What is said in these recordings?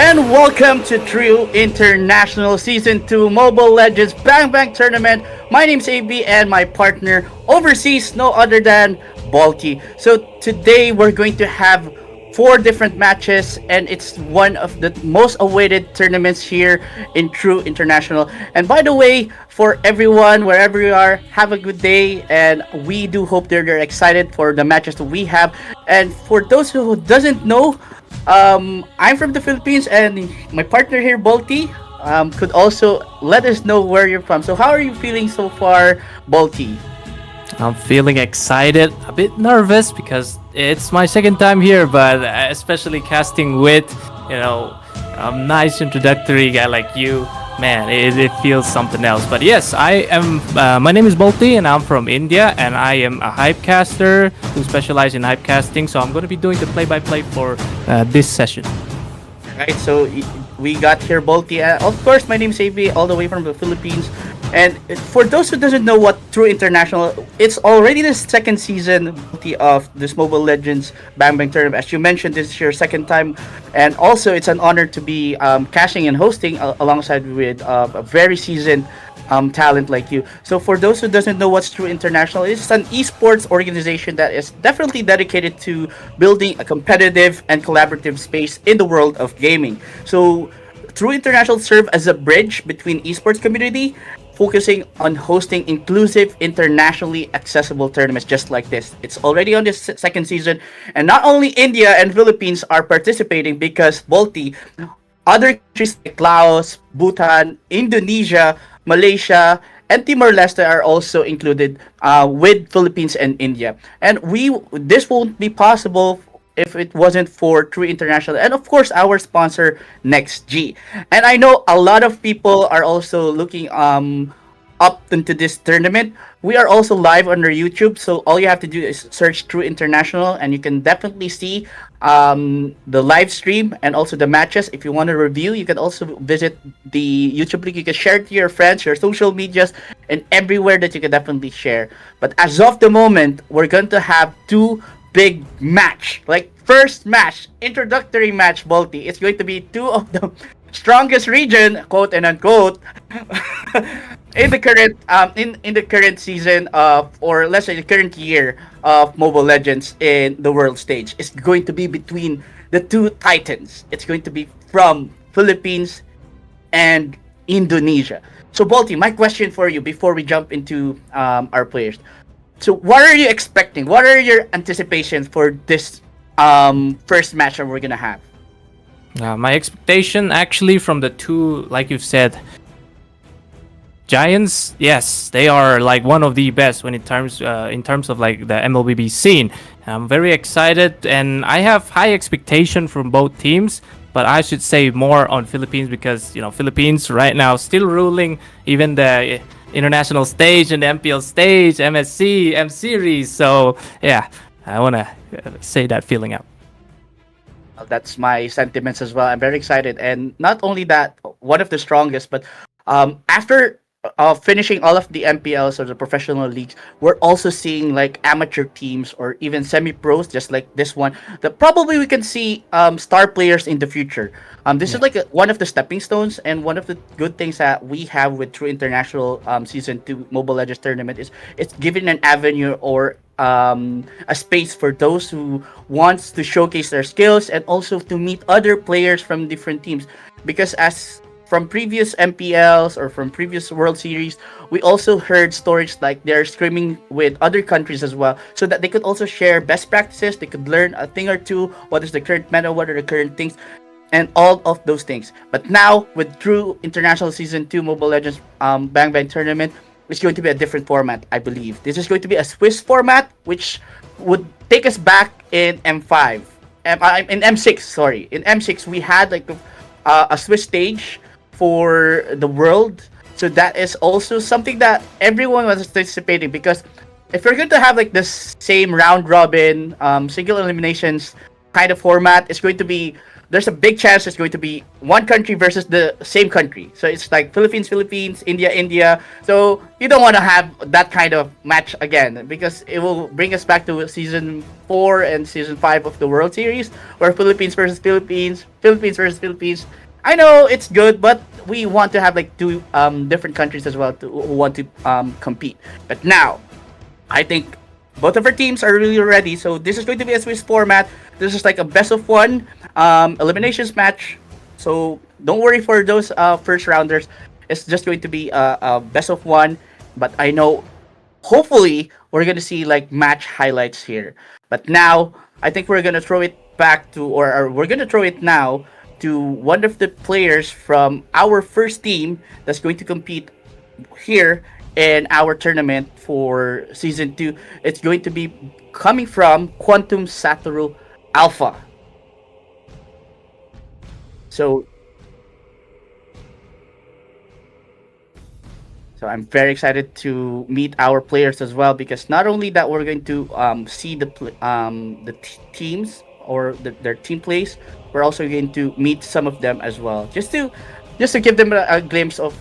and welcome to True International Season 2 Mobile Legends Bang Bang Tournament. My name's AB and my partner overseas, no other than Balti. So today we're going to have four different matches and it's one of the most awaited tournaments here in True International. And by the way, for everyone, wherever you are, have a good day and we do hope that you're excited for the matches that we have. And for those who doesn't know, I'm from the Philippines, and my partner here, Balti, could also let us know where you're from. So, how are you feeling so far, Balti? I'm feeling excited, a bit nervous because it's my second time here, but especially casting with, a nice introductory guy like you, man, it feels something else. But yes, I am. My name is Bolti, and I'm from India, and I am a hype caster who specializes in hype casting. So I'm going to be doing the play-by-play for this session. Right, so we got here Balti. Of course, my name is AB, all the way from the Philippines. And for those who doesn't know what True International, it's already the second season of this Mobile Legends Bang Bang Tournament. As you mentioned, this is your second time, and also it's an honor to be cashing and hosting alongside with a very seasoned talent like you. So for those who doesn't know what's True International, it's an esports organization that is definitely dedicated to building a competitive and collaborative space in the world of gaming. So True International serve as a bridge between esports community, focusing on hosting inclusive, internationally accessible tournaments just like this. It's already on this second season, and not only India and Philippines are participating because Balti, other countries like Laos, Bhutan, Indonesia, Malaysia, and Timor-Leste are also included with Philippines and India. And this won't be possible if it wasn't for True International and of course our sponsor NextG. And I know a lot of people are also looking up into this tournament. We are also live on our YouTube, so all you have to do is search True International and you can definitely see the live stream and also the matches. If you want to review, you can also visit the YouTube link. You can share it to your friends, your social medias, and everywhere that you can definitely share. But as of the moment, we're going to have two big match, like first match, introductory match, Balti. It's going to be two of the strongest region, quote and unquote, in the current in the current season of, or let's say the current year of Mobile Legends in the world stage. It's going to be between the two titans. It's going to be from Philippines and Indonesia. So Balti, my question for you before we jump into our players. So what are you expecting? What are your anticipations for this first match that we're gonna have? My expectation, actually, from the two, like you've said, giants, yes, they are like one of the best when in terms of like the MLBB scene. I'm very excited, and I have high expectation from both teams. But I should say more on Philippines because Philippines right now still ruling even the international stage and the MPL stage, MSC, M Series. So yeah, I wanna say that feeling out. That's my sentiments as well. I'm very excited, and not only that, one of the strongest. But after finishing all of the MPLs or the professional leagues, we're also seeing like amateur teams or even semi-pros, just like this one. That probably we can see star players in the future. This is like one of the stepping stones, and one of the good things that we have with True International Season 2 Mobile Legends Tournament is it's giving an avenue or a space for those who wants to showcase their skills and also to meet other players from different teams. Because as from previous MPLs or from previous World Series, we also heard stories like they're screaming with other countries as well, so that they could also share best practices. They could learn a thing or two. What is the current meta? What are the current things? And all of those things. But now with True International Season 2 Mobile Legends Bang Bang Tournament, it's going to be a different format, I believe. This is going to be a Swiss format, which would take us back in M5. In M6, sorry. In M6, we had like a Swiss stage for the world. So that is also something that everyone was anticipating, because if you're going to have like this same round robin, single eliminations kind of format, it's going to be there's a big chance it's going to be one country versus the same country. So it's like Philippines, Philippines, India, India. So you don't want to have that kind of match again because it will bring us back to season 4 and season 5 of the World Series, where Philippines versus Philippines, Philippines versus Philippines. I know it's good, but we want to have like two different countries as well who want to compete. But now, I think both of our teams are really ready. So this is going to be a Swiss format. This is like a best of one eliminations match. So don't worry for those first rounders. It's just going to be a best of one. But I know, hopefully, we're gonna see like match highlights here. But now, I think we're gonna throw it back to, or we're gonna throw it now to one of the players from our first team that's going to compete here in our tournament for season 2. It's going to be coming from Quantum Satoru Alpha. So I'm very excited to meet our players as well, because not only that we're going to see teams or their team plays, we're also going to meet some of them as well, just to give them a glimpse of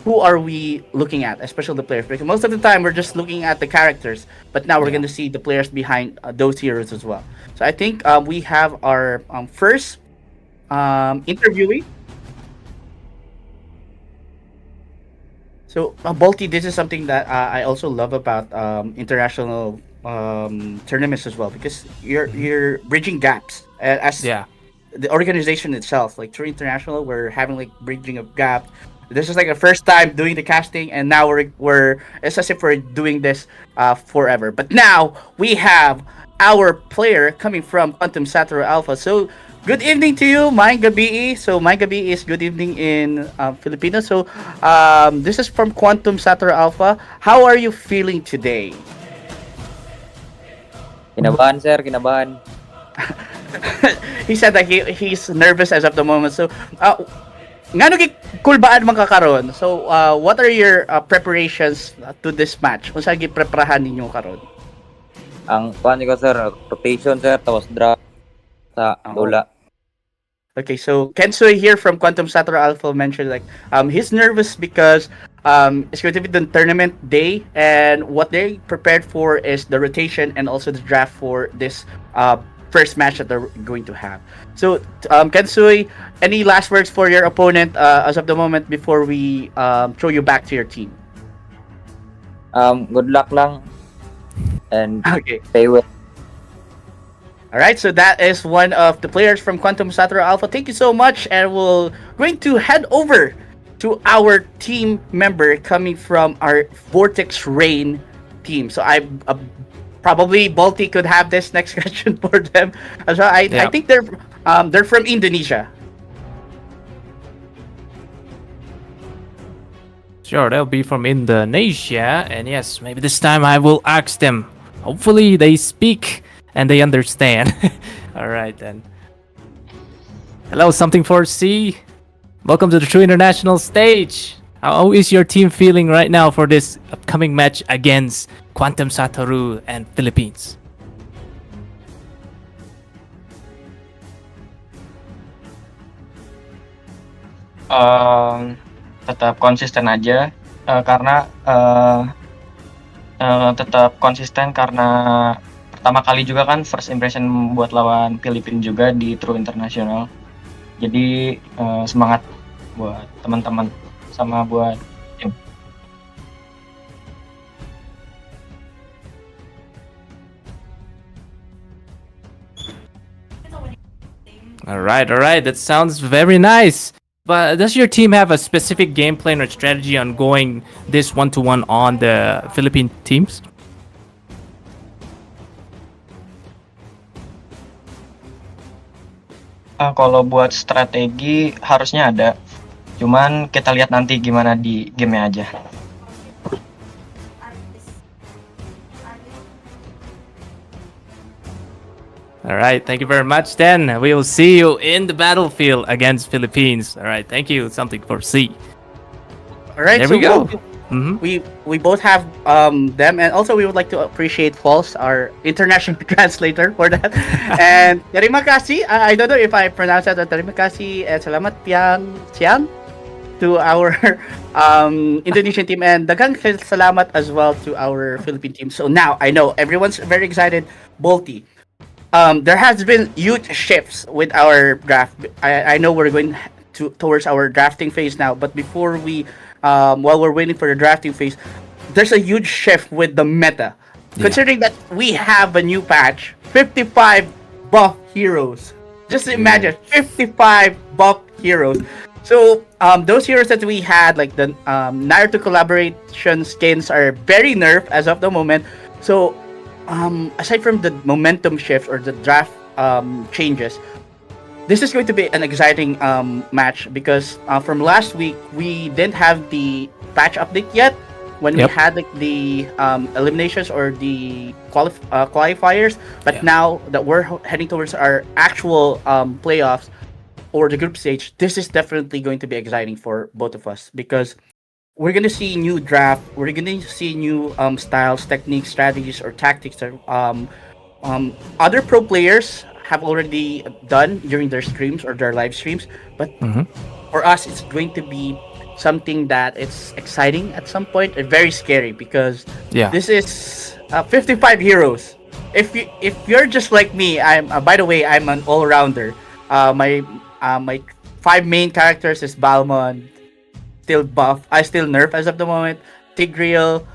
who are we looking at, especially the players. Because most of the time we're just looking at the characters, but now we're going to see the players behind those heroes as well. So I think we have our first interviewee. So, Balti, this is something that I also love about international tournaments as well, because you're bridging gaps as Yeah. the organization itself. Like through international, we're having like bridging of gap. This is like the first time doing the casting, and now we're it's as if we're doing this forever. But now we have our player coming from Quantum Satoru Alpha. So good evening to you, Maing Gabi. So Maing Gabi is good evening in Filipino. So this is from Quantum Satoru Alpha. How are you feeling today? Kinabahan, sir. Kinabahan. He said that he's nervous as of the moment. So, ngano gi kulbaan man kakaron? So, what are your preparations to this match? Unsa gi preparahan ninyo karon? Ang kuhan ko, sir, rotation, sir, tapos draft sa bola. Okay, so Kensui here from Quantum Satoru Alpha mentioned like he's nervous because it's going to be the tournament day, and what they prepared for is the rotation and also the draft for this first match that they're going to have. So Kensui, any last words for your opponent as of the moment before we throw you back to your team? Good luck lang. And Okay. stay well. All right, so that is one of the players from Quantum Satoru Alpha. Thank you so much, and we're going to head over to our team member coming from our Vortex Rain team. So I probably Balti could have this next question for them. So I think they're from Indonesia. Sure, they'll be from Indonesia, and yes, maybe this time I will ask them. Hopefully, they speak and they understand. All right then. Hello, something for C. Welcome to the True International stage. How is your team feeling right now for this upcoming match against Quantum Satoru and Philippines? Tetap konsisten aja karena tetap konsisten karena pertama kali juga kan first impression buat lawan Filipina juga di True International. Jadi semangat buat teman-teman sama buat tim. All right. That sounds very nice. But does your team have a specific game plan or strategy on going this one-to-one on the Philippine teams? Kalau buat strategi harusnya ada. Cuman kita lihat nanti gimana di game-nya aja. All right, thank you very much. Then we will see you in the battlefield against Philippines. All right, thank you. Something for C. All right, There so we go. we both have them, and also we would like to appreciate Falls, our international translator, for that. And terima kasih. I don't know if I pronounce that. Terima kasih and salamat siang to our Indonesian team, and daghang salamat as well to our Philippine team. So now I know everyone's very excited. Bolty, there has been huge shifts with our draft. I know we're going towards our drafting phase now, but before we while we're waiting for the drafting phase, there's a huge shift with the meta. Considering that we have a new patch, 55 buff heroes. Just imagine 55 buff heroes. So those heroes that we had, like the Naruto collaboration skins, are very nerfed as of the moment. So aside from the momentum shift or the draft changes, this is going to be an exciting match because from last week we didn't have the patch update yet when we had like the eliminations or the qualifiers, but now that we're heading towards our actual playoffs or the group stage, this is definitely going to be exciting for both of us because we're going to see new draft, we're going to see new styles, techniques, strategies, or tactics that other pro players have already done during their streams or their live streams. But for us, it's going to be something that it's exciting at some point and very scary because this is 55 heroes. If you're just like me, I'm by the way, I'm an all-rounder. My 5 main characters is Balmond, still buff. I still nerf as of the moment. Tigreal,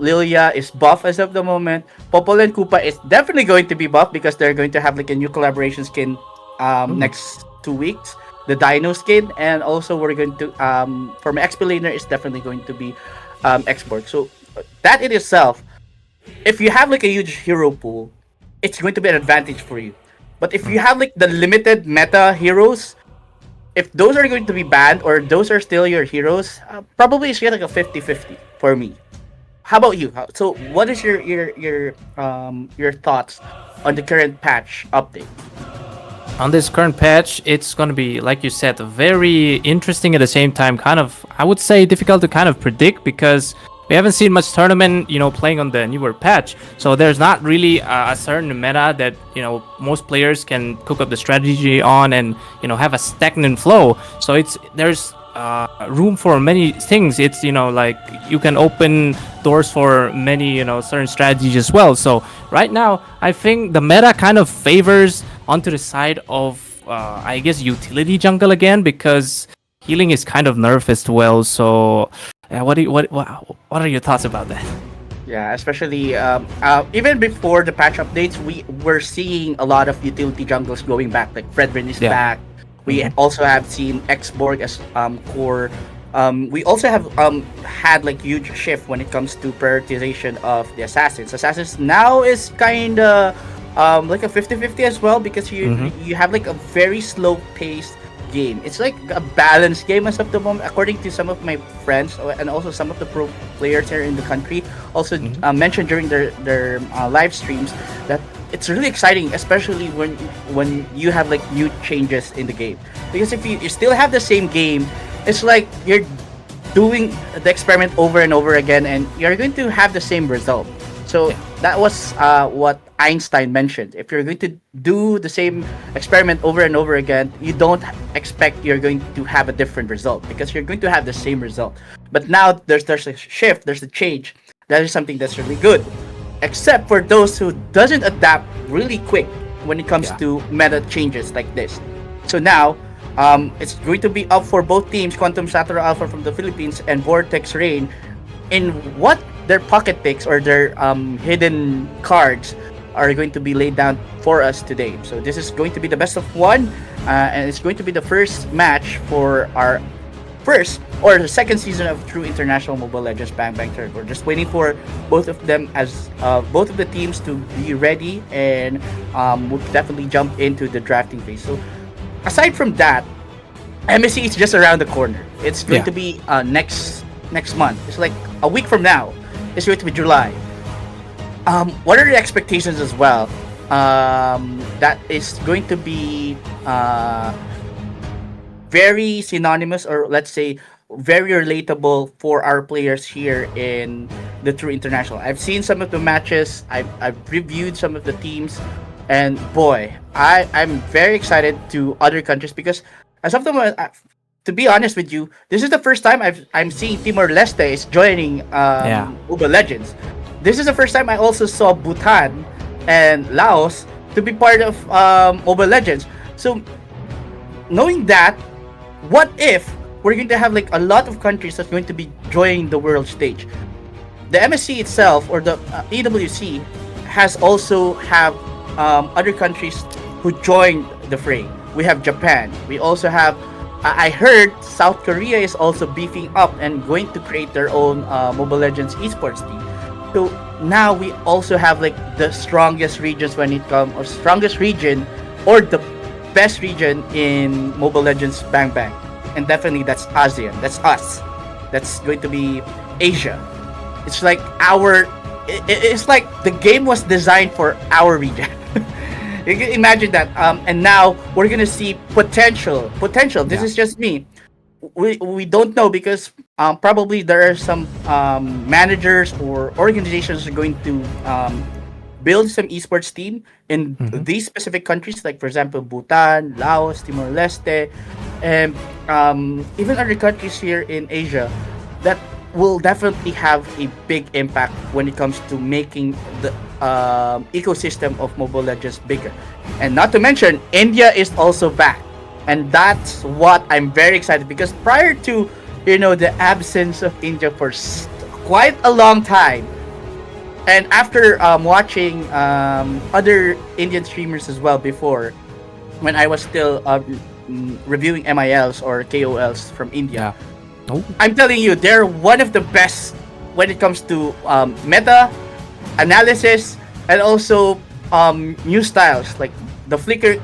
Lilia is buff as of the moment. Popol and Koopa is definitely going to be buff because they're going to have like a new collaboration skin next 2 weeks. The Dino skin, and also we're going to for my XP laner is definitely going to be export. So that in itself, if you have like a huge hero pool, it's going to be an advantage for you. But if you have like the limited meta heroes, if those are going to be banned or those are still your heroes, probably it's like a 50-50 for me. How about you? So what is your thoughts on the current patch update? On this current patch, it's going to be, like you said, very interesting at the same time, kind of, I would say, difficult to kind of predict because we haven't seen much tournament, playing on the newer patch. So there's not really a certain meta that, most players can cook up the strategy on and, have a stagnant flow. So there's room for many things. It's, like you can open doors for many, certain strategies as well. So right now, I think the meta kind of favors onto the side of, I guess, utility jungle again because healing is kind of nerfed as well. So what are your thoughts about that? Yeah, especially even before the patch updates, we were seeing a lot of utility jungles going back. Like Fredrin is back. We also have seen Xborg as core. We also have had like huge shift when it comes to prioritization of the assassins. Assassins now is kind of like a 50-50 as well because you have like a very slow paced game. It's like a balanced game as of the moment, according to some of my friends and also some of the pro players here in the country. Also mentioned during their live streams that it's really exciting, especially when you have like new changes in the game. Because if you still have the same game, it's like you're doing the experiment over and over again, and you're going to have the same result. So that was what Einstein mentioned. If you're going to do the same experiment over and over again, you don't expect you're going to have a different result because you're going to have the same result. But now there's a shift, there's a change. That is something that's really good. Except for those who doesn't adapt really quick when it comes to meta changes like this. So now, it's going to be up for both teams, Quantum Satura Alpha from the Philippines and Vortex Rain, in what their pocket picks or their hidden cards are going to be laid down for us today. So this is going to be the best of one, and it's going to be the first match for our first or the second season of True International Mobile Legends Bang Bang Third. We're just waiting for both of them as both of the teams to be ready, and we'll definitely jump into the drafting phase. So aside from that, MSC is just around the corner. It's going to be next month. It's like a week from now. It's going to be July. What are the expectations as well? That is going to be very synonymous, or let's say very relatable for our players here in the True International. I've seen some of the matches. I've reviewed some of the teams, and boy, I'm very excited to other countries because as of the moment, to be honest with you, this is the first time I'm seeing Timor Leste is joining Yeah. Mobile Legends. This is the first time I also saw Bhutan and Laos to be part of Mobile Legends. So knowing that, what if we're going to have like a lot of countries that's going to be joining the world stage? The MSC itself or the EWC has also have other countries who joined the fray. We have Japan. We also have. I heard South Korea is also beefing up and going to create their own Mobile Legends esports team. So now we also have like the strongest regions when it comes, or strongest region, or the best region in Mobile Legends Bang Bang, and definitely that's ASEAN. That's us. That's going to be Asia. It's like it's like the game was designed for our region. You can imagine that. And now we're gonna see potential. This Yeah. is just me. We don't know because probably there are some managers or organizations are going to build some esports team in these specific countries, like for example Bhutan, Laos, Timor Leste, and even other countries here in Asia that will definitely have a big impact when it comes to making the ecosystem of Mobile Legends bigger. And not to mention, India is also back, and that's what I'm very excited because prior to the absence of India for quite a long time, and after watching other Indian streamers as well before, when I was still reviewing MILs or KOLs from India, Oh. I'm telling you, they're one of the best when it comes to meta analysis and also new styles like the flicker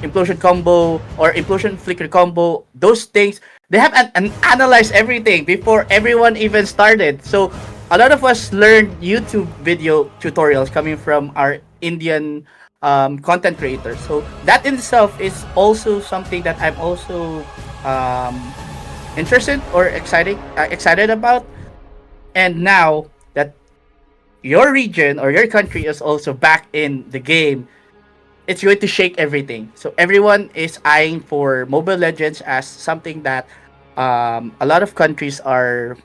implosion combo or implosion flicker combo. Those things they have analyzed everything before everyone even started. So a lot of us learned YouTube video tutorials coming from our Indian content creators. So that in itself is also something that I'm also interested or excited about. And now that your region or your country is also back in the game, it's going to shake everything. So everyone is eyeing for Mobile Legends as something that a lot of countries are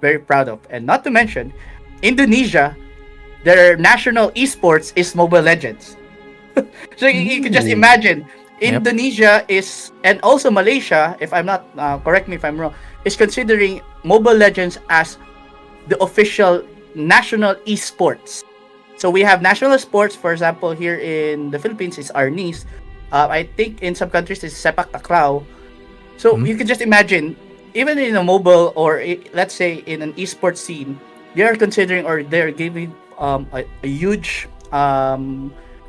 very proud of. And not to mention, Indonesia, their national esports is Mobile Legends. So you can just imagine, Indonesia is, and also Malaysia, if I'm not, correct me if I'm wrong, is considering Mobile Legends as the official national esports. So we have national sports, for example, here in the Philippines is Arnis. I think in some countries it's Sepak Takraw. So you can just imagine, even in a mobile or let's say in an esports scene, they are considering or they're giving a huge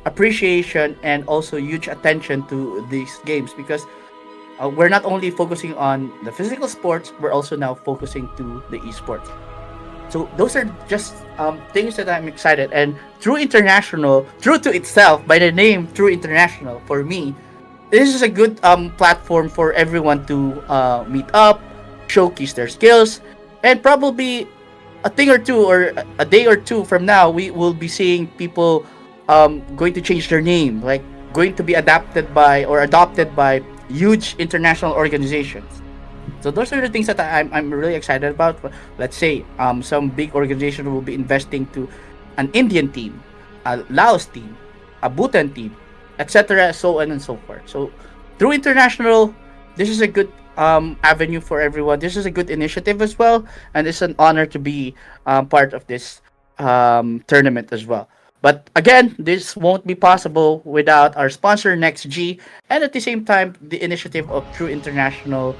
appreciation and also huge attention to these games because we're not only focusing on the physical sports, we're also now focusing to the esports. So those are just things that I'm excited. And True International, true to itself by the name True International, for me, this is a good platform for everyone to meet up, showcase their skills, and probably a thing or two or a day or two from now, we will be seeing people going to change their name, like going to be adopted by huge international organizations. So those are the things that I'm really excited about. Let's say some big organization will be investing to an Indian team, a Laos team, a Bhutan team, etc., so on and so forth. So through international, this is a good avenue for everyone. This is a good initiative as well, and it's an honor to be part of this tournament as well. But again, this won't be possible without our sponsor NextG, and at the same time, the initiative of True International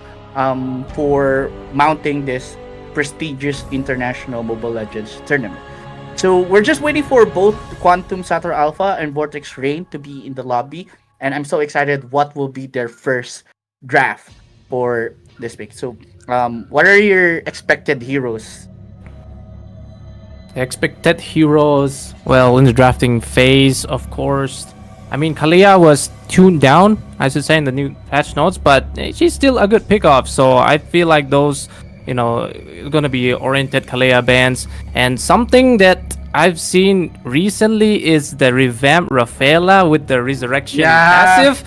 for mounting this prestigious international Mobile Legends tournament. So we're just waiting for both Quantum Sator Alpha and Vortex Rain to be in the lobby, and I'm so excited what will be their first draft for this week. So, what are your expected heroes? Expected heroes. Well, in the drafting phase, of course. I mean, Kalia was tuned down, I should say, in the new patch notes, but she's still a good pickoff. So I feel like those, gonna be oriented Kalea bands. And something that I've seen recently is the revamped Rafaela with the resurrection passive.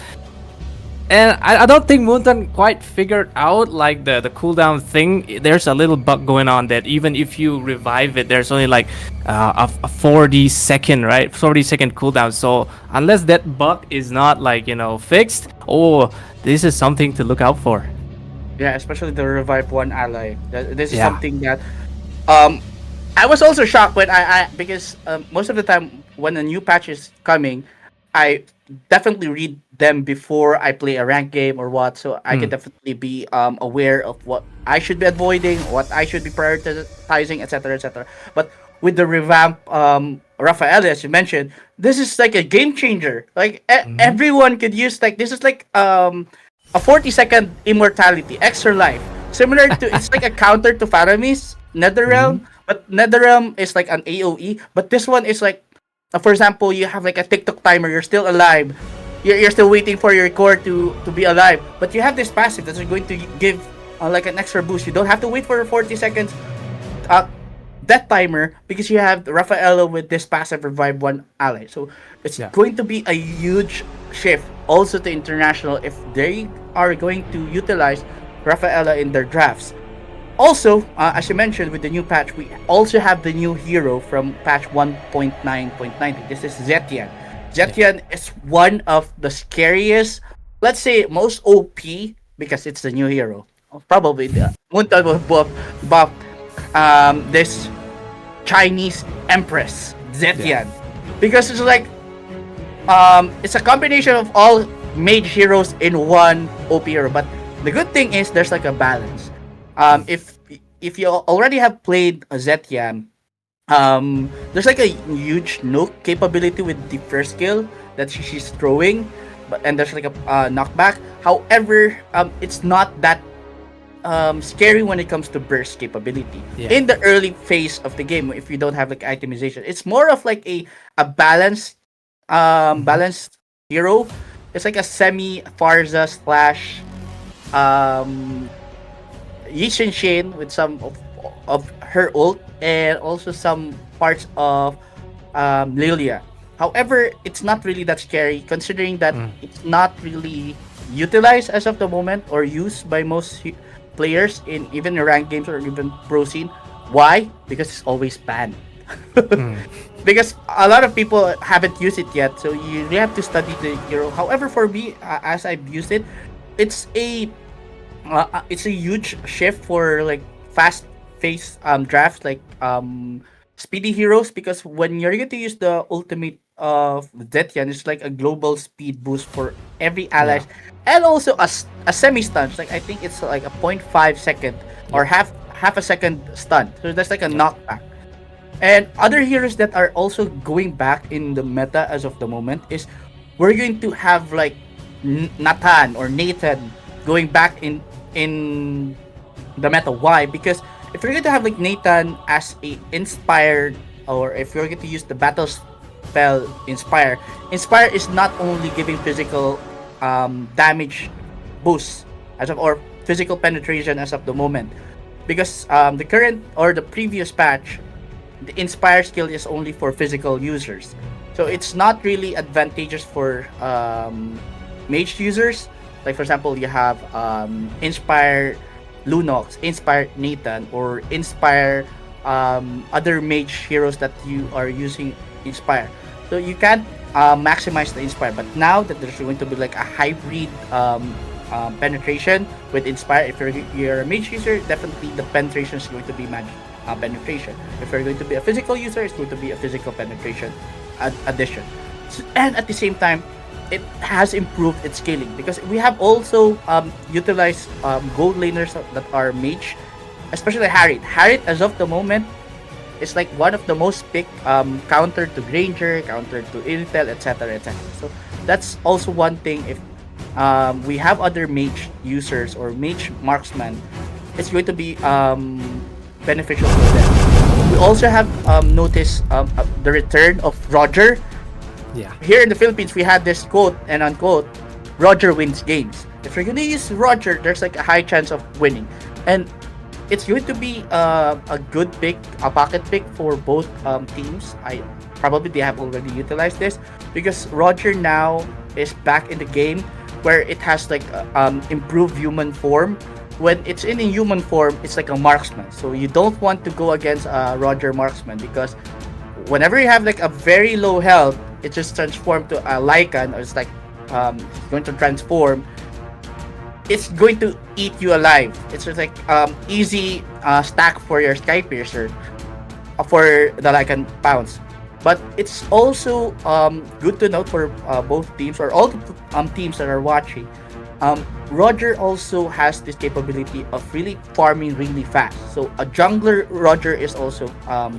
And I don't think Moonton quite figured out like the cooldown thing. There's a little bug going on that even if you revive it, there's only like a 40-second, right? 40-second cooldown. So unless that bug is not like fixed, this is something to look out for. Yeah, especially the revive one ally. This is Yeah. something that I was also shocked when I because most of the time when a new patch is coming, I definitely read them before I play a ranked game or what, so I can definitely be aware of what I should be avoiding, what I should be prioritizing, etc., etc. But with the revamp Rafael, as you mentioned, this is like a game changer. Like everyone could use like this is like a 40-second immortality, extra life, similar to it's like a counter to Faramis Netherrealm, but Netherrealm is like an AOE, but this one is like. For example, you have like a TikTok timer, you're still alive, you're still waiting for your core to be alive, but you have this passive that's going to give like an extra boost. You don't have to wait for 40 seconds death timer because you have Rafaela with this passive revive one ally. So it's going to be a huge shift also to international if they are going to utilize Rafaela in their drafts. Also, as you mentioned, with the new patch, we also have the new hero from patch 1.9.90. This is Zetian. Zetian is one of the scariest, let's say, most OP, because it's the new hero. Probably the Muntal will buff this Chinese Empress, Zetian. Because it's like, it's a combination of all mage heroes in one OP hero. But the good thing is there's like a balance. If you already have played a Zetian, there's like a huge nuke capability with the first skill that she's throwing, and there's like a knockback. However, it's not that scary when it comes to burst capability. In the early phase of the game, if you don't have like itemization, it's more of like a balanced balanced hero. It's like a semi Farza slash Yishin Shin with some of her ult and also some parts of Lilia. However, it's not really that scary considering that it's not really utilized as of the moment or used by most players in even ranked games or even pro scene. Why? Because it's always banned. Because a lot of people haven't used it yet, so you really have to study the hero. However, for me, as I've used it, it's a huge shift for like fast-paced drafts like speedy heroes, because when you're going to use the ultimate of Zetian, it's like a global speed boost for every ally, and also a semi-stun. Like I think it's like a 0.5 second or half a second stun. So that's like a knockback. And other heroes that are also going back in the meta as of the moment is we're going to have like Nathan or Nathan going back in the meta. Why? Because if you're going to have like Nathan as a inspired, or if you're going to use the battle spell Inspire is not only giving physical damage boost as of, or physical penetration as of the moment, because the current or the previous patch, the Inspire skill is only for physical users, so it's not really advantageous for mage users. Like for example, you have Inspire Lunox, Inspire Nathan, or Inspire other mage heroes that you are using Inspire. So you can't maximize the Inspire. But now that there's going to be like a hybrid penetration with Inspire, if you're a mage user, definitely the penetration is going to be magic penetration. If you're going to be a physical user, it's going to be a physical penetration addition. And at the same time, it has improved its scaling, because we have also utilized gold laners that are mage, especially Harriet. Harriet, as of the moment, is like one of the most picked counter to Granger, counter to Intel, etc., etc. So that's also one thing. If we have other mage users or mage marksman, it's going to be beneficial for them. We also have noticed the return of Roger. Yeah. Here in the Philippines, we had this quote and unquote, Roger wins games. If you're gonna use Roger, there's like a high chance of winning, and it's going to be a good pick, a pocket pick for both teams. I probably they have already utilized this because Roger now is back in the game where it has like improved human form. When it's in a human form, it's like a marksman. So you don't want to go against Roger marksman because whenever you have like a very low health, it just transforms to a Lycan, or it's like going to transform. It's going to eat you alive. It's just like easy stack for your Skypiercer for the Lycan pounce. But it's also good to note for both teams or all the teams that are watching. Roger also has this capability of really farming really fast. So a jungler Roger is also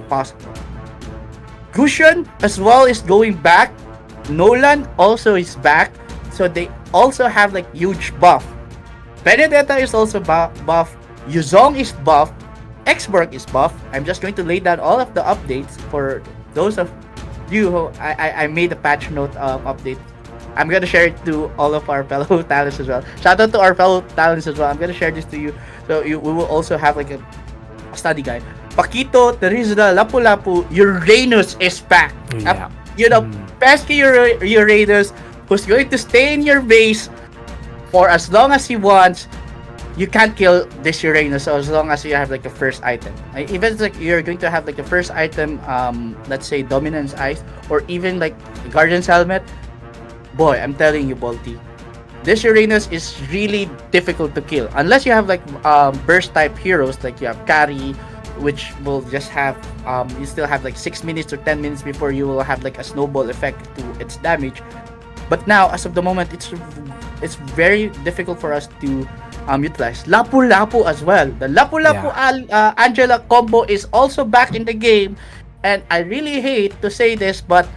possible. Gusion as well is going back. Nolan also is back. So they also have like huge buff. Benedetta is also buff. Yuzong is buff. Xborg is buff. I'm just going to lay down all of the updates for those of you who I made a patch note update. I'm gonna share it to all of our fellow talents as well. Shout out to our fellow talents as well. I'm gonna share this to you, so we will also have like a study guide. Paquito, Terizla, Lapu-Lapu, Uranus is back. Yeah. Pesky Uranus, who's going to stay in your base for as long as he wants. You can't kill this Uranus so as long as you have like a first item. Even like you're going to have like a first item, let's say Dominance Ice, or even like Guardian's Helmet. Boy, I'm telling you, Bolty, this Uranus is really difficult to kill unless you have like burst type heroes, like you have Carry, which will just have you still have like 6 minutes or 10 minutes before you will have like a snowball effect to its damage. But now, as of the moment, it's very difficult for us to utilize Lapu-Lapu as well. The Lapu-Lapu Angela combo is also back in the game, and I really hate to say this, but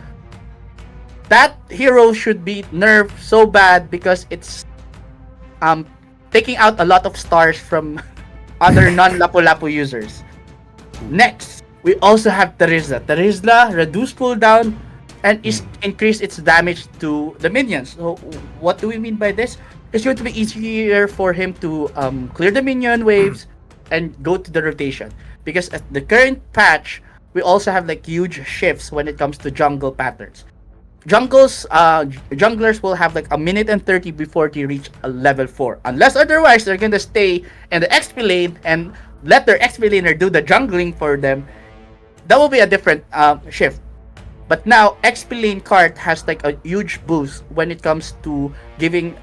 that hero should be nerfed so bad because it's taking out a lot of stars from other non-Lapu-Lapu users. Next, we also have Terizla. Terizla reduce cooldown and increase its damage to the minions. So what do we mean by this? It's going to be easier for him to clear the minion waves and go to the rotation. Because at the current patch, we also have like huge shifts when it comes to jungle patterns. Junglers will have like a minute and 30 before they reach a level 4. Unless otherwise, they're gonna stay in the XP lane and let their XP laner do the jungling for them. That will be a different shift. But now, XP lane cart has like a huge boost when it comes to giving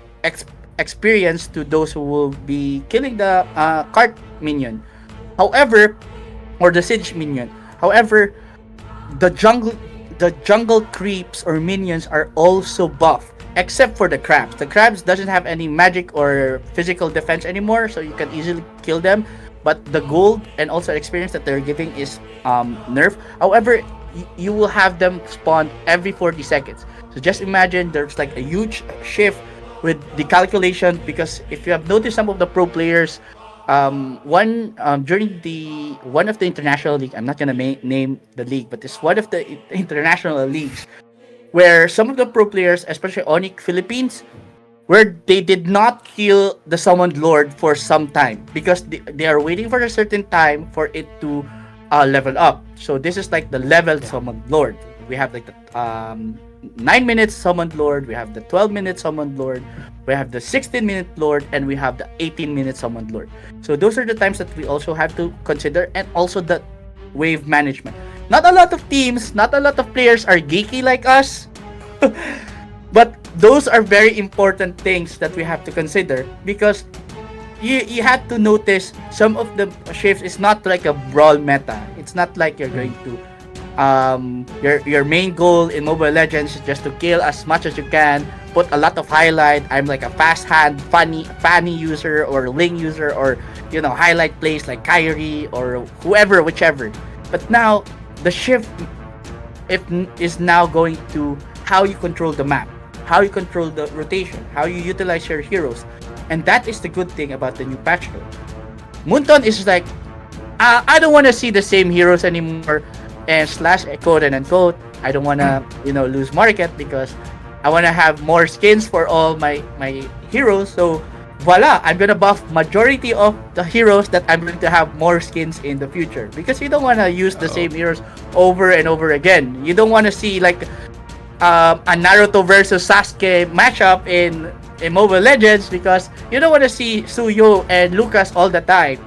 experience to those who will be killing the cart minion. However, or the siege minion. However, the jungle creeps or minions are also buff, except for the crabs. The crabs doesn't have any magic or physical defense anymore, so you can easily kill them. But the gold and also experience that they're giving is nerf. However, you will have them spawn every 40 seconds. So just imagine there's like a huge shift with the calculation, because if you have noticed some of the pro players, during one of the international league, I'm not gonna name the league, but it's one of the international leagues where some of the pro players, especially Onyx Philippines, where they did not kill the summoned lord for some time because they are waiting for a certain time for it to level up. So this is like the level summoned lord. We have like the 9 minutes summoned lord, we have the 12 minute summoned lord, we have the 16 minute lord, and we have the 18 minute summoned lord. So those are the times that we also have to consider, and also the wave management. Not a lot of teams, not a lot of players are geeky like us, but those are very important things that we have to consider, because you had to notice some of the shifts is not like a brawl meta. It's not like you're going to your main goal in Mobile Legends is just to kill as much as you can, put a lot of highlight. I'm like a fast hand Fanny user or Ling user, or highlight plays like Kyrie or whoever, whichever. But now the shift is now going to how you control the map, how you control the rotation, how you utilize your heroes. And that is the good thing about the new patch note. Moonton is like, I don't want to see the same heroes anymore. and slash quote and unquote, I don't want to lose market because I want to have more skins for all my heroes. So voila, I'm gonna buff majority of the heroes that I'm going to have more skins in the future, because you don't want to use the same heroes over and over again. You don't want to see like a Naruto versus Sasuke matchup in Mobile Legends, because you don't want to see Suyo and Lucas all the time.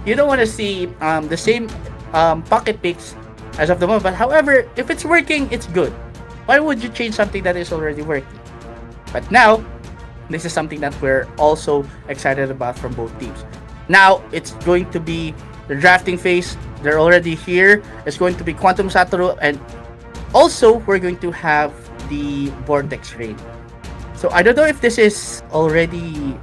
You don't want to see the same pocket picks as of the moment. But however, if it's working, it's good. Why would you change something that is already working? But now, this is something that we're also excited about from both teams. Now, it's going to be the drafting phase. They're already here. It's going to be Quantum Satoru, and also we're going to have the Vortex Rain. So I don't know if this is already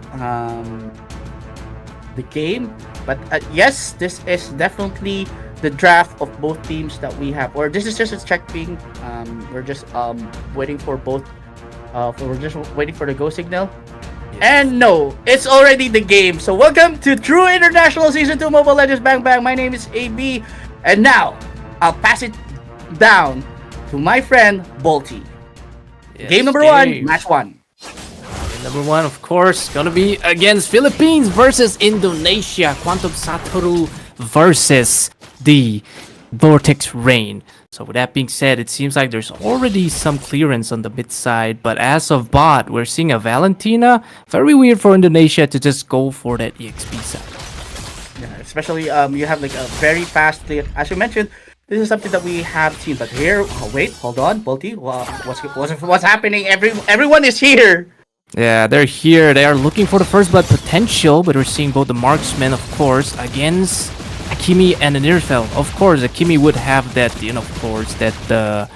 the game, but yes, this is definitely the draft of both teams that we have. Or this is just a checking. We're just waiting for both. We're just waiting for the go signal. Yes. And no, it's already the game. So welcome to True International Season 2 Mobile Legends Bang Bang. My name is AB, and now I'll pass it down to my friend Bolty. Yes, Game number 1, match 1. Number 1, of course, gonna be against Philippines versus Indonesia. Quantum Satoru versus the Vortex Rain. So with that being said, it seems like there's already some clearance on the mid side, but as of bot, we're seeing a Valentina. Very weird for Indonesia to just go for that EXP side. Yeah, especially you have like a very fast clear. As you mentioned, this is something that we have seen. But here, wait, hold on, Bolty. What's happening? Everyone is here. Yeah, they're here. They are looking for the first blood potential, but we're seeing both the marksmen, of course, against Akimi and Nirfel. Of course, Akimi would have that, of course, that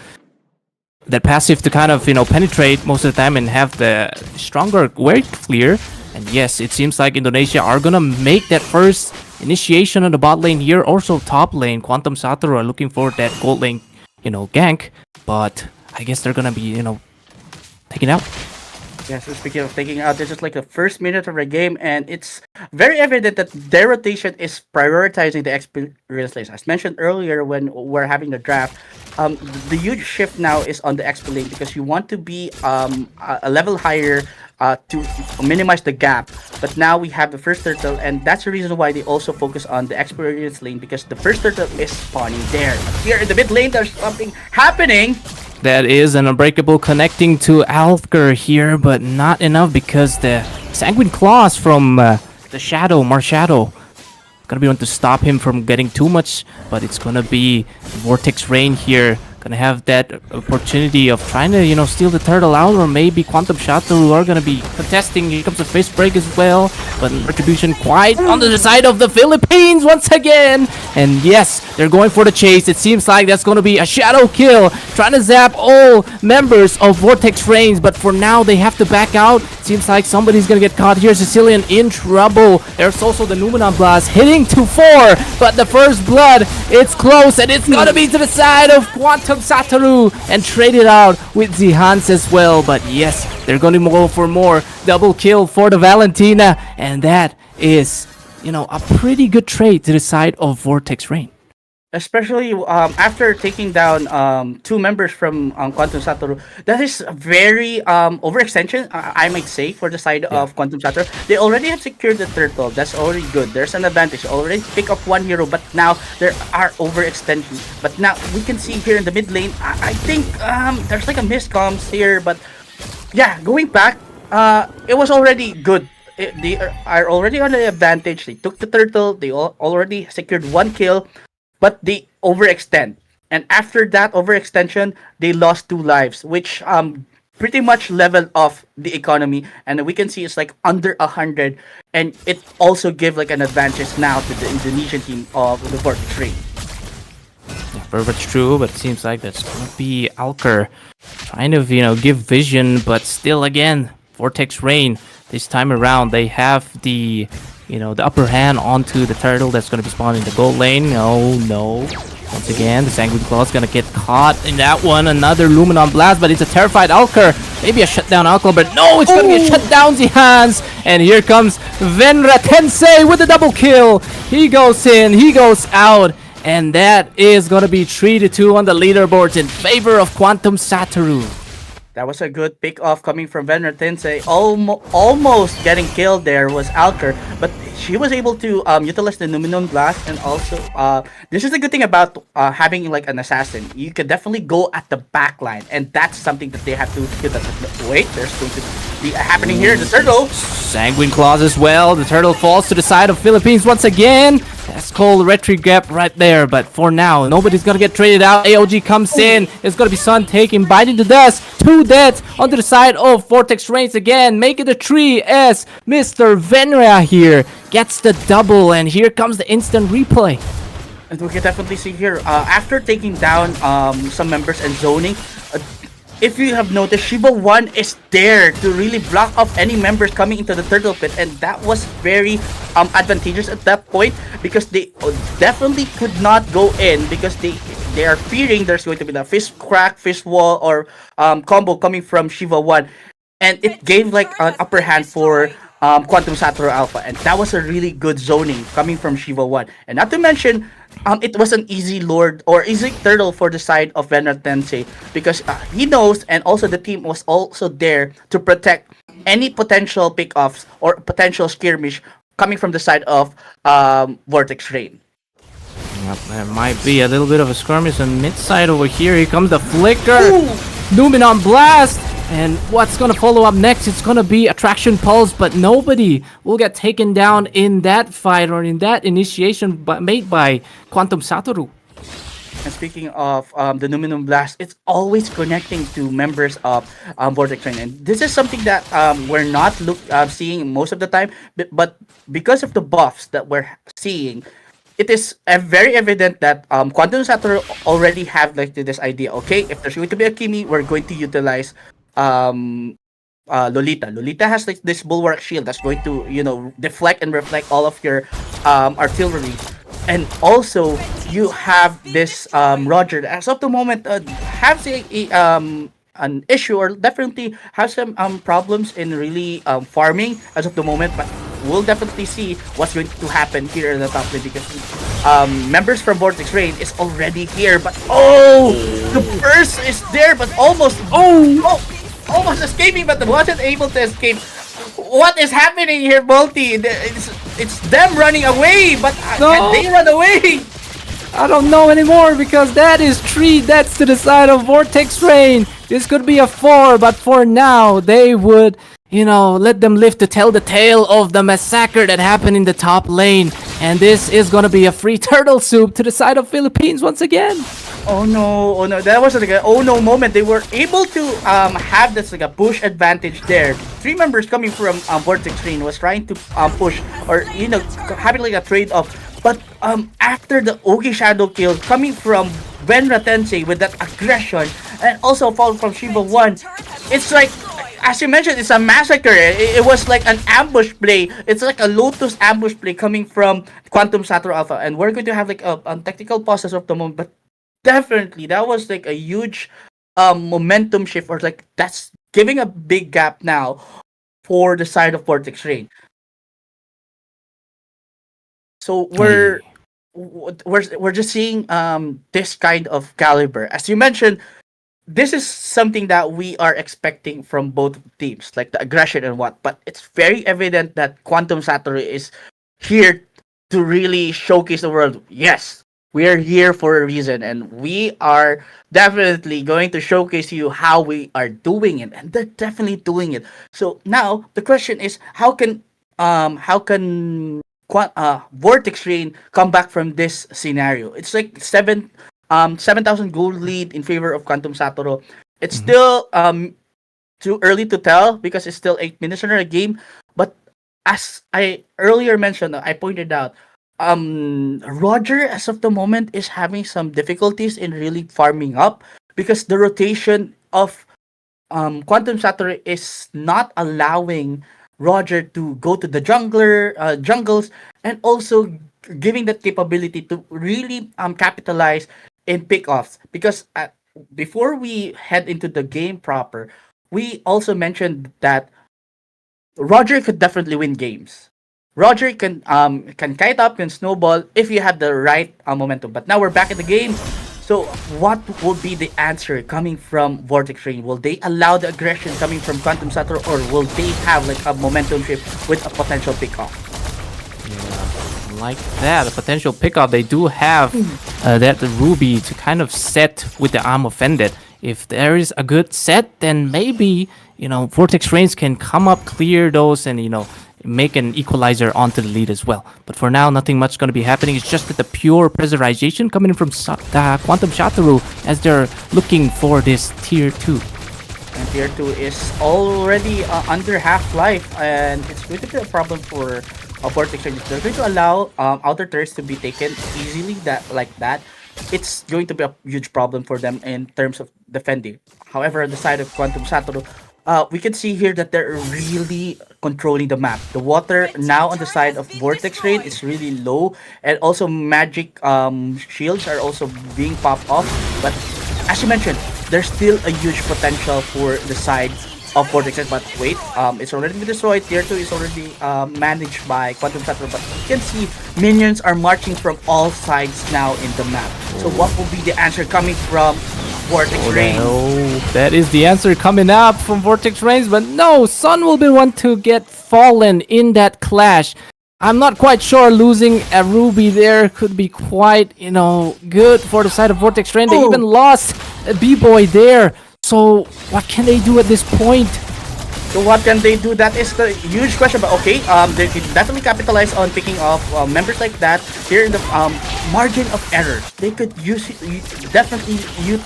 passive to kind of, penetrate most of the time and have the stronger wave clear. And yes, it seems like Indonesia are gonna make that first initiation on the bot lane here. Also top lane, Quantum Satoru are looking for that gold lane, gank. But I guess they're gonna be, taken out. Yes, so speaking of taking out, this is like the first minute of the game, and it's very evident that their rotation is prioritizing the experience lanes. As mentioned earlier when we're having the draft, the huge shift now is on the XP lane, because you want to be a level higher to minimize the gap. But now we have the first turtle, and that's the reason why they also focus on the experience lane, because the first turtle is spawning there. But here in the mid lane, there's something happening. That is an Unbreakable connecting to Alker here, but not enough because the Sanguine Claws from the Marshadow, gonna be able to stop him from getting too much, but it's gonna be Vortex Rain here. Gonna have that opportunity of trying to, steal the turtle out, or maybe Quantum Satoru are gonna be contesting. Here comes a fist break as well, but Retribution quite on the side of the Philippines once again. And yes, they're going for the chase. It seems like that's gonna be a shadow kill, trying to zap all members of Vortex Rains, but for now they have to back out. Seems like somebody's gonna get caught here. Sicilian in trouble. There's also the Numenon Blast hitting to 4, but the first blood, it's close, and it's gonna be to the side of Quantum Satoru and trade it out with Zihans as well. But yes, they're going to go for more. Double kill for the Valentina, and that is, a pretty good trade to the side of Vortex Rain. Especially after taking down 2 members from Quantum Satoru. That is a very overextension, I might say, for the side of Quantum Satoru. They already have secured the turtle. That's already good. There's an advantage. Already pick up 1 hero, but now there are overextensions. But now we can see here in the mid lane, I think there's like a miscomms here. But yeah, going back, it was already good. They are already on the advantage. They took the turtle. They already secured 1 kill. But they overextend, and after that overextension, they lost 2 lives, which pretty much leveled off the economy. And we can see it's like under 100, and it also gave like an advantage now to the Indonesian team of the Vortex Rain. Yeah, very much true, but it seems like that's gonna be Alker trying to give vision, but still again Vortex Rain this time around they have the the upper hand onto the turtle that's going to be spawned in the gold lane. No. Once again, the Sanguine Claw is going to get caught in that one. Another Luminon Blast, but it's a terrified Alker. Maybe a shutdown Alker, but no, it's going to be a shutdown Zihans. And here comes Venra Tensei with the double kill. He goes in, he goes out. And that is gonna be 3-2 on the leaderboards in favor of Quantum Satoru. That was a good pick off coming from Venra Tensei. Almost getting killed there was Alker, but she was able to utilize the Numinum Blast, and also this is the good thing about having like an assassin. You can definitely go at the back line, and that's something that they have to wait. There's going to be happening here. The turtle. Sanguine Claws as well. The turtle falls to the side of Philippines once again. That's called retreat gap right there. But for now, nobody's gonna get traded out. AOG comes in. It's gonna be Sun taking, biting the dust. 2 deaths onto the side of Vortex Reigns again, making the 3 as Mr. Venra here gets the double. And here comes the instant replay. And we can definitely see here, after taking down some members and zoning, if you have noticed, Shiva 1 is there to really block off any members coming into the turtle pit, and that was very advantageous at that point, because they definitely could not go in, because they are fearing there's going to be the fist crack, fist wall, or combo coming from Shiva 1, and it gave like an upper hand for Quantum Satoru Alpha, and that was a really good zoning coming from Shiva 1. And not to mention, it was an easy lord or easy turtle for the side of Venra Tensei, because he knows, and also the team was also there to protect any potential pickoffs or potential skirmish coming from the side of Vortex Rain. Yep, there might be a little bit of a skirmish on mid side over here. Here comes the flicker. Ooh. Numenon Blast. And what's gonna follow up next? It's gonna be Attraction Pulse, but nobody will get taken down in that fight or in that initiation made by Quantum Satoru. And speaking of the Numinum Blast, it's always connecting to members of Vortex Rain. And this is something that we're not seeing most of the time, but because of the buffs that we're seeing, it is very evident that Quantum Satoru already have like this idea. Okay, if there's going to be a Kimi, we're going to utilize Lolita. Lolita has like this bulwark shield that's going to, deflect and reflect all of your artillery. And also you have this Roger that as of the moment has an issue, or definitely has some problems in really farming as of the moment, but we'll definitely see what's going to happen here in the top lane, because members from Vortex Rain is already here, but the burst is there, but almost almost escaping, but wasn't able to escape. What is happening here, Multi? It's them running away, but can they run away? I don't know anymore, because that is 3 deaths to the side of Vortex Rain. This could be a 4, but for now, they would, let them live to tell the tale of the massacre that happened in the top lane. And this is gonna be a free turtle soup to the side of Philippines once again. Oh no, that was like a moment. They were able to have this like a push advantage there. 3 members coming from Vortex Rain was trying to push, or having like a trade off. But after the Ogi Shadow kill coming from Venra Tensei with that aggression, and also fall from Shiva 1, it's like, as you mentioned, it's a massacre. It was like an ambush play. It's like a Lotus ambush play coming from Quantum Satoru Alpha, and we're going to have like a tactical pauses of the moment, but definitely that was like a huge momentum shift, or like that's giving a big gap now for the side of Vortex Rain. So we're just seeing this kind of caliber. As you mentioned, this is something that we are expecting from both teams, like the aggression and what. But it's very evident that Quantum Satoru is here to really showcase the world. Yes, we are here for a reason, and we are definitely going to showcase you how we are doing it, and they're definitely doing it. So now the question is, how can Vortex Rain come back from this scenario? It's like 7,000 gold lead in favor of Quantum Satoru. It's still too early to tell, because it's still 8 minutes in a game. But as I earlier mentioned, I pointed out, Roger as of the moment is having some difficulties in really farming up, because the rotation of Quantum Satoru is not allowing Roger to go to the jungles, and also giving that capability to really capitalize in pickoffs. Because before we head into the game proper, we also mentioned that Roger could definitely win games. Roger can kite up, can snowball if you have the right momentum. But now we're back in the game. So what will be the answer coming from Vortex Rain? Will they allow the aggression coming from Quantum Sator, or will they have like a momentum shift with a potential pickoff? Like that, a potential pickup. They do have that Ruby to kind of set with the arm offended. If there is a good set, then maybe, Vortex Reigns can come up, clear those, and, make an equalizer onto the lead as well. But for now, nothing much going to be happening. It's just that the pure pressurization coming in from the Quantum Shataru as they're looking for this tier 2. And tier 2 is already under half-life, and it's going to be a problem for Vortex Rain. They're going to allow outer turrets to be taken easily like that. It's going to be a huge problem for them in terms of defending. However, on the side of Quantum Satoru, we can see here that they're really controlling the map. The water now on the side of Vortex Rain is really low, and also magic shields are also being popped off. But as you mentioned, there's still a huge potential for the side of Vortex Rain. But wait, it's already been destroyed. Tier 2 is already managed by Quantum Satoru. But you can see minions are marching from all sides now in the map. So what will be the answer coming from Vortex Rain? No, that is the answer coming up from Vortex Reigns, but no, Sun will be one to get fallen in that clash. I'm not quite sure losing a Ruby there could be quite, good for the side of Vortex Rain. They even lost a B-Boy there. So what can they do at this point? So what can they do? That is the huge question. But okay, they can definitely capitalize on picking off members like that here in the margin of errors. They could definitely use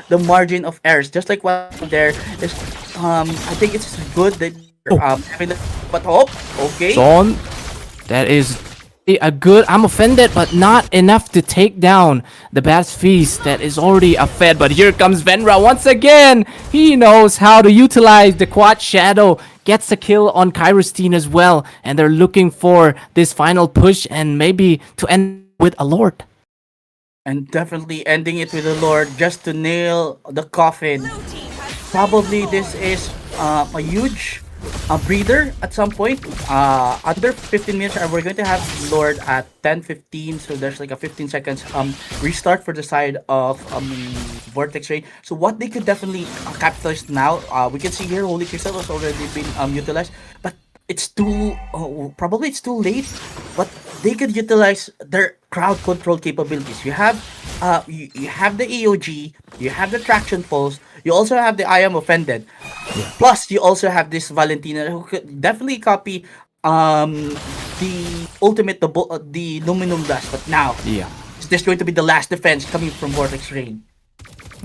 the margin of errors, just like what there is. I think it's good that having the but okay. Son, that is a good. I'm offended, but not enough to take down the Bat's Feast that is already a fed. But here comes Venra once again. He knows how to utilize the Quad Shadow. Gets a kill on Kyrostine as well, and they're looking for this final push and maybe to end with a Lord. And definitely ending it with the Lord just to nail the coffin. Probably this is a huge breather at some point. Under 15 minutes, we're going to have Lord at 10:15, so there's like a 15 seconds restart for the side of Vortex Rain. So what they could definitely capitalize now, we can see here Holy Crystal has already been utilized, but it's too probably it's too late. But they could utilize their crowd control capabilities. You have you have the EOG, you have the traction pulse, you also have the I am offended. Plus you also have this Valentina who could definitely copy the ultimate the Luminum Blast. But now is this going to be the last defense coming from Vortex Rain?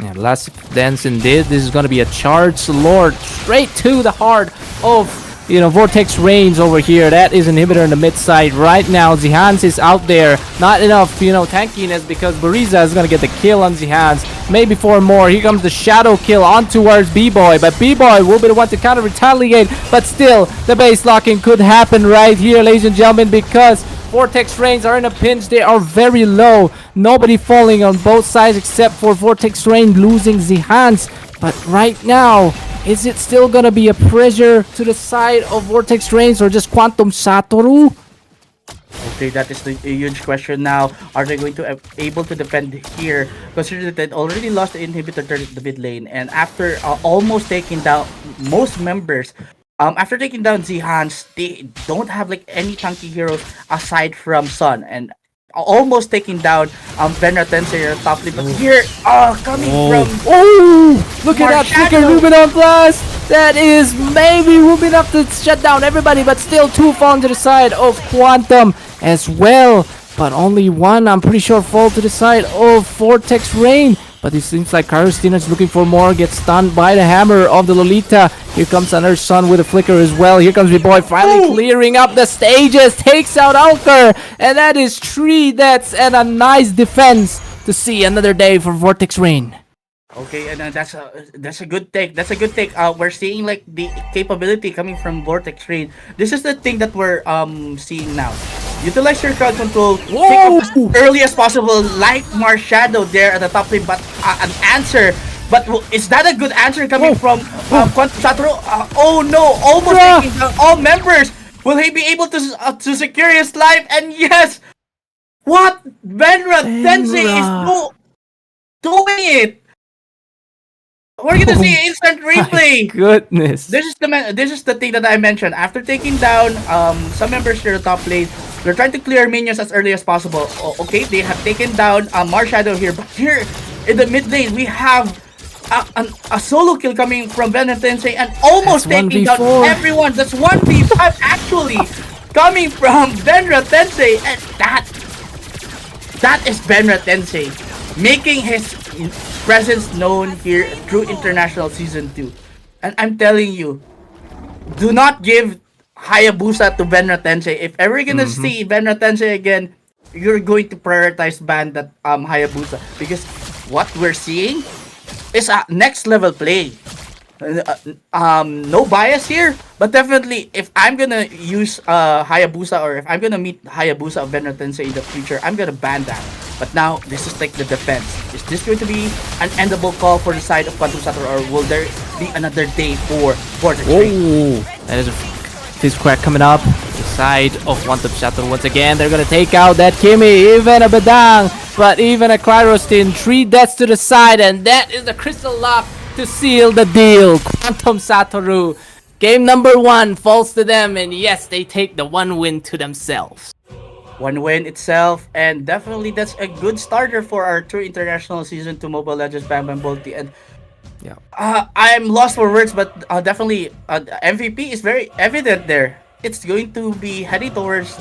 Yeah, last dance indeed. This is gonna be a charged Lord straight to the heart of Vortex Reigns over here. That is inhibitor in the mid side right now. Zihans is out there. Not enough, tankiness because Bariza is gonna get the kill on Zihans. Maybe 4 more. Here comes the shadow kill on towards B-Boy, but B-Boy will be the one to counter retaliate. But still, the base locking could happen right here, ladies and gentlemen, because Vortex Reigns are in a pinch. They are very low. Nobody falling on both sides except for Vortex Reigns losing Zihans. But right now, is it still gonna be a pressure to the side of Vortex Reigns or just Quantum Satoru? Okay, that is the huge question now. Are they going to able to defend here? Considering that they already lost the inhibitor to the mid lane, and after almost taking down most members, after taking down Zihans, they don't have like any tanky heroes aside from Sun, and almost taking down Venra Tensei top lane. But here, coming from Look at that freaking Shadow. Rubinon Blast! That is maybe will be enough to shut down everybody, but still 2 fall to the side of Quantum as well. But only 1, I'm pretty sure, fall to the side of Vortex Rain. But it seems like Karostina is looking for more, gets stunned by the hammer of the Lolita. Here comes another Sun with a flicker as well. Here comes B-Boy finally clearing up the stages, takes out Alker. And that is 3 deaths and a nice defense to see another day for Vortex Rain. Okay, and that's a good take. That's a good take. We're seeing like the capability coming from Vortex Rain. This is the thing that we're seeing now. Utilize your crowd control. Pick up as early as possible, like Marshadow there at the top lane. But an answer. But is that a good answer coming from Quantum Satoru? Oh no! Almost taking down all members. Will he be able to secure his life? And yes, what Benra Tensei is doing it. We're gonna see instant replay. Goodness. This is the thing that I mentioned. After taking down some members to the top lane, they're trying to clear minions as early as possible. Okay, they have taken down Marshadow here, but here in the mid lane we have a solo kill coming from Benra Tensei and almost That's taking down 1v4. everyone. That's 1v5 actually coming from Benra Tensei, and that is Benra Tensei making his presence known here through International Season 2. And I'm telling you, do not give Hayabusa to Benra Tensei. If ever you're gonna see Benra Tensei again, you're going to prioritize ban that Hayabusa, because what we're seeing is a next level play. No bias here, but definitely if I'm gonna use Hayabusa, or if I'm gonna meet Hayabusa of Benra Tensei in the future, I'm gonna ban that. But now this is like the defense. Is this going to be an endable call for the side of Quantum Sator, or will there be another day for the trade? Oh, that is a fist crack coming up. The side of Quantum Sator once again. They're gonna take out that Kimi, even a Bedang, but even a Kryrostin. 3 deaths to the side, and that is the Crystal Lock to seal the deal. Quantum Satoru, game number 1 falls to them, and yes, they take the 1 win to themselves. One win itself, and definitely that's a good starter for our True International Season 2 Mobile Legends Bang Bang Bolty. And Yeah. I'm lost for words, but definitely MVP is very evident there. It's going to be heading towards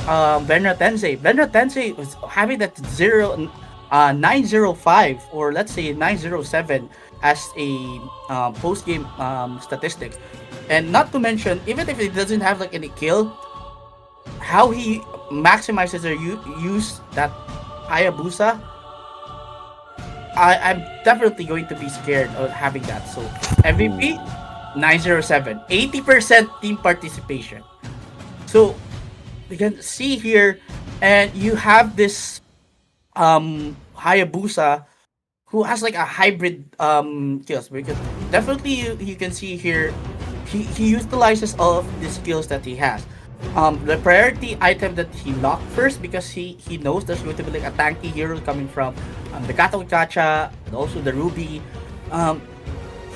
Benra Tensei. Benra Tensei was having that 905, or let's say 907 as a post-game statistic. And not to mention, even if it doesn't have like any kill, how he maximizes or use that Hayabusa, I'm definitely going to be scared of having that. So MVP 907, 80% team participation. So you can see here, and you have this Hayabusa who has like a hybrid kills, because definitely you can see here he utilizes all of the skills that he has. The priority item that he locked first, because he knows there's going to be like a tanky hero coming from the Gato Gacha and also the Ruby.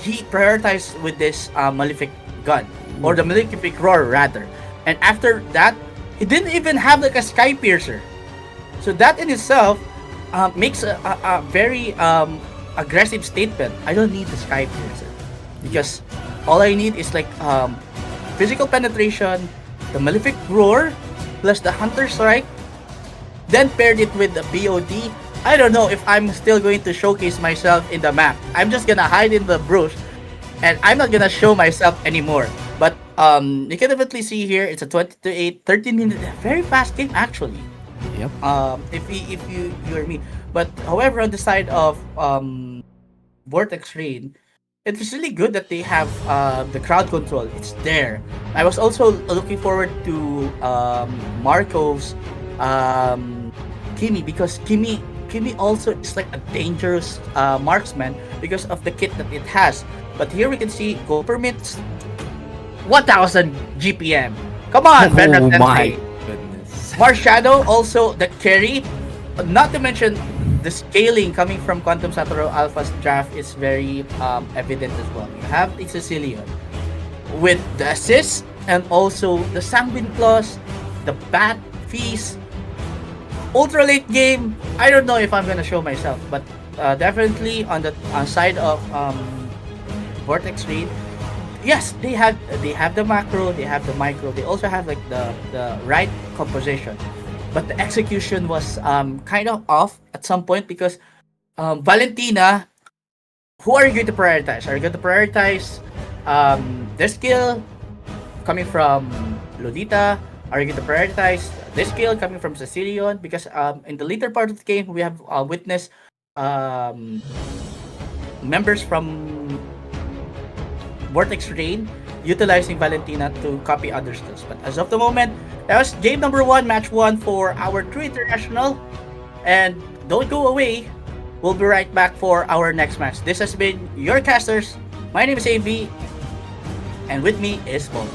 He prioritized with this Malefic gun, or the Malefic roar rather. And after that, he didn't even have like a Sky Piercer. So that in itself makes a very aggressive statement. I don't need the Sky Piercer, because all I need is like physical penetration, the Malefic Roar, plus the Hunter Strike, then paired it with the BOD. I don't know if I'm still going to showcase myself in the map. I'm just gonna hide in the brush, and I'm not gonna show myself anymore. But you can definitely see here, it's a 20-8, 13-minute, very fast game actually. Yep. If you or me. But however, on the side of Vortex Rain, it's really good that they have the crowd control. It's there. I was also looking forward to Markov's Kimi, because Kimi also is like a dangerous marksman because of the kit that it has. But here we can see gold permits 1000 GPM. Come on, Benra Oh my Tensei. goodness. Marshadow also the carry. Not to mention the scaling coming from Quantum Satoru Alpha's draft is very evident as well. You have the Sicilian with the assist, and also the Sanguine Plus, the Bat Feast. Ultra late game, I don't know if I'm gonna show myself, but definitely on the side of Vortex Raid, yes, they have the macro, they have the micro, they also have like the right composition. But the execution was kind of off at some point, because Valentina, who are you going to prioritize? Are you going to prioritize this skill coming from Lodita? Are you going to prioritize this skill coming from Sicilian? Because in the later part of the game, we have witnessed members from Vortex Rain utilizing Valentina to copy other skills. But as of the moment, that was game number 1, match 1 for our True International. And don't go away. We'll be right back for our next match. This has been your casters. My name is AV, and with me is Paul.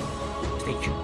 Stay tuned.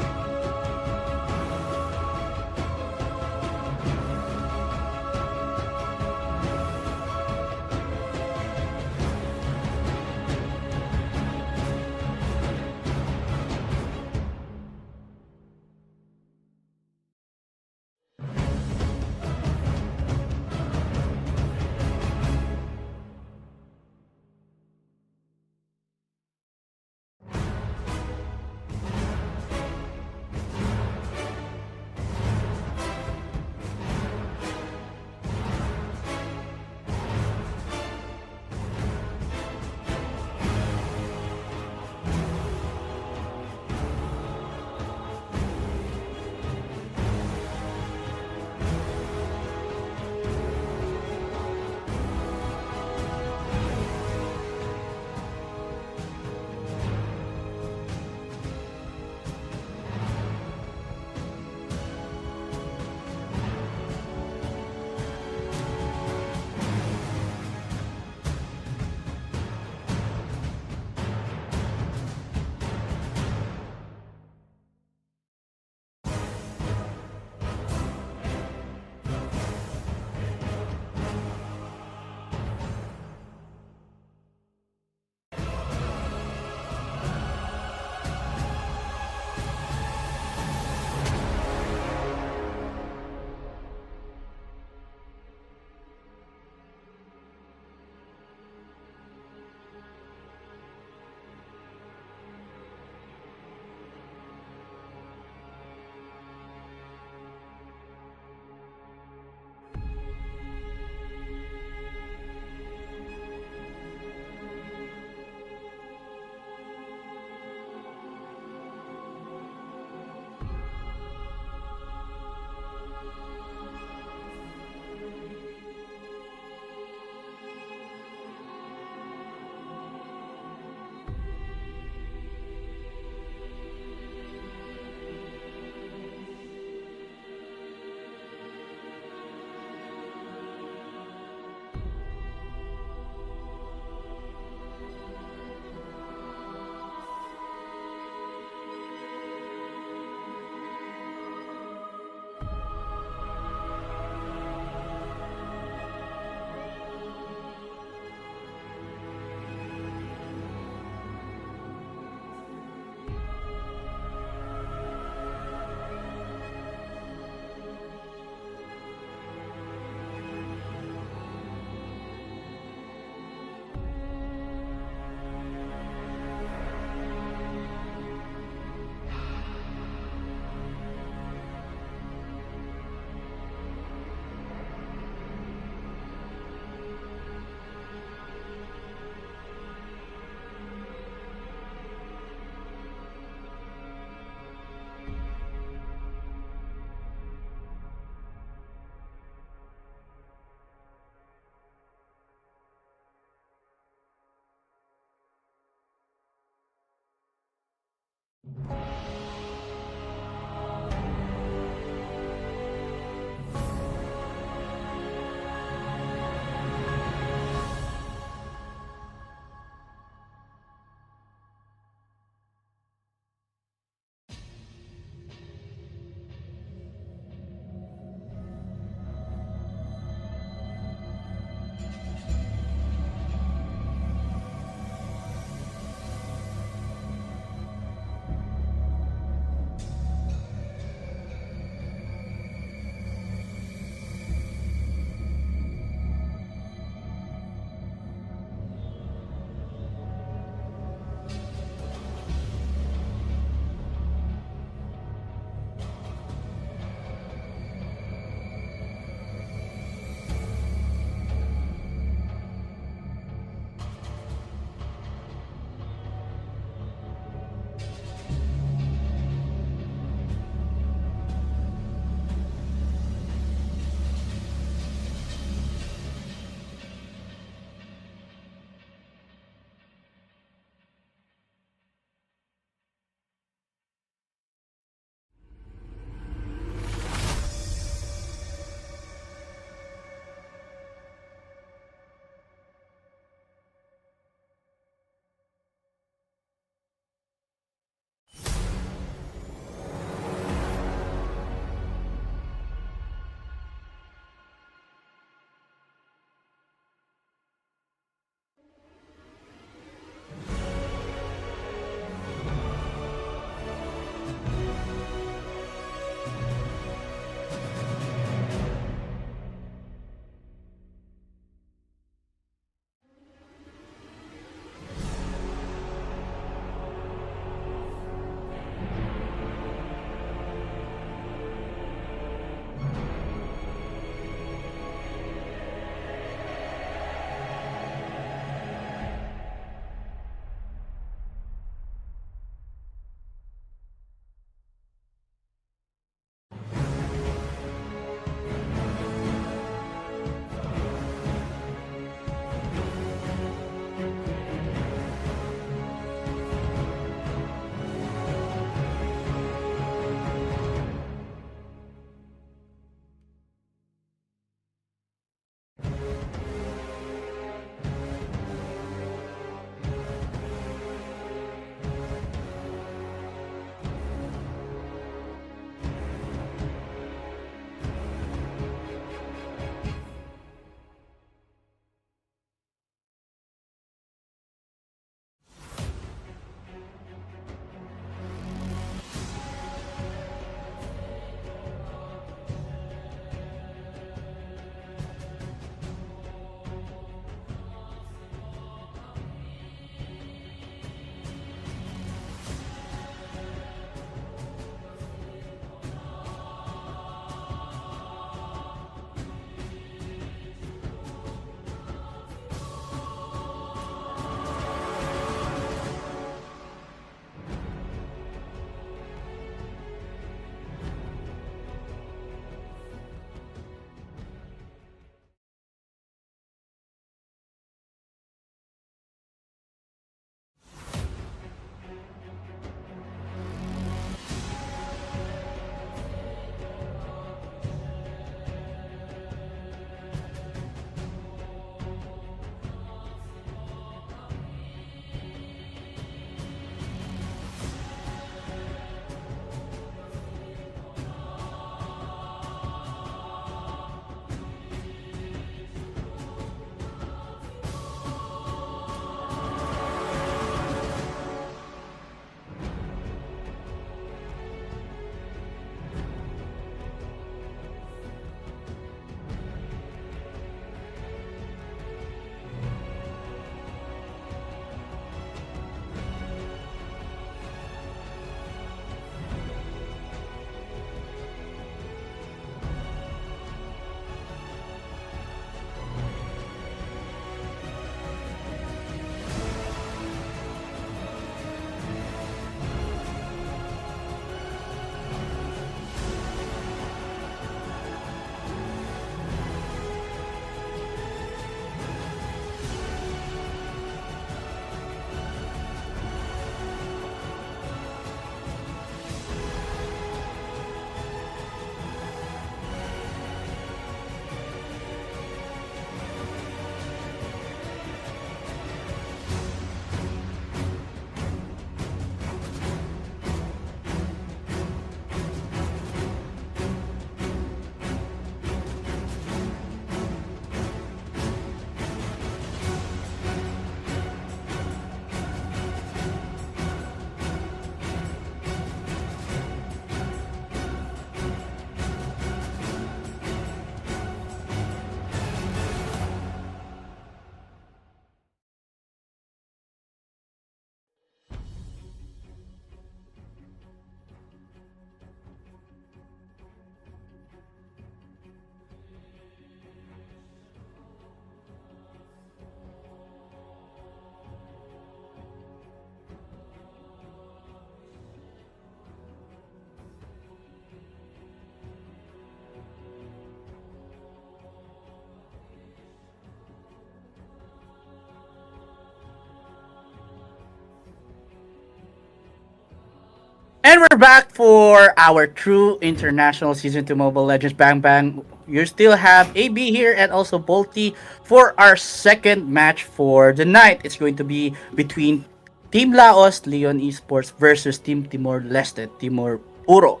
And we're back for our true international season 2 Mobile Legends Bang Bang. You still have AB here and also Bolty for our second match for the night. It's going to be between Team Laos, Leon Esports versus Team Timor Leste, Timor Puro.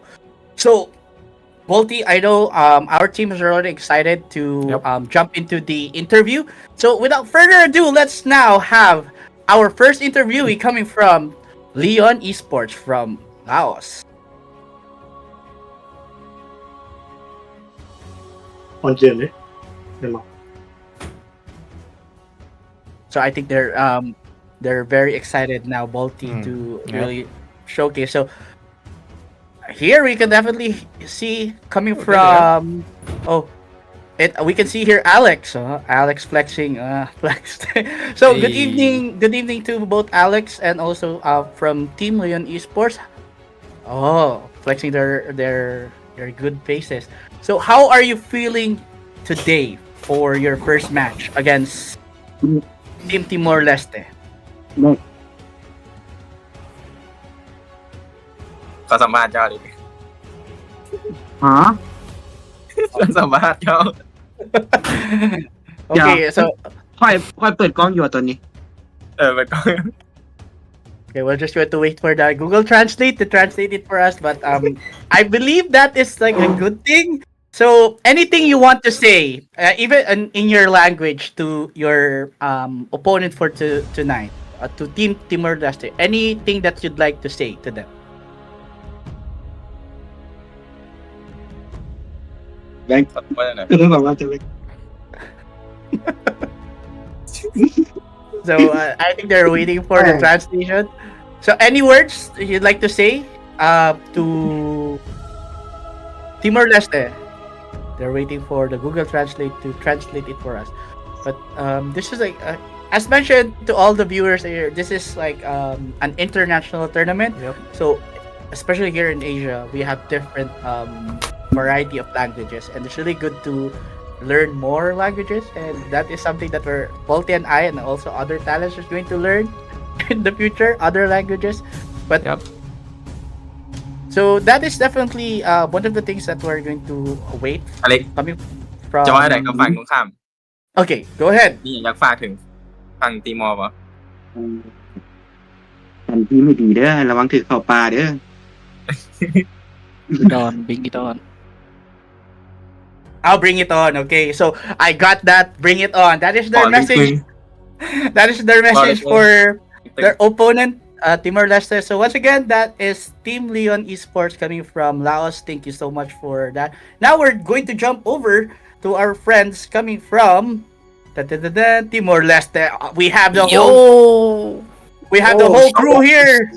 So, Bolty, I know our team is already excited to jump into the interview. So, without further ado, let's now have our first interviewee coming from Leon Esports from Laos. 언제네? 대박. So I think they're very excited now, Bolty, to really showcase. So here we can definitely see coming from we can see here Alex. Alex flexing, flex. So good evening to both Alex and also from Team Leon Esports. Oh, flexing their good faces. So how are you feeling today for your first match against Team Timor Leste? เขาสัมภาษณ์เจ้าดิ ฮะ เขาสัมภาษณ์เจ้า Okay, so ค่อยเปิดกล้องอยู่ตอนนี้ มันก็ okay, we'll just have to wait for the Google Translate to translate it for us. But I believe that is like a good thing. So anything you want to say, even in your language, to your opponent for tonight, to Team Timor Leste, anything that you'd like to say to them? ว่าอะไร ก็ต้องบอกว่าจะไป So I think they're waiting for the translation. So any words you'd like to say to Timor Leste? They're waiting for the Google Translate to translate it for us. But this is like, as mentioned to all the viewers here, this is like an international tournament. Yep. So especially here in Asia, we have different variety of languages, and it's really good to learn more languages, and that is something that Bolty and I and also other talents are going to learn in the future, other languages. But so that is definitely one of the things that we're going to wait อเล็ก coming from. จะว่าอะไรกับฝั่งตรงข้าม Okay, go ahead. นี่อยากฝากถึงฝั่งตีมอร์ป่ะ อันที่ไม่ดีเด้อระวังถือเข้าปลาเด้อ Bring it on. I'll bring it on. Okay, so I got that. Bring it on. That is their message. That is their message for their opponent, Timor Leste. So once again, that is Team Leon Esports coming from Laos. Thank you so much for that. Now we're going to jump over to our friends coming from Timor Leste. We have the whole crew here.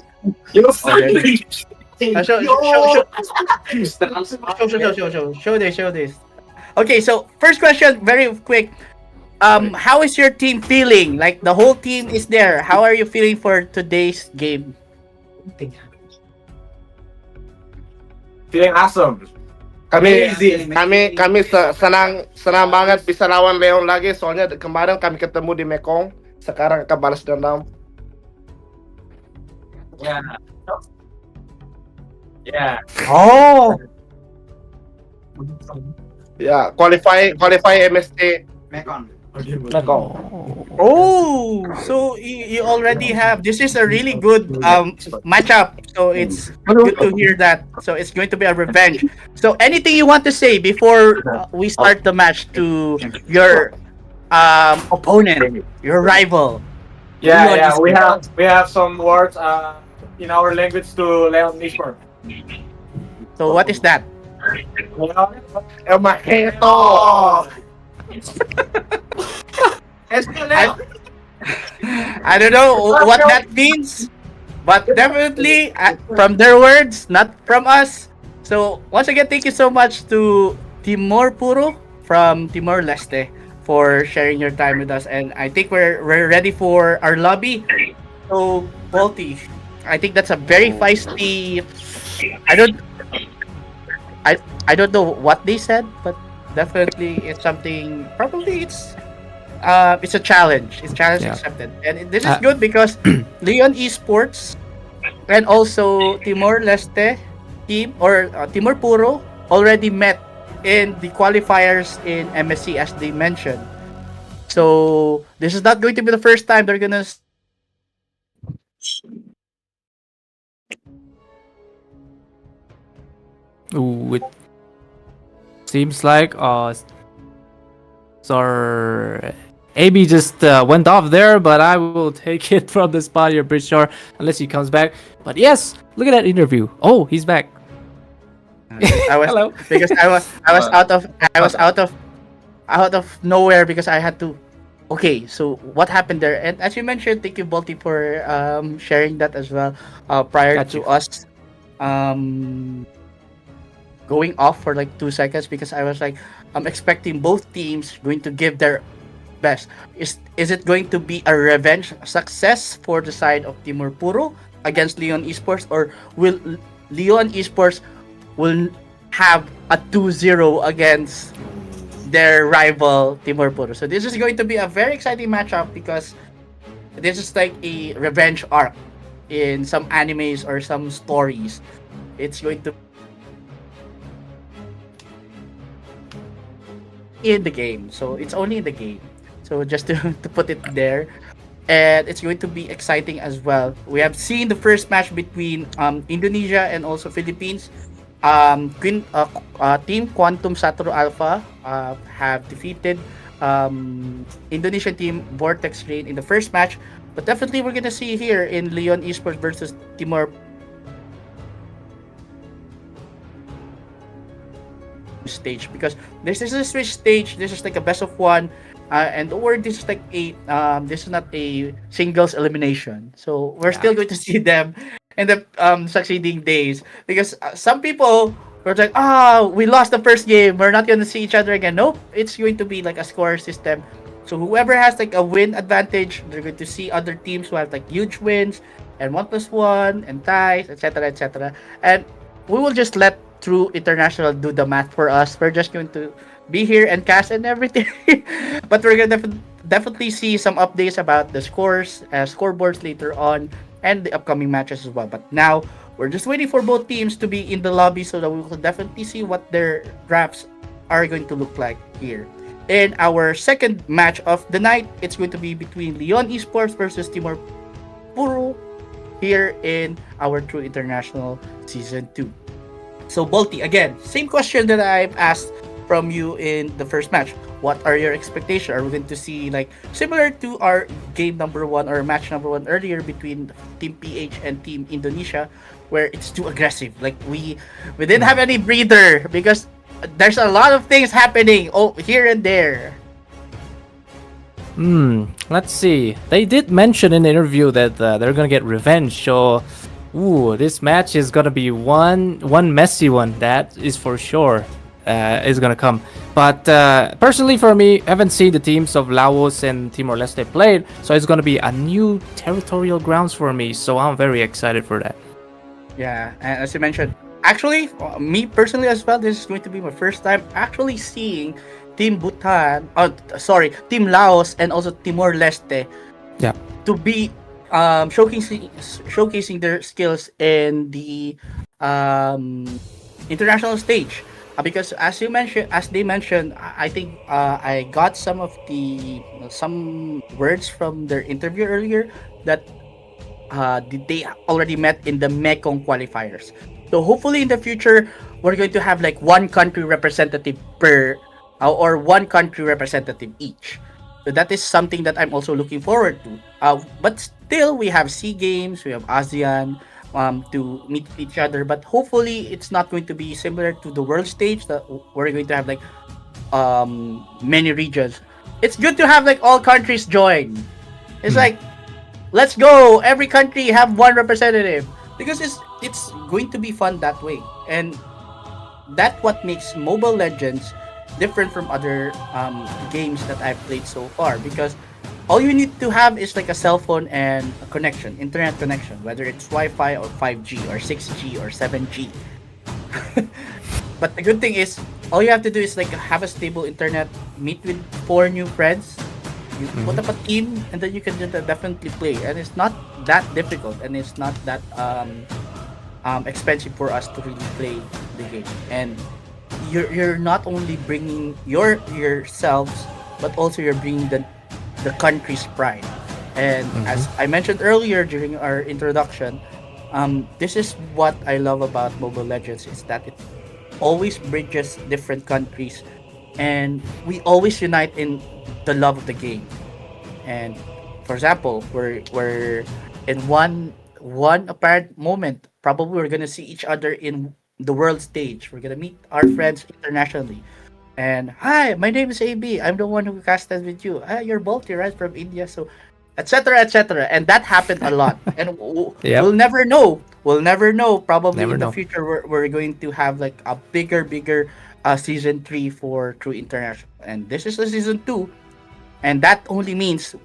Show this. Okay, so first question, very quick. How is your team feeling? Like the whole team is there. How are you feeling for today's game? Feeling awesome. Kami senang banget bisa lawan Leon lagi, soalnya kemarin kami ketemu di Mekong, sekarang akan balas dendam. Yeah. Oh, Ya, qualify MST Mekong. oh, so you already have. This is a really good matchup. So it's good to hear that. So it's going to be a revenge. So anything you want to say before we start the match to your opponent, your rival? Yeah, we have some words in our language to Leon Esports. So what is that? El Majeto. I don't know what that means, but definitely from their words, not from us. So once again, thank you so much to Timor Puro from Timor Leste for sharing your time with us, and I think we're ready for our lobby. So Bolty, I think that's a very feisty. I don't know what they said, but definitely it's something. Probably it's a challenge. It's challenge Yeah. accepted, and this is good because Leon Esports and also Timor Leste team or Timor Puro already met in the qualifiers in MSC as they mentioned. So this is not going to be the first time they're gonna. Ooh, it seems like so AB just went off there, but I will take it from the spot here, pretty sure, unless he comes back. But yes, look at that interview. Oh, he's back. I was Hello. because I was out of nowhere because I had to. Okay, so what happened there? And as you mentioned, thank you, Balti, for sharing that as well. Prior Got to you. us going off for like 2 seconds because I was like, I'm expecting both teams going to give their best. Is it going to be a revenge success for the side of Timor Puro against Leon Esports, or will Leon Esports will have a 2-0 against their rival Timor Puro? So this is going to be a very exciting matchup because this is like a revenge arc in some animes or some stories. It's going to in the game. So it's only in the game. So just to put it there. And it's going to be exciting as well. We have seen the first match between Indonesia and also Philippines. Team Quantum Satoru Alpha have defeated Indonesian team Vortex Rain in the first match. But definitely we're gonna see here in Leon Esports versus Timor stage, because this is a switch stage. This is like a best of one, and or this is like a this is not a singles elimination. So we're still going to see them in the succeeding days, because some people were like, we lost the first game, we're not going to see each other again. Nope, it's going to be like a score system. So whoever has like a win advantage, they're going to see other teams who have like huge wins and 1+1 and ties, etc., etc. And we will just let True International do the math for us. We're just going to be here and cast and everything. But we're gonna definitely see some updates about the scores, scoreboards later on, and the upcoming matches as well. But now we're just waiting for both teams to be in the lobby so that we will definitely see what their drafts are going to look like here. In our second match of the night, it's going to be between Leon Esports versus Timor Puro here in our True International Season 2. So Balti, again, same question that I've asked from you in the first match. What are your expectations? Are we going to see like similar to our game number 1 or match number 1 earlier between Team PH and Team Indonesia, where it's too aggressive? Like we didn't have any breather because there's a lot of things happening here and there. Let's see. They did mention in the interview that they're gonna get revenge. So, this match is gonna be one messy one. That is for sure. Is gonna come. But personally, for me, I haven't seen the teams of Laos and Timor Leste played, so it's gonna be a new territorial grounds for me. So I'm very excited for that. Yeah, and as you mentioned, actually, me personally as well, this is going to be my first time actually seeing Team Bhutan, Team Laos and also Timor Leste, to be showcasing their skills in the international stage. Because as they mentioned, I think I got some words from their interview earlier that they already met in the Mekong qualifiers. So hopefully in the future we're going to have like one country representative per or one country representative each. So that is something that I'm also looking forward to. But still, we have SEA Games, we have ASEAN to meet each other. But hopefully, it's not going to be similar to the world stage that we're going to have like many regions. It's good to have like all countries join. It's like, let's go, every country have one representative, because it's going to be fun that way, and that's what makes Mobile Legends different from other games that I've played so far, because all you need to have is like a cell phone and a connection, internet connection, whether it's Wi-Fi or 5G or 6G or 7G. But the good thing is all you have to do is like have a stable internet, meet with 4 new friends, You put up a team, and then you can just definitely play. And it's not that difficult, and it's not that expensive for us to really play the game. And you're not only bringing yourselves, but also you're bringing the country's pride. And as I mentioned earlier during our introduction, this is what I love about Mobile Legends is that it always bridges different countries, and we always unite in the love of the game. And for example, we're in one apparent moment, probably we're gonna see each other in the world stage. We're gonna meet our friends internationally. And hi, my name is AB. I'm the one who casted with you. Ah, you're Balti, right, from India. So, etc., etc. And that happened a lot. And Yep. we'll never know. We'll never know. Probably Never in the know. future, we're going to have like a bigger season 3 for True International. And this is the season 2. And that only means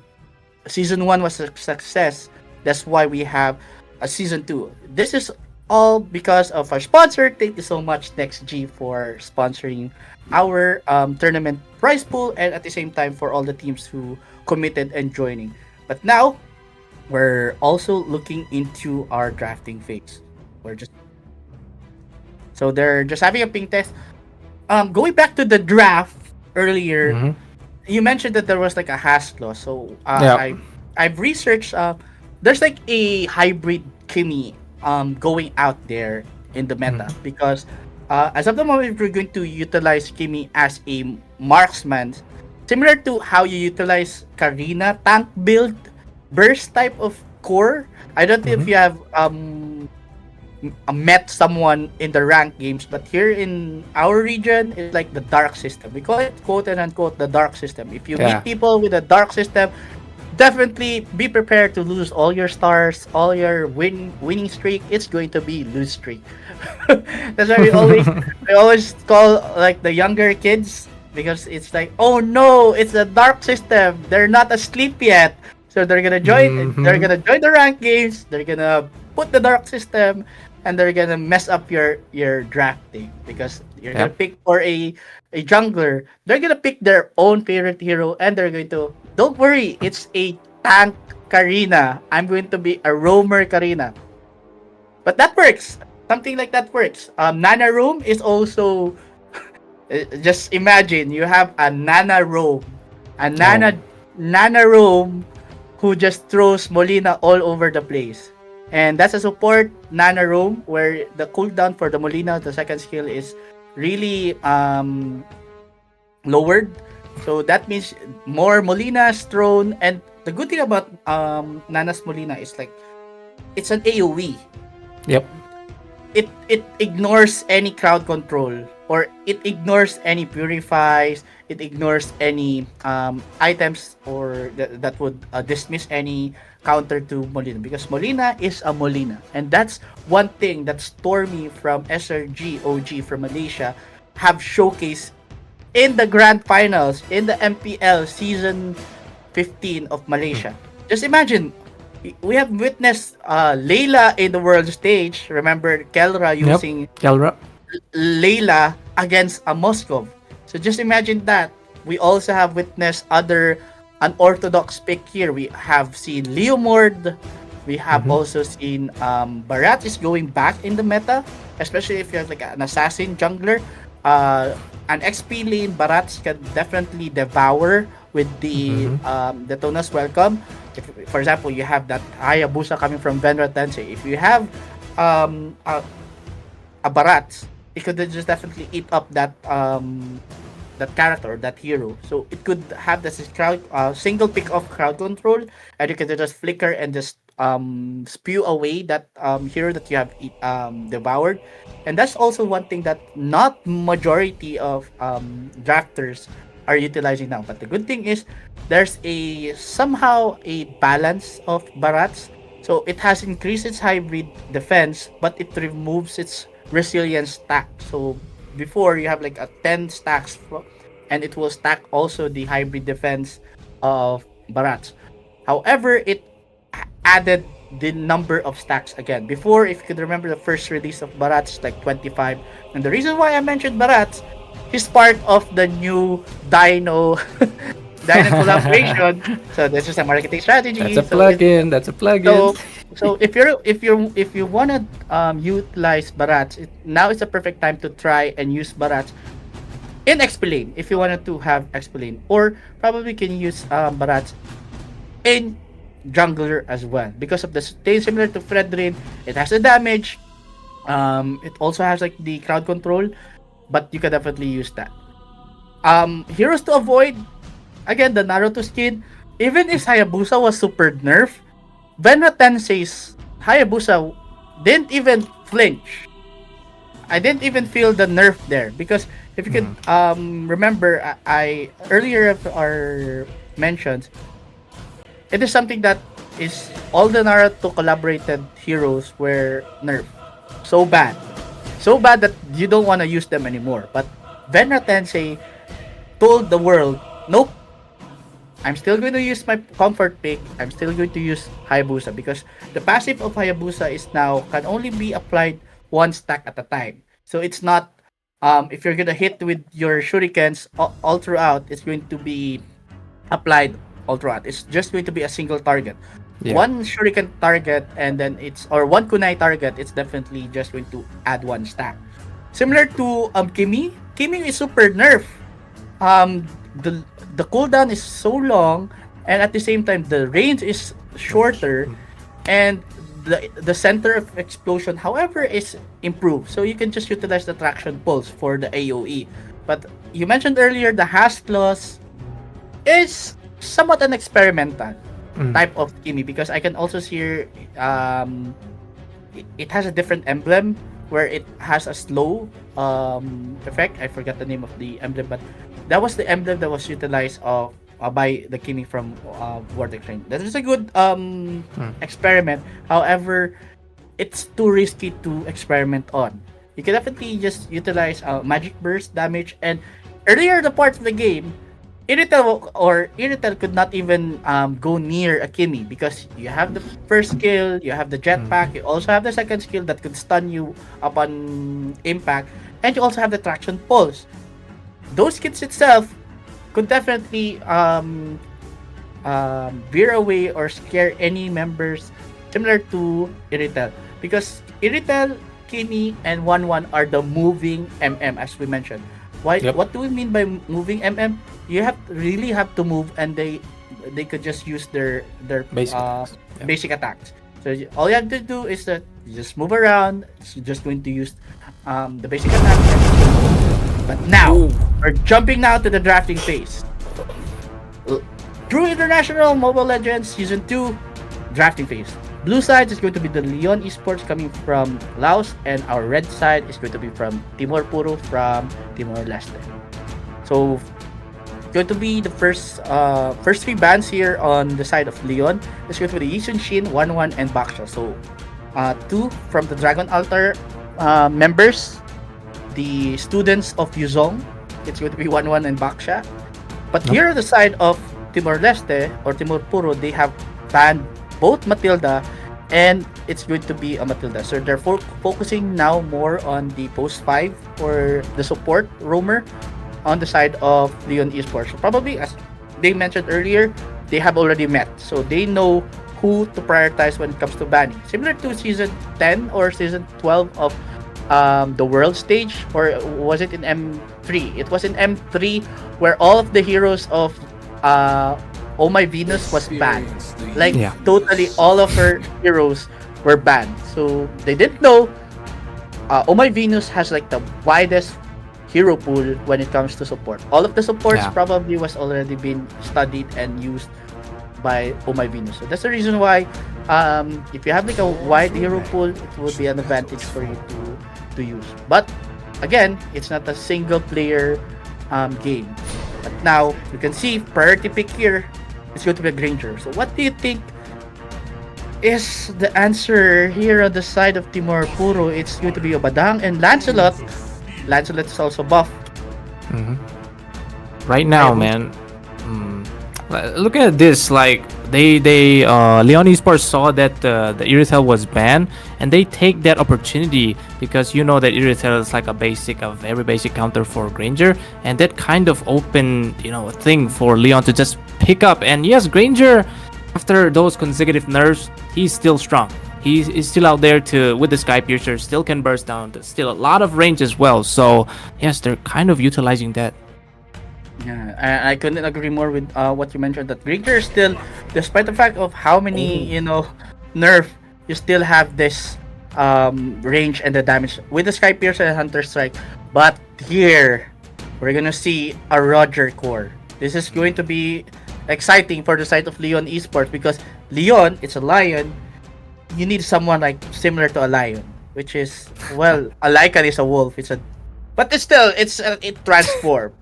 season 1 was a success. That's why we have a season 2. This is all because of our sponsor. Thank you so much, NextG, for sponsoring our tournament prize pool, and at the same time for all the teams who committed and joining. But now we're also looking into our drafting phase. They're just having a ping test. Going back to the draft earlier, Mhm. you mentioned that there was like a hash clause. So Yeah. I've researched. There's like a hybrid Kimi going out there in the meta because as of the moment we're going to utilize Kimi as a marksman, similar to how you utilize Karina tank build burst type of core. I don't know if you have met someone in the rank games, but here in our region, it's like the dark system. We call it quote and unquote the dark system. If you Yeah. meet people with a dark system, definitely be prepared to lose all your stars, all your winning streak. It's going to be lose streak. That's why we always call like the younger kids, because it's like, oh no, it's a dark system. They're not asleep yet, so they're gonna join. They're gonna join the rank games. They're gonna put the dark system, and they're gonna mess up your drafting because you're gonna pick for a jungler. They're gonna pick their own favorite hero, and they're going to. Don't worry, it's a tank Karina. I'm going to be a roamer Karina. But that works. Something like that works. Nana Room is also. Just imagine you have a Nana Roam, a Nana Roam who just throws Molina all over the place. And that's a support Nana Roam where the cooldown for the Molina, the second skill, is really lowered. So that means more Molinas thrown. And the good thing about Nana's Molina is like it's an AoE. Yep. It ignores any crowd control, or it ignores any purifies, it ignores any items or that would dismiss any counter to Molina, because Molina is a Molina. And that's one thing that Stormy from SRG OG from Malaysia have showcased in the grand finals in the MPL season 15 of Malaysia. Just imagine, we have witnessed Layla in the world stage. Remember Kelra using Kelra. Layla against a Moskov. So just imagine that. We also have witnessed other unorthodox pick here. We have seen Leomord. We have also seen Barat is going back in the meta, especially if you have like an assassin jungler. An XP lane Barats can definitely devour with the Detona's Welcome. If, for example, you have that Hayabusa coming from Venra Tensei. If you have a Barats, it could just definitely eat up that that character, that hero. So it could have this crowd single pick off crowd control, and you can just flicker and just spew away that hero that you have devoured. And that's also one thing that not majority of drafters are utilizing now. But the good thing is there's somehow a balance of Barats. So it has increased its hybrid defense, but it removes its resilience stack. So before you have like a 10 stacks, and it will stack also the hybrid defense of Barats. However, it added the number of stacks again. Before, if you could remember, the first release of Barats like 25. And the reason why I mentioned Barats, he's part of the new Dino Dyna collaboration. So this is a marketing strategy. That's a So plugin. That's a plugin. So if you wanna utilize Barats, now is the perfect time to try and use Barats in XP lane if you wanted to have XP lane, or probably can use Barats in jungler as well because of the similar to Fredrin. It has the damage. It also has like the crowd control, but you can definitely use that. Heroes to avoid, again, the Naruto skin. Even if Hayabusa was super nerf, Venra Tensei's Hayabusa didn't even flinch. I didn't even feel the nerf there because if you could remember, I earlier of our mentions, it is something that is all the Naruto collaborated heroes were nerfed. So bad that you don't want to use them anymore. But Venra Tensei told the world, nope, I'm still going to use my comfort pick. I'm still going to use Hayabusa because the passive of Hayabusa is now can only be applied one stack at a time. So it's not if you're gonna hit with your shurikens all throughout, it's going to be applied all throughout. It's just going to be a single target. Yeah. One shuriken target and then or one kunai target, it's definitely just going to add one stack. Similar to Kimi. Kimi is super nerf. The cooldown is so long, and at the same time the range is shorter, and the center of explosion, however, is improved. So you can just utilize the traction pulse for the AoE. But you mentioned earlier the haste loss is somewhat an experimental type of Kimi because I can also see here, it has a different emblem where it has a slow effect. I forgot the name of the emblem, but that was the emblem that was utilized by the Kimi from Vortex Rain. That is a good experiment. However, it's too risky to experiment on. You can definitely just utilize magic burst damage, and earlier the part of the game, Irithel could not even go near a Kimi because you have the first skill, you have the jetpack, you also have the second skill that could stun you upon impact, and you also have the traction pulse. Those skills itself could definitely veer away or scare any members similar to Irithel because Irithel, Kimi, and 1-1 are the moving MM as we mentioned. What do we mean by moving MM? You really have to move, and they could just use their basic attacks. So all you have to do is that you just move around. You're just going to use the basic attack. But now we're jumping now to the drafting phase. True International Mobile Legends Season 2 drafting phase. Blue side is going to be the Leon Esports coming from Laos, and our red side is going to be from Timor Puro from Timor-Leste. So going to be the first three bands here on the side of Leon. It's going to be the Yisun Shin, 1-1, and Baksha. So two from the Dragon Altar members, the students of Yuzong, it's going to be 1-1 and Baksha. But here on the side of Timor-Leste or Timor Puro, they have banned both Matilda, and it's going to be a Matilda. So they're focusing now more on the post 5 or the support roamer on the side of Leon Esports. So probably, as they mentioned earlier, they have already met. So they know who to prioritize when it comes to banning. Similar to Season 10 or Season 12 of the world stage, or was it in M3? It was in M3 where all of the heroes of Oh My Venus was banned. Like totally all of her heroes were banned. So they didn't know Oh My Venus has like the widest hero pool when it comes to support. All of the supports probably was already been studied and used by Oh My Venus. So that's the reason why if you have like a wide hero pool, it would be an advantage for you to use. But again, it's not a single player game. But now you can see priority pick here is going to be a Granger. So what do you think is the answer here on the side of Timor Puro? It's going to be Obadang and Lancelot. Lancelot is also buff. Right now, man, Look at this. Like Leon Esports saw that the Irithel was banned, and they take that opportunity because you know that Irithel is like a very basic counter for Granger, and that kind of open a thing for Leon to just pick up. And yes, Granger, after those consecutive nerfs, he's still strong. He's still out there with the Sky Piercer, still can burst down. There's still a lot of range as well. So yes, they're kind of utilizing that. Yeah, I couldn't agree more with what you mentioned. That Granger is still, despite the fact of how many nerf, you still have this range and the damage with the Sky Piercer and Hunter Strike. But here, we're gonna see a Roger core. This is going to be exciting for the side of Leon Esports because Leon, it's a lion. You need someone like similar to a lion, which is a Lycan is a wolf. But it's still it transforms.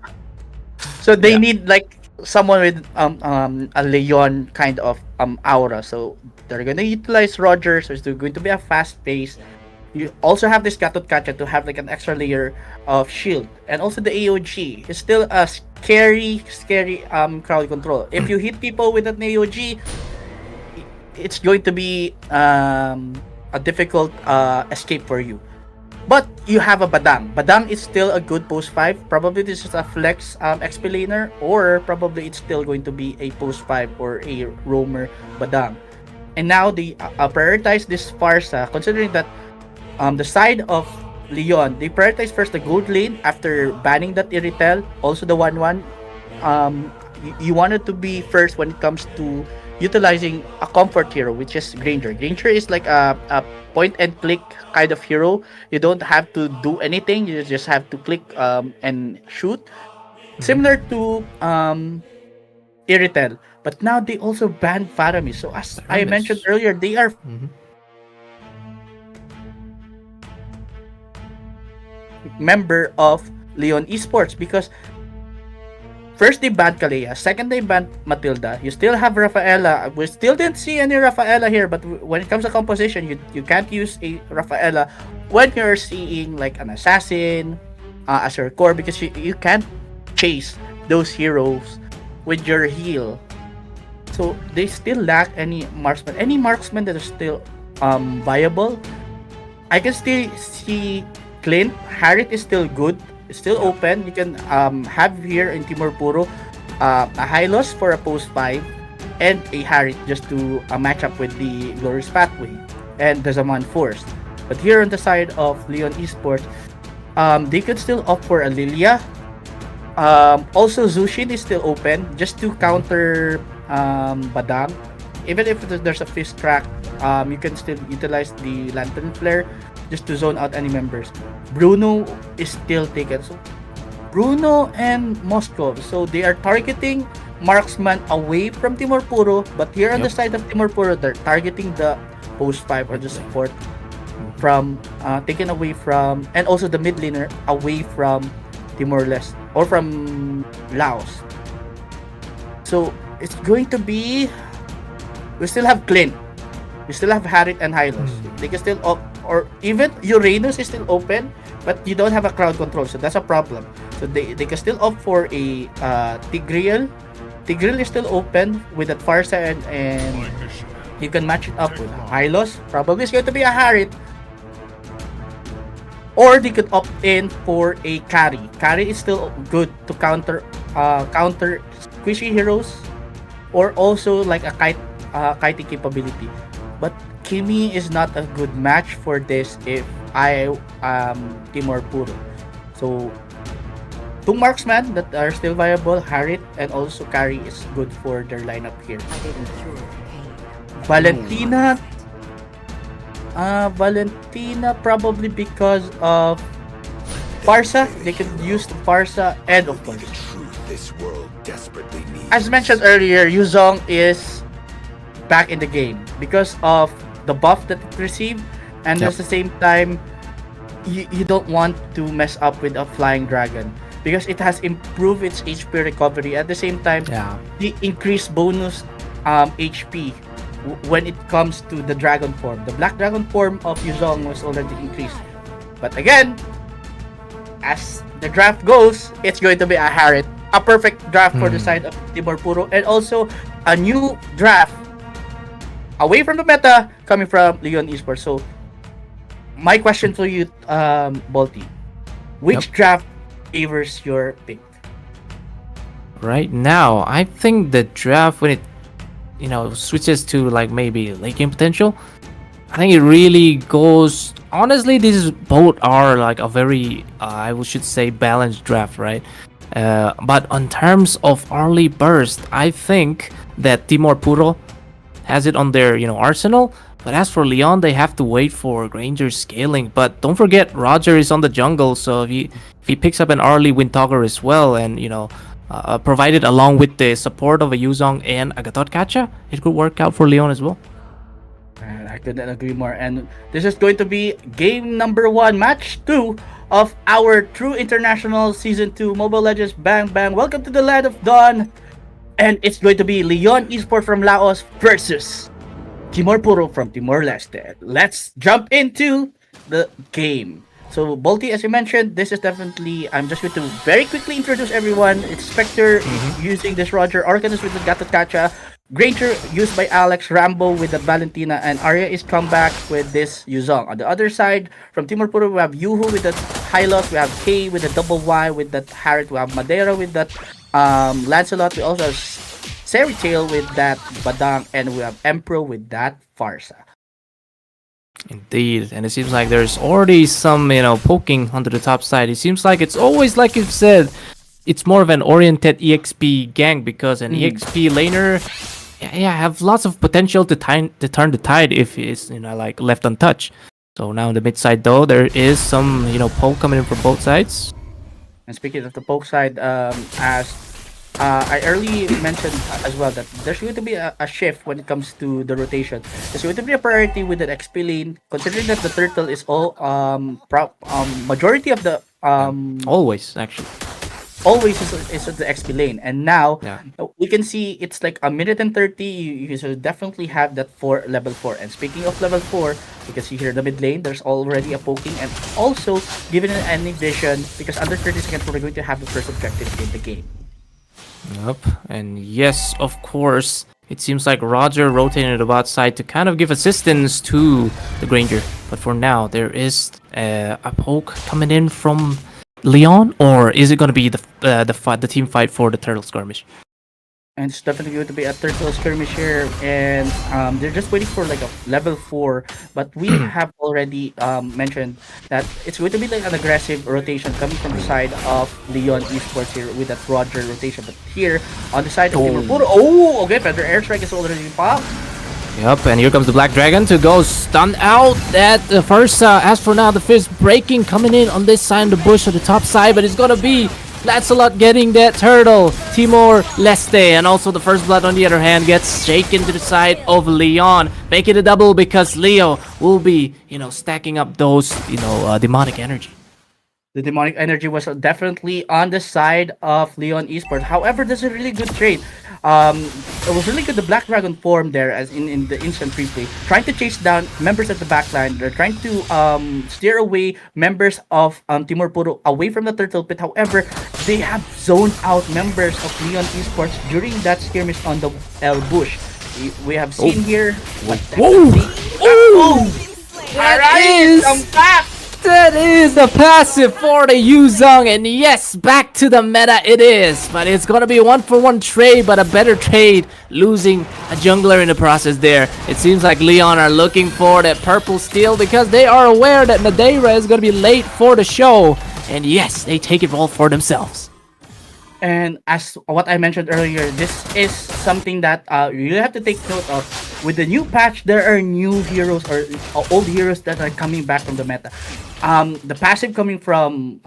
So they need like someone with a Leon kind of aura. So they're gonna utilize Roger, so it's going to be a fast pace. You also have this Gatot Kacha to have like an extra layer of shield, and also the AOG is still a scary crowd control. If you hit people with an AOG, it's going to be a difficult escape for you. But you have a Badang. Badang is still a good post 5. Probably this is a flex XP laner, or probably it's still going to be a post 5 or a roamer Badang. And now they prioritize this Pharsa, considering that the side of Leon, they prioritize first the gold lane after banning that Irithel, also the 1-1. You wanted to be first when it comes to utilizing a comfort hero, which is Granger. Granger is like a point and click kind of hero. You don't have to do anything, you just have to click and shoot. Similar to Irithel. But now they also banned Faramis. So as I mentioned earlier, they are member of Leon Esports because first they banned Kalea, second they banned Matilda. You still have Rafaela. We still didn't see any Rafaela here, but when it comes to composition, you can't use a Rafaela when you're seeing like an assassin as your core, because you can't chase those heroes with your heal. So they still lack any marksman. Any marksman that is still viable. I can still see Clint. Harriet is still good. It's still open. You can have here in Timor Puro a Hylos for a post 5 and a Harriet just to match up with the Glorious Pathway and the Zaman Force. But here on the side of Leon Esports, they could still opt for a Lilia. Also Zushin is still open just to counter Badang. Even if there's a fist crack, you can still utilize the Lantern Flare just to zone out any members. Bruno is still taken. So Bruno and Moscow, so they are targeting marksman away from Timor Puro, but here on the side of Timor Puro, they're targeting the post 5 or the support from taken away from, and also the mid laner away from Timor-Leste or from Laos. So it's going to be, we still have Clint, we still have Harriet and Hylos. They can still or even Uranus is still open, but you don't have a crowd control, so that's a problem. So they can still opt for a Tigreal. Tigreal is still open with that Pharsa, and you can match it up with Hylos. Probably it's going to be a Harriet, or they could opt in for a carry. Carry is still good to counter squishy heroes, or also like a kiting capability. But Kimi is not a good match for this if I Timor Puro. So two marksmen that are still viable, Harriet and also Carry is good for their lineup here. Valentina probably because of Pharsa. They could use the Pharsa, and of course, as mentioned earlier, Yuzong is back in the game because of the buff that it received, and at the same time you don't want to mess up with a flying dragon because it has improved its HP recovery. At the same time, the increased bonus HP when it comes to the dragon form. The black dragon form of Yuzong was already increased, but again, as the draft goes, it's going to be a Harriet a perfect draft for the Hmm. side of Timor Puro, and also a new draft away from the meta coming from Leon Esports. So, my question to you, Balti, which draft favors your pick? Right now, I think the draft when it switches to like maybe late game potential, I think it really goes. Honestly, these both are like a very, I should say, balanced draft, right? But in terms of early burst, I think that Timor Puro has it on their arsenal. But as for Leon, they have to wait for Granger scaling. But don't forget, Roger is on the jungle, so if he picks up an early Windtalker as well, and provided along with the support of a Yuzong and a Gatot Kacha, it could work out for Leon as well. And I couldn't agree more. And this is going to be game number 1, match 2 of our True International Season 2 Mobile Legends Bang Bang. Welcome to the Land of Dawn. And it's going to be Leon Esports from Laos versus Timor Puro from Timor-Leste. Let's jump into the game. So, Bolty, as you mentioned, this is definitely... I'm just going to very quickly introduce everyone. It's Spectre using this Roger, Arcanus with the Gatot Kacha, Granger used by Alex, Rambo with the Valentina, and Arya is come back with this Yuzong. On the other side, from Timor Puro, we have Yuhu with the Hylos, we have K with the double Y with that Harriet, we have Madeira with that Lancelot, we also have Tail with that Badang, and we have Emperor with that Farsa. Indeed, and it seems like there's already some, poking onto the top side. It seems like it's always like you've said, it's more of an oriented EXP gang because an EXP laner, have lots of potential to turn the tide if it's like left untouched. So now on the mid side though, there is some poke coming in from both sides. And speaking of the poke side, as I early mentioned as well that there's going to be a shift when it comes to the rotation. There's going to be a priority with an XP lane, considering that the turtle is all majority of the Always actually. always is at the XP lane, and now Yeah. we can see it's like a minute and 30. You should definitely have that for level 4. And speaking of level 4, you can see here the mid lane. There's already a poking, and also given an enemy vision because under 30 seconds we're going to have the first objective in the game. Yep, and yes, of course, it seems like Roger rotating to the bot side to kind of give assistance to the Granger. But for now, there is a poke coming in from Leon, or is it going to be the team fight for the turtle skirmish? And it's definitely going to be a turtle skirmish here, and they're just waiting for like a level 4. But we have already mentioned that it's going to be like an aggressive rotation coming from the side of Leon Esports here with that Roger rotation. But here on the side of Timor Puro, okay, Feather Airstrike is already popped. Yep, and here comes the Black Dragon to go stun out that first. As for now, the fist breaking coming in on this side of the bush at the top side, but it's gonna be Lancelot getting that turtle. Timor-Leste, and also the first blood on the other hand gets shaken to the side of Leon, make it a double because Leo will be stacking up those demonic energy. The demonic energy was definitely on the side of Leon Esports. However, there's a really good trade. It was really good. The Black Dragon form there, as in the instant replay, trying to chase down members at the backline. They're trying to steer away members of Timor Puro away from the turtle pit. However, they have zoned out members of Leon Esports during that skirmish on the El Bush. We have seen here. Whoa! Alright, come back. That is the passive for the Yuzong, and yes, back to the meta it is. But it's gonna be a 1-for-1 trade, but a better trade, losing a jungler in the process there. It seems like Leon are looking for that purple steal because they are aware that Madeira is gonna be late for the show. And yes, they take it all for themselves. And as what I mentioned earlier, this is something that you have to take note of. With the new patch, there are new heroes or old heroes that are coming back from the meta. The passive coming from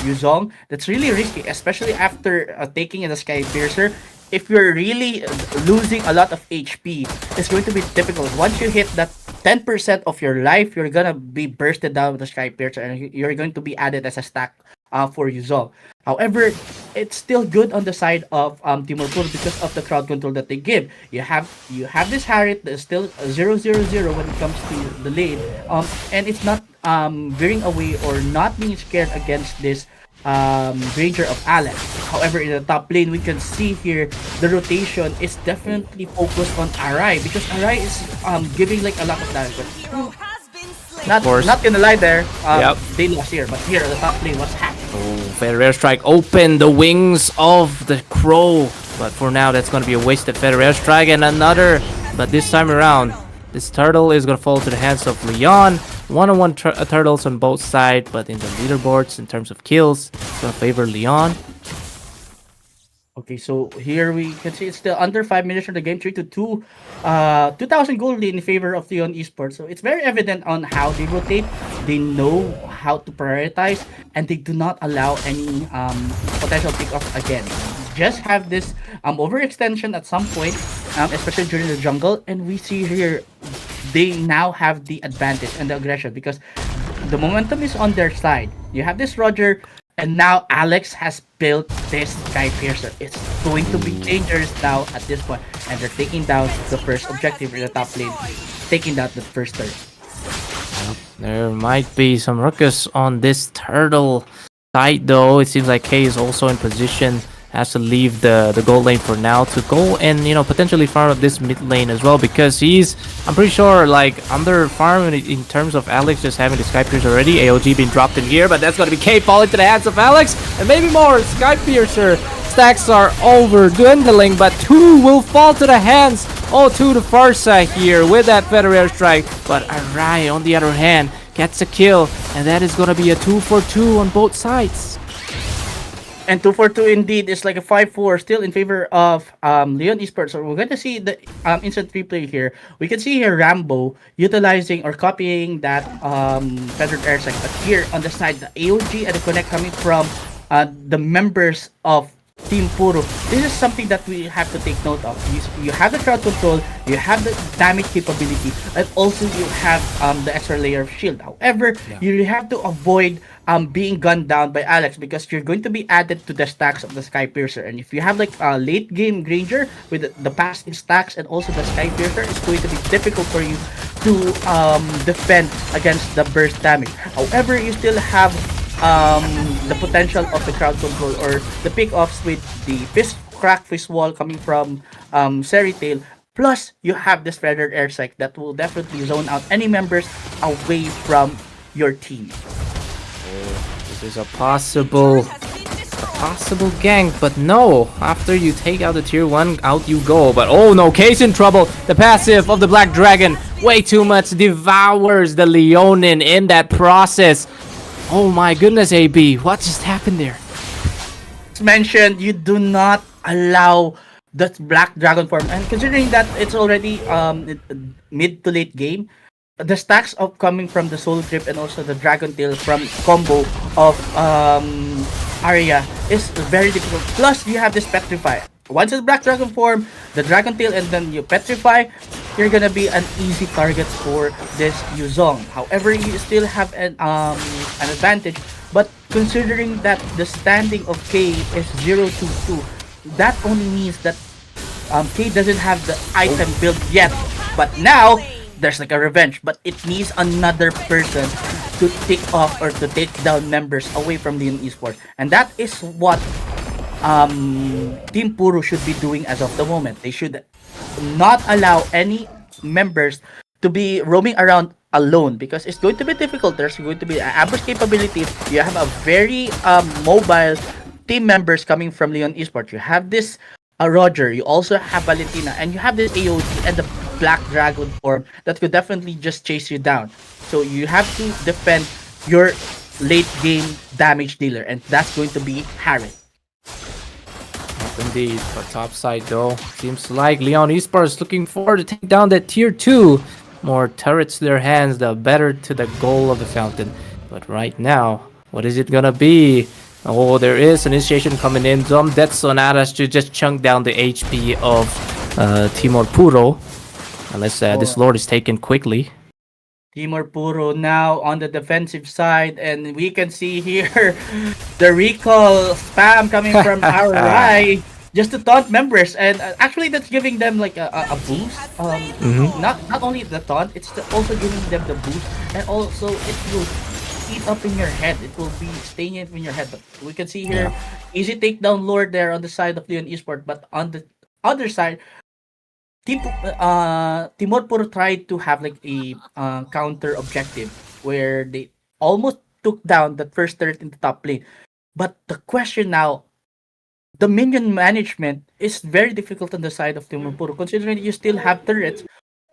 Yuzong, that's really risky, especially after taking the Sky Piercer. If you're really losing a lot of HP, it's going to be difficult. Once you hit that 10% of your life, you're gonna be bursted down with the Sky Piercer, and you're going to be added as a stack for Yuzong. However, it's still good on the side of Timor Puro because of the crowd control that they give. You have this Harriet that is still 0-0-0 when it comes to the lane, and it's not veering away or not being scared against this Ranger of Alex. However, in the top lane, we can see here the rotation is definitely focused on Arai because Arai is giving like a lot of damage. But not course. not gonna lie there, Yep. they lost here. But here at the top lane, what's happening? Oh, Feather Airstrike open the wings of the Crow. But for now, that's going to be a wasted Feather Airstrike and another. But this time around, this turtle is going to fall to the hands of Leon. One-on-one turtles on both sides, but in the leaderboards, in terms of kills, it's going to favor Leon. Okay, so here we can see it's still under 5 minutes in the game, 3-2. 2,000 gold in favor of Leon Esports. So it's very evident on how they rotate. They know how to prioritize, and they do not allow any potential pickoffs again. Just have this overextension at some point, especially during the jungle, and we see here they now have the advantage and the aggression because the momentum is on their side. You have this Roger. And now Alex has built this Sky Piercer. It's going to be dangerous now at this point. And they're taking down the first objective in the top lane. Taking down the first turret. There might be some ruckus on this turtle side though. It seems like K is also in position. Has to leave the gold lane for now to go and potentially farm up this mid lane as well because I'm pretty sure like under farm in terms of Alex just having the Sky Piercer already. AOG being dropped in here, but that's gonna be K falling to the hands of Alex and maybe more. Sky Piercer stacks are over dwindling, but 2 will fall to the hands to the far side here with that Feather Airstrike. But Arai on the other hand gets a kill, and that is gonna be a 2-for-2 on both sides. And 2-4-2 indeed is like a 5-4 still in favor of Leon Esports. So we're going to see the instant replay here. We can see here Rambo utilizing or copying that Feathered Airstrike. But here on the side, the AOG and the connect coming from the members of Team Puro. This is something that we have to take note of. You have the crowd control, you have the damage capability, and also you have the extra layer of shield. However, you have to avoid being gunned down by Alex because you're going to be added to the stacks of the Sky Piercer. And if you have like a late game Granger with the passive stacks and also the Sky Piercer, it's going to be difficult for you to defend against the burst damage. However, you still have the potential of the crowd control or the pickoffs with the crack fist wall coming from Seritail. Plus, you have this Feathered Airstrike that will definitely zone out any members away from your team. This is a possible gank, but no. After you take out the tier 1, out you go. But oh no, K's in trouble. The passive of the Black Dragon, way too much, devours the Leonin in that process. Oh my goodness, AB, what just happened there? As mentioned, you do not allow that Black Dragon form, and considering that it's already mid to late game, the stacks of coming from the Soul Grip and also the Dragon Tail from combo of Arya is very difficult. Plus, you have this Petrify. Once it's Black Dragon form, the Dragon Tail, and then you Petrify, you're gonna be an easy target for this Yuzong. However, you still have an advantage, but considering that the standing of K is 0-2, that only means that K doesn't have the item built yet. But now, there's like a revenge, but it needs another person to take off or to take down members away from Leon Esports. And that is what Team Puro should be doing as of the moment. They should not allow any members to be roaming around alone because it's going to be difficult. There's going to be an ambush capability. You have a very mobile team members coming from Leon Esports. You have this Roger, you also have Valentina, and you have this AOG and the Black Dragon form that could definitely just chase you down. So you have to defend your late game damage dealer, and that's going to be Harry. Indeed, but top side though, seems like Leon Esports looking forward to take down that tier 2. More turrets to their hands, the better to the goal of the fountain. But right now, what is it gonna be? Oh, there is initiation coming in. Some Death Sonatas to just chunk down the HP of Timor Puro. Unless this Lord is taken quickly. Timor Puro now on the defensive side, and we can see here the recall spam coming from Arai. just to taunt members, and actually that's giving them like a boost. Not only the taunt, it's also giving them the boost, and also it will eat up in your head. It will be staying in your head. But we can see here, easy takedown Lord there on the side of Leon Esport, but on the other side, Timor Puro tried to have like a counter objective where they almost took down that first turret in the top lane. But the question now, the minion management is very difficult on the side of Timor Puro, considering you still have turrets,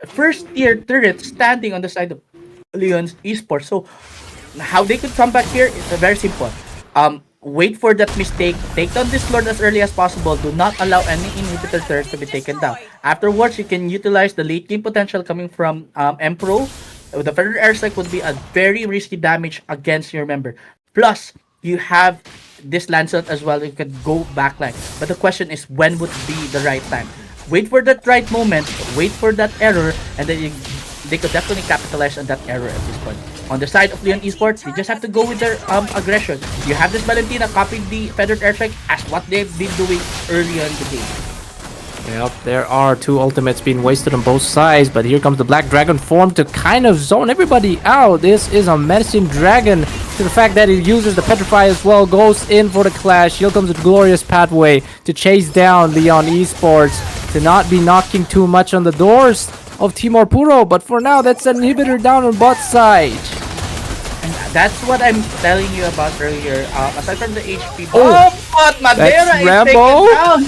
first tier turrets standing on the side of Leon's Esports. So how they could come back here is very simple. Wait for that mistake, take down this lord as early as possible, do not allow any inhibitor turrets to be taken down. Afterwards, you can utilize the late game potential coming from Empro. The Feathered Airstrike would be a very risky damage against your member. Plus, you have this Lancelot as well, you can go backline. But the question is, when would be the right time? Wait for that right moment, wait for that error, and then they could definitely capitalize on that error at this point. On the side of Leon Esports, they just have to go with their aggression. You have this Valentina copying the Feathered Airstrike as what they've been doing early on in the game. Yep, there are two ultimates being wasted on both sides, but here comes the Black Dragon form to kind of zone everybody out. This is a menacing dragon to the fact that it uses the Petrify as well, goes in for the clash. Here comes the glorious pathway to chase down Leon Esports, to not be knocking too much on the doors of Timor Puro, but for now, that's an inhibitor down on bot side. And that's what I'm telling you about earlier. Aside from the HP, but Madeira that's is Rambo. taken down.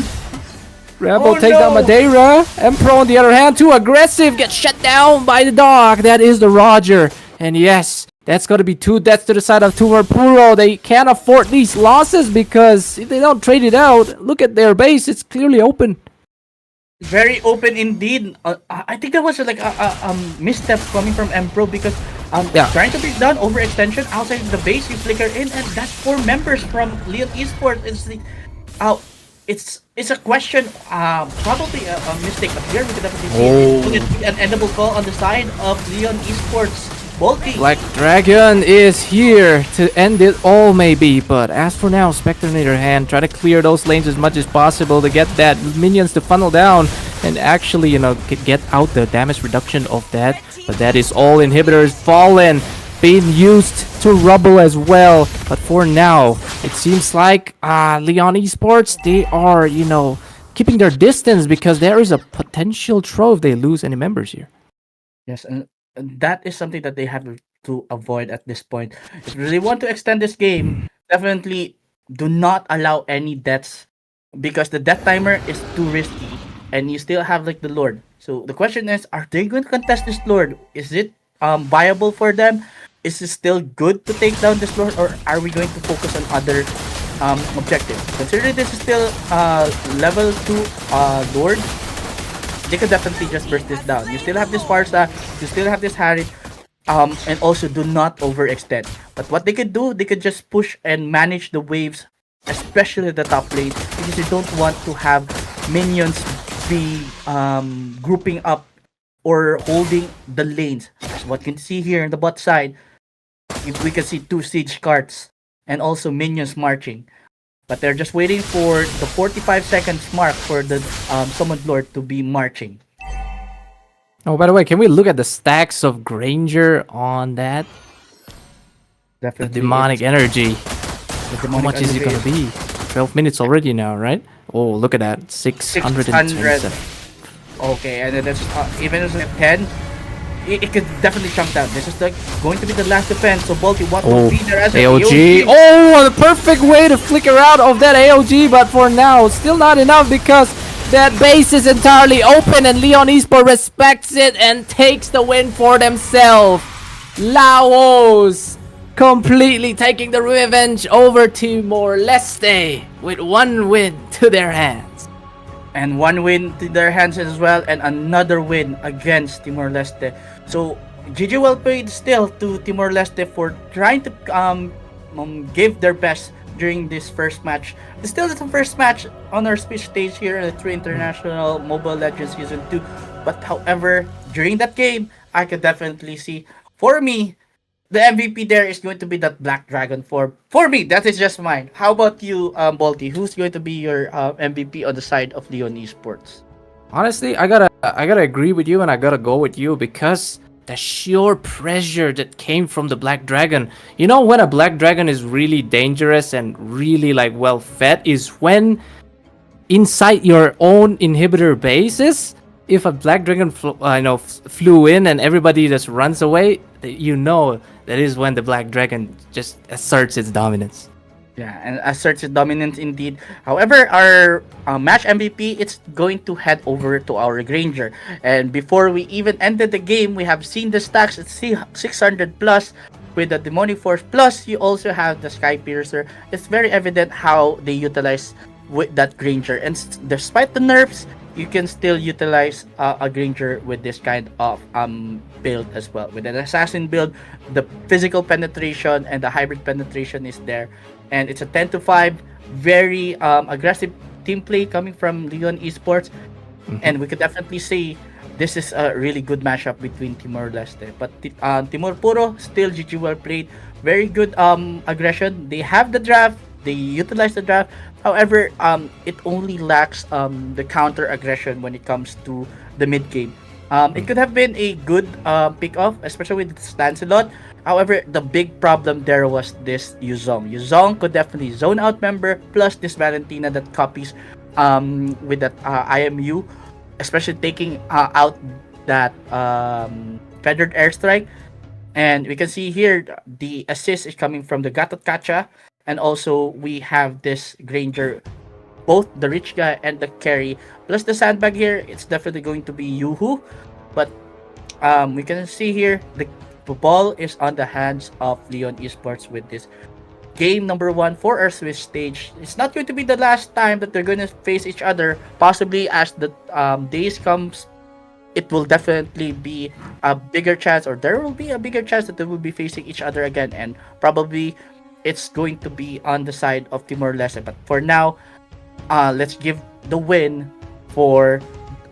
Rambo Oh, take down no. Madeira. Empro on the other hand, too aggressive, gets shut down by the dog. That is the Roger. And yes, that's going to be 2 deaths to the side of Timor Puro. They can't afford these losses because if they don't trade it out, look at their base. It's clearly open. Very open indeed. I think that was like a misstep coming from Empro because trying to break down overextension outside the base, you flicker in, and that's 4 members from Leon Esports. It's a question, probably a mistake, but here we can definitely see could it be an endable call on the side of Leon Esports. Bulky. Black Dragon is here to end it all maybe, but as for now, Spectre in their hand, try to clear those lanes as much as possible to get that minions to funnel down and actually, get out the damage reduction of that. But that is all inhibitors fallen, being used to rubble as well. But for now, it seems like Leon Esports, they are, keeping their distance because there is a potential throw if they lose any members here. Yes, and that is something that they have to avoid at this point. If you really want to extend this game, definitely do not allow any deaths because the death timer is too risky and you still have like the Lord. So the question is, are they going to contest this Lord? Is it viable for them? Is it still good to take down this Lord, or are we going to focus on other objectives? Considering this is still level 2 Lord, they could definitely just burst this down. You still have this Farsa, you still have this Harry, and also do not overextend. But what they could do, they could just push and manage the waves, especially the top lane, because you don't want to have minions be grouping up or holding the lanes. As what you can see here in the bot side, if we can see 2 siege carts and also minions marching. But they're just waiting for the 45 seconds mark for the Summoned Lord to be marching. Oh, by the way, can we look at the stacks of Granger on that? The Definitely. demonic energy. The How demonic much is it energy gonna be? 12 minutes already now, right? Oh, look at that. 627. Okay, and then that's even if it's 10, it could definitely chunk down. This is going to be the last defense. So Bulky, what will be there as an AOG. Oh, the perfect way to flicker out of that AOG, but for now, still not enough because that base is entirely open and Leon Esports respects it and takes the win for themselves. Laos completely taking the revenge over Timor-Leste with 1 win to their hands. And 1 win to their hands as well, and another win against Timor-Leste. So GG well paid still to Timor-Leste for trying to give their best during this first match. It's still the first match on our speech stage here at the True International Mobile Legends Season 2. But however, during that game, I could definitely see, for me, the MVP there is going to be that Black Dragon for me. That is just mine. How about you, Balti? Who's going to be your MVP on the side of Leon Esports? Honestly, I gotta agree with you, and I gotta go with you because the sheer pressure that came from the Black Dragon. You know, when a Black Dragon is really dangerous and really like well fed, is when inside your own inhibitor bases, if a Black Dragon flew in and everybody just runs away, you know that is when the Black Dragon just asserts its dominance. Yeah, and asserts its dominance indeed. However, our match MVP, it's going to head over to our Granger. And before we even ended the game, we have seen the stacks at 600 plus with the Demonic Force. Plus, you also have the Sky Piercer. It's very evident how they utilize with that Granger. And despite the nerfs, you can still utilize a Granger with this kind of build as well. With an Assassin build, the physical penetration and the hybrid penetration is there. And it's a 10 to 5, very aggressive team play coming from Leon Esports. And we could definitely say this is a really good matchup between Timor-Leste. But Timor Puro, still GG well played. Very good aggression. They have the draft. They utilize the draft. However, it only lacks the counter aggression when it comes to the mid game. It could have been a good pick-off, especially with Lancelot. However, the big problem there was this Yuzong. Yuzong could definitely zone out member, plus this Valentina that copies with that IMU, especially taking out that feathered airstrike. And we can see here the assist is coming from the Gatot Kacha. And also we have this Granger, both the rich guy and the carry, plus the sandbag here. It's definitely going to be Yuhu. But we can see here the ball is on the hands of Leon Esports with this game number 1 for our Swiss stage. It's not going to be the last time that they're going to face each other. Possibly as the days comes, it will definitely be a bigger chance, or there will be a bigger chance that they will be facing each other again, and probably it's going to be on the side of Timor-Leste. But for now, let's give the win for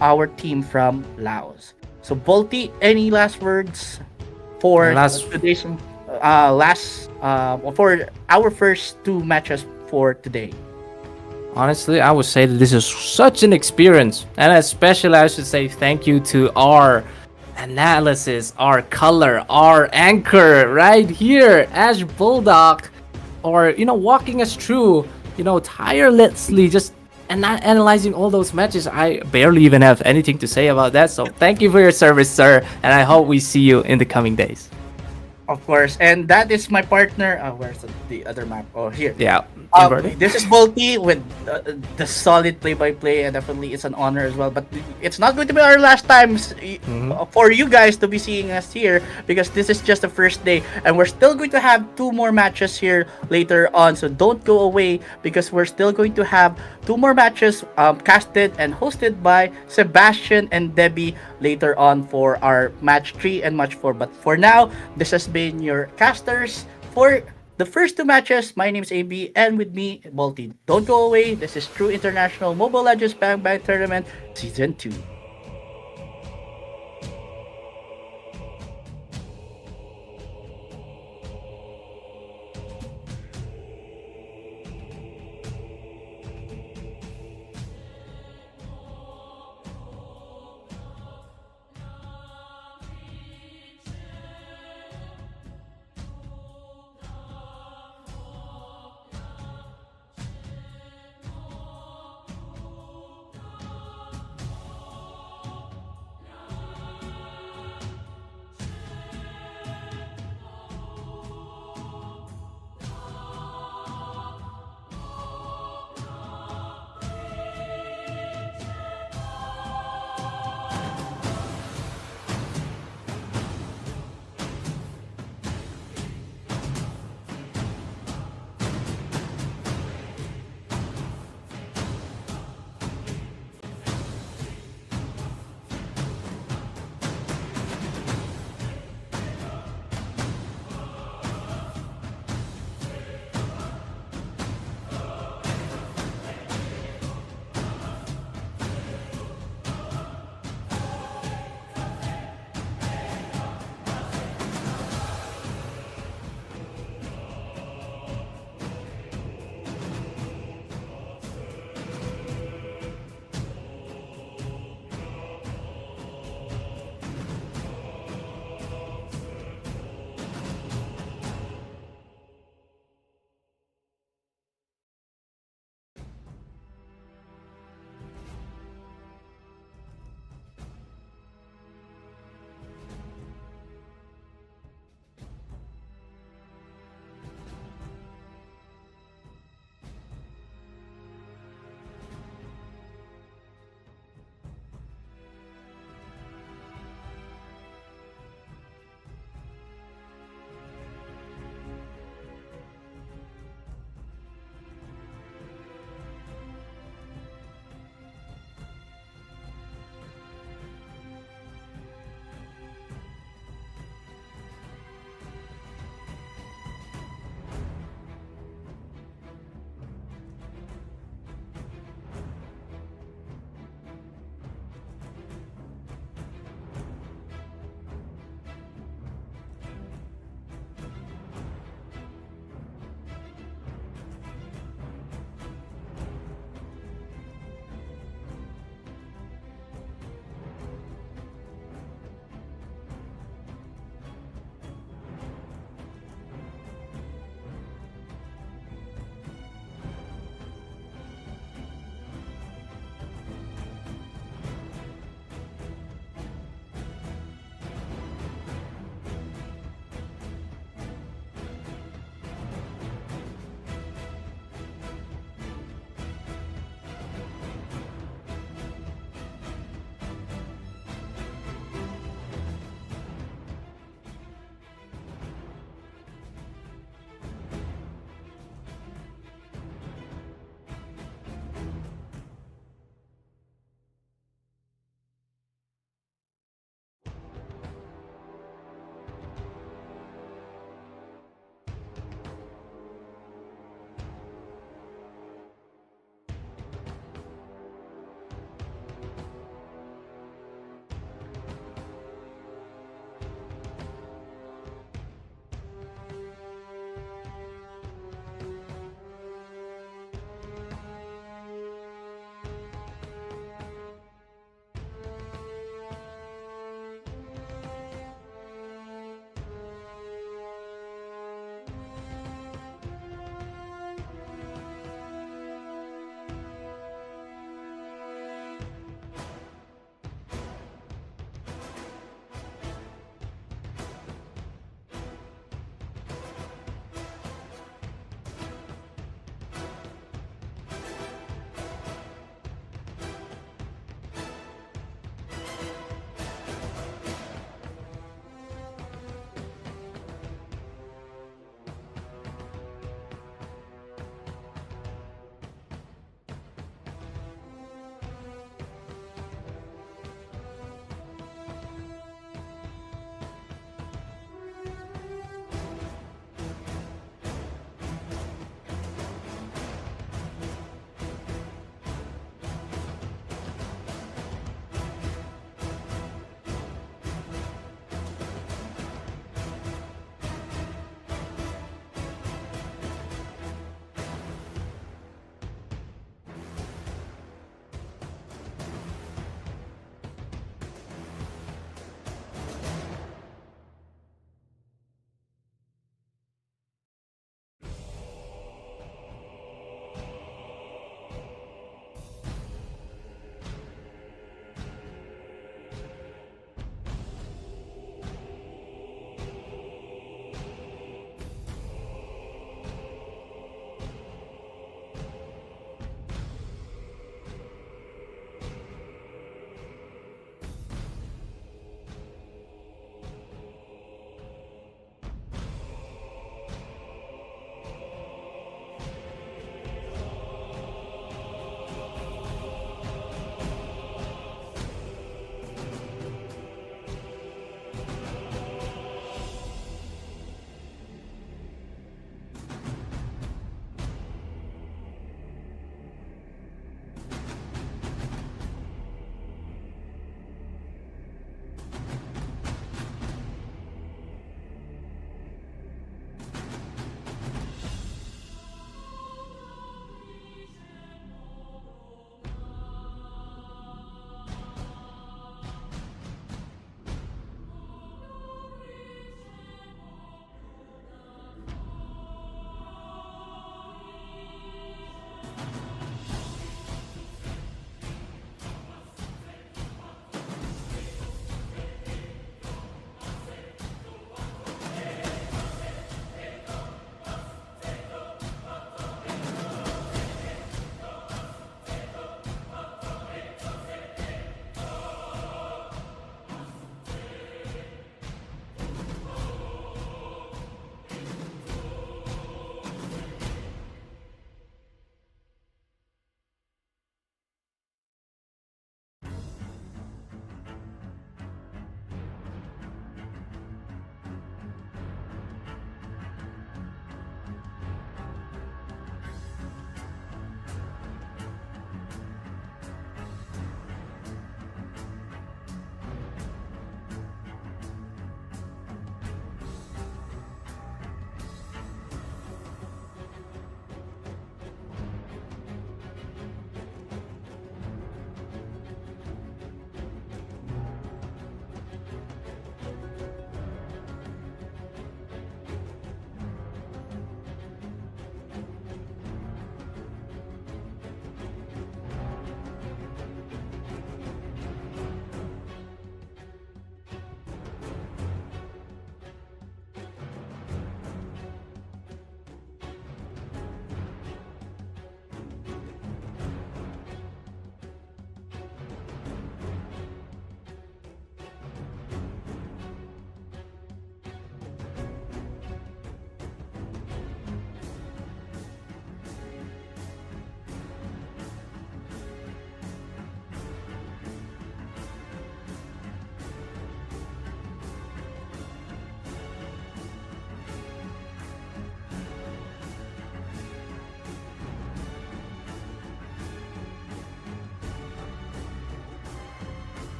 our team from Laos. So Volti, any last words for today's for our first 2 matches for today? Honestly, I would say that this is such an experience, and especially I should say thank you to our analysis, our color, our anchor right here, Ash Bulldog, or walking us through, tirelessly just analyzing all those matches. I barely even have anything to say about that. So thank you for your service, sir, and I hope we see you in the coming days. Of course, and that is my partner. Where's the other map? Oh, here. Yeah. This is Volti with the solid play-by-play, and definitely it's an honor as well. But it's not going to be our last time for you guys to be seeing us here, because this is just the first day, and we're still going to have 2 more matches here later on. So don't go away, because we're still going to have 2 more matches casted and hosted by Sebastian and Debbie later on for our match 3 and match 4. But for now, this has been your casters for the first 2 matches. My name is AB, and with me, Balti. Don't go away. This is True International Mobile Legends Bang Bang Tournament Season 2.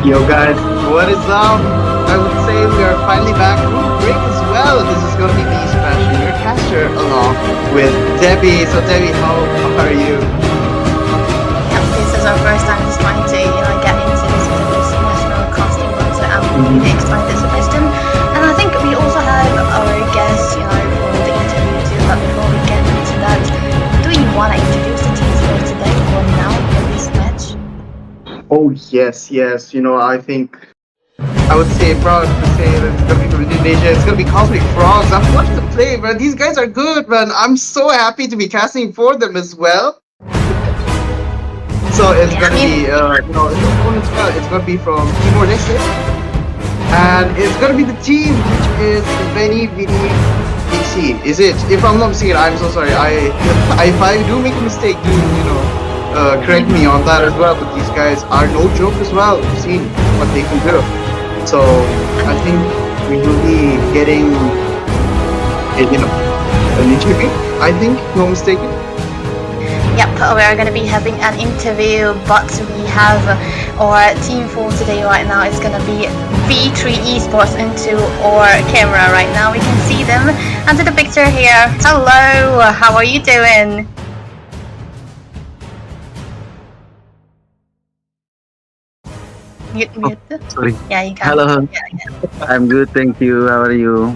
Yo guys, what is up? I would say we are finally back from break as well. This is gonna be the special your caster along with Debbie. So Debbie, how are you? This is our first time just trying to, get into this national costume, so I'm really excited to listen. And I think we also have our guests, for the interview too. But before we get into that, do you want to introduce the teams for today or now in this match? Oh yes. I think I would say proud to say that it's gonna be from Indonesia. It's gonna be Cosmic Frogs. I've watched the play, man. These guys are good, man. I'm so happy to be casting for them as well. So it's gonna be, it's gonna be from Timor Leste, and it's gonna be the team which is Veni Vidi Vici. Is it? If I'm not mistaken, I'm so sorry. If I do make a mistake, do correct me on that as well. But these guys are no joke as well. We've seen what they can do. So I think we will be getting, an interview. I think, if I'm not mistaken. Yep, we are going to be having an interview, but we have our team for today right now. It's going to be V3 Esports into our camera right now. We can see them under the picture here. Hello, how are you doing? Mute. Sorry. Yeah, you can. Hello. Yeah. I'm good, thank you. How are you?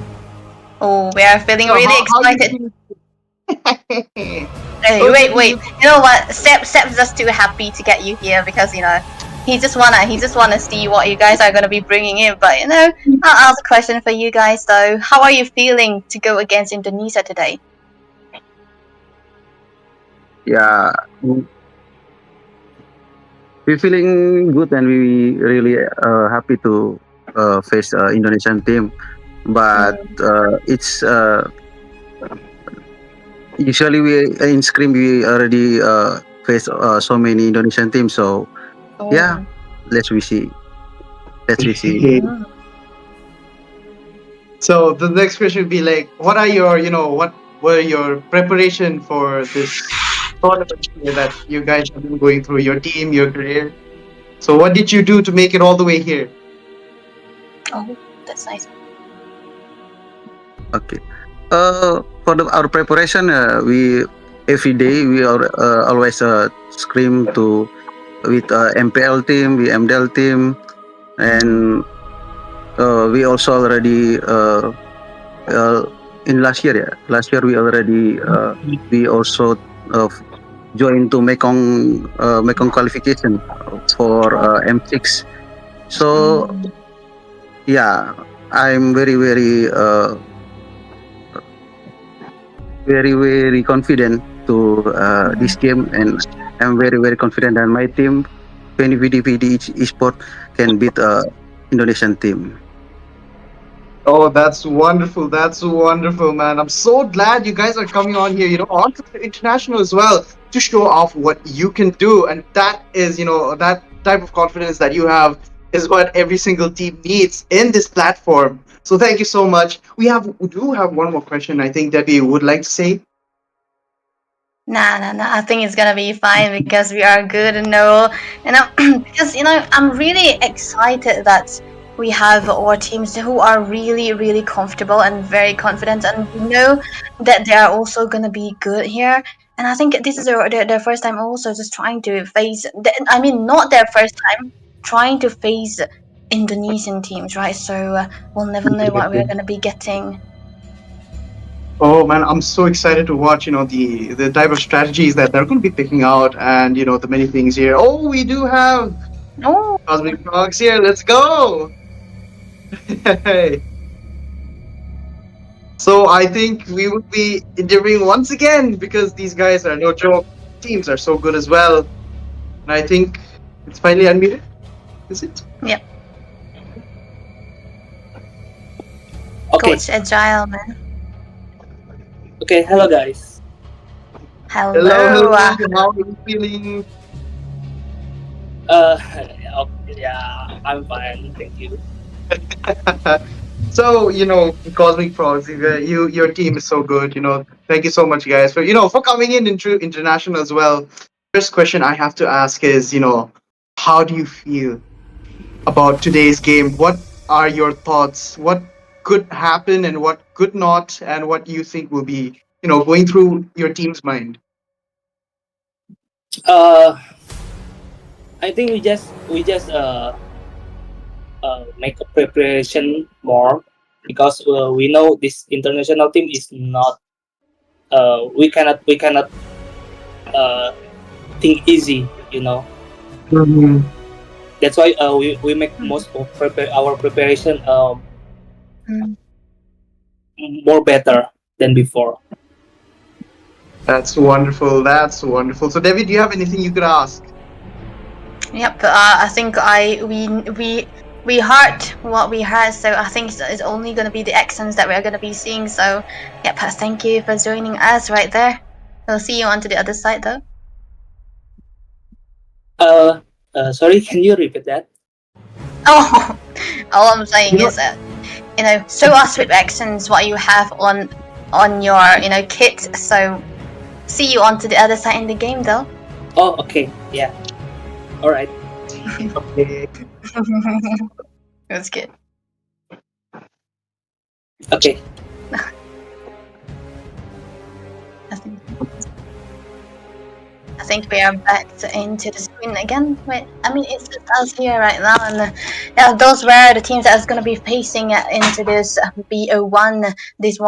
Oh, we are feeling really excited. Hey, wait. You know what? Seb's just too happy to get you here because he just wanna see what you guys are gonna be bringing in. But I'll ask a question for you guys though. How are you feeling to go against Indonesia today? Yeah, we're feeling good and we really happy to face Indonesian team. But it's usually we in Scrim we already face so many Indonesian teams. So yeah, let's we see. So the next question would be like, what are your, what were your preparation for this tournament that you guys have been going through, your team, your career? So what did you do to make it all the way here? Oh, that's nice. Okay. For our preparation, we every day we are always scrim to with MPL team, the MDL team, and we also already in last year. Yeah, last year we already we also joined to Mekong qualification for M6. So yeah, I'm very confident to this game, and I'm very confident that my team, VD Esport, can beat Indonesian team. Oh, that's wonderful. That's wonderful, man. I'm so glad you guys are coming on here, on to the international as well, to show off what you can do. And that is, that type of confidence that you have is what every single team needs in this platform. So thank you so much. We do have one more question, I think, Debbie would like to say. Nah. I think it's gonna be fine because we are good and because I'm really excited that we have our teams who are really comfortable and very confident, and we know that they are also gonna be good here. And I think this is their first time also just trying to face. Not their first time trying to face Indonesian teams, right? So we'll never know what we're gonna be getting. Oh man, I'm so excited to watch, the type of strategies that they're going to be picking out, and the many things here. Oh, we do have Cosmic Frogs here. Let's go. Hey. So I think we would be interviewing once again because these guys are no joke. Teams are so good as well. And I think it's finally unmuted. Is it? Yep. Okay. Coach Agile, man. Okay, hello guys. Hello. How are you feeling? Yeah, I'm fine, thank you. So, Cosmic Frogs, your team is so good. Thank you so much, guys, for coming in into international as well. First question I have to ask is, how do you feel about today's game. What are your thoughts? What could happen and what could not, and what you think will be, going through your team's mind? Uh, I think we just make a preparation more because we know this international team is not. We cannot think easy. That's why we make most of our preparation Mm. more better than before. That's wonderful. That's wonderful. So, David, do you have anything you could ask? Yep. I think we heard what we heard, so I think it's only gonna be the accents that we're gonna be seeing. So, yep. Thank you for joining us right there. We'll see you on to the other side, though. Sorry, can you repeat that? Oh, all I'm saying is that show us with accents what you have on your kit. So, see you on to the other side in the game, though. Oh, okay. Yeah. All right. Okay. It was good. Okay. I think we are back into the screen again. Wait, I mean, it's just us here right now, and those were the teams that's going to be facing into this BO1. This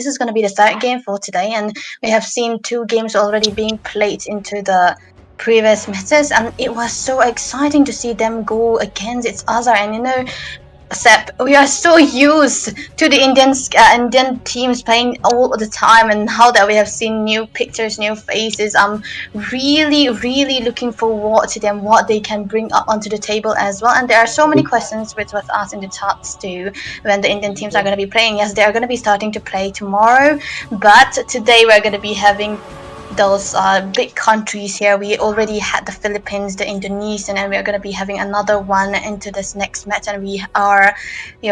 is going to be the third game for today, and we have seen 2 games already being played into the previous matches, and it was so exciting to see them go against each other. And Sep, we are so used to the Indian teams playing all the time, and now that we have seen new pictures, new faces, I'm really, really looking forward to them, what they can bring up onto the table as well. And there are so many questions which was asked in the chats too, when the Indian teams are going to be playing. Yes, they are going to be starting to play tomorrow, but today we're going to be having those big countries here. We already had the Philippines, the Indonesian, and we're going to be having another one into this next match, and we are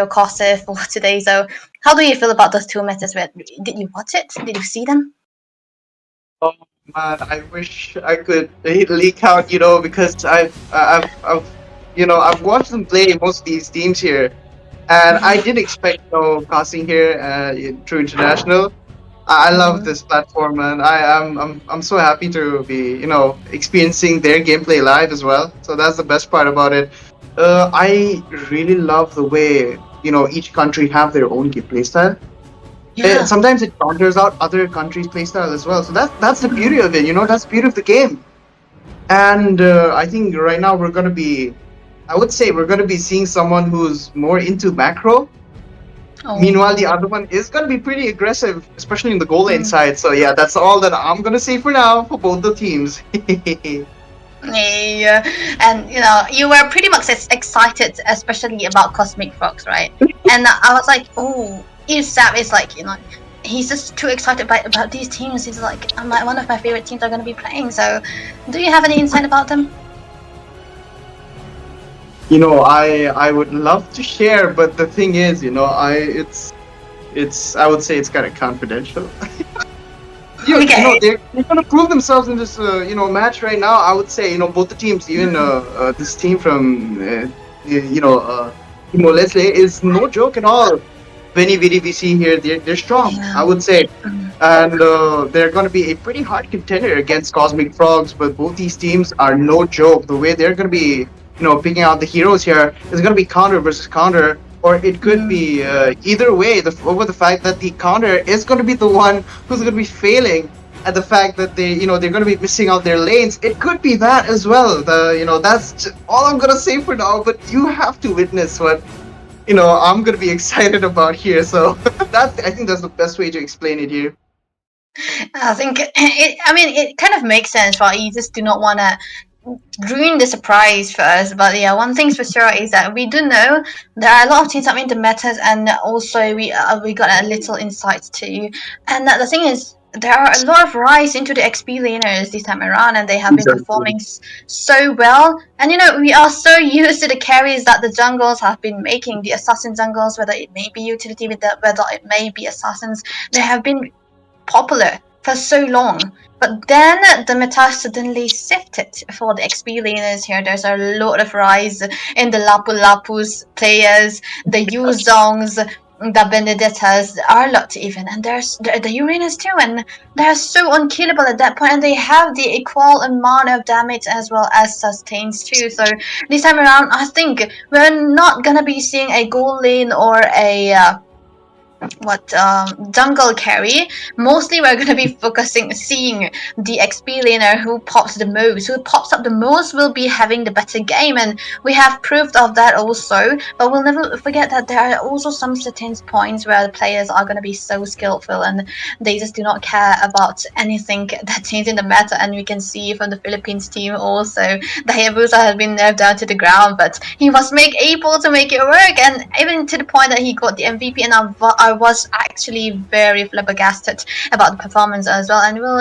Kosovo for today. So how do you feel about those 2 matches? Did you watch it? Did you see them? Oh man, I wish I could leak out, because I've watched them play most of these teams here, and I did expect casting here in True International. I love this platform, and I'm so happy to be experiencing their gameplay live as well. So that's the best part about it. I really love the way each country have their own gameplay style. Yeah. Sometimes it counters out other countries' playstyle as well. So that's the beauty of it. That's the beauty of the game. And I think right now I would say we're gonna be seeing someone who's more into macro. Oh. Meanwhile, the other one is going to be pretty aggressive, especially in the goal lane side. So yeah, that's all that I'm going to say for now for both the teams. Yeah, and you were pretty much excited, especially about Cosmic Frogs, right? And I was like, oh, Isap is like, he's just too excited about these teams. He's like, one of my favorite teams are going to be playing. So, do you have any insight about them? I would love to share, but the thing is, I would say it's kind of confidential. Okay. They're gonna prove themselves in this match right now. I would say both the teams, even this team from Timor Leste is no joke at all. Veni Vidi Vici here, they're strong. Yeah. I would say, and they're going to be a pretty hard contender against Cosmic Frogs. But both these teams are no joke. The way they're going to be picking out the heroes here is going to be counter versus counter, or it could be either way. Over the fact that the counter is going to be the one who's going to be failing at the fact that they're going to be missing out their lanes. It could be that as well. That's all I'm going to say for now. But you have to witness what I'm going to be excited about here. So I think that's the best way to explain it here. I think it kind of makes sense, right? You just do not want to ruin the surprise for us. But yeah, one thing's for sure is that we do know there are a lot of teams that in the metas, and also we got a little insight too. And the thing is, there are a lot of rise into the XP laners this time around, and they have been performing so well. And we are so used to the carries that the jungles have been making, the assassin jungles, whether it may be utility, whether it may be assassins. They have been popular for so long. But then the meta suddenly shifted for the XP laners here. There's a lot of rise in the Lapu Lapus players, the Yuzongs, the Benedettas, the Arlott even, and there's the Uranus too, and they're so unkillable at that point, and they have the equal amount of damage as well as sustains too. So this time around, I think we're not gonna be seeing a gold lane or a jungle carry. Mostly we're gonna be seeing the XP laner who pops the most, who pops up the most will be having the better game, and we have proof of that also. But we'll never forget that there are also some certain points where the players are gonna be so skillful and they just do not care about anything that changes in the meta. And we can see from the Philippines team also the Hayabusa has been nerfed down to the ground, but he was able to make it work, and even to the point that he got the MVP. And I was actually very flabbergasted about the performance as well. And well,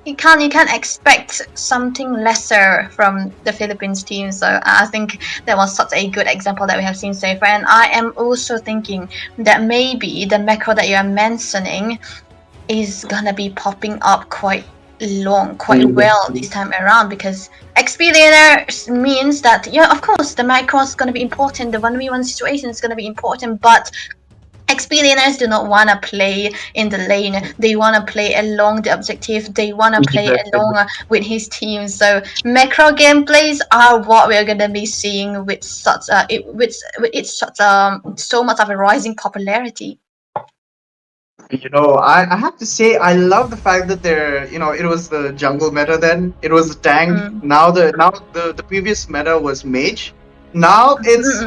you can't expect something lesser from the Philippines team. So I think that was such a good example that we have seen so far. And I am also thinking that maybe the macro that you are mentioning is gonna be popping up quite well this time around, because XP laner means that of course the macro is gonna be important, the 1v1 situation is gonna be important, but XP laners do not want to play in the lane. They want to play along the objective. They want to play along with his team. So macro gameplays are what we're gonna be seeing with such so much of a rising popularity. I have to say I love the fact that it was the jungle meta then. It was the tank. Now the previous meta was mage. Now it's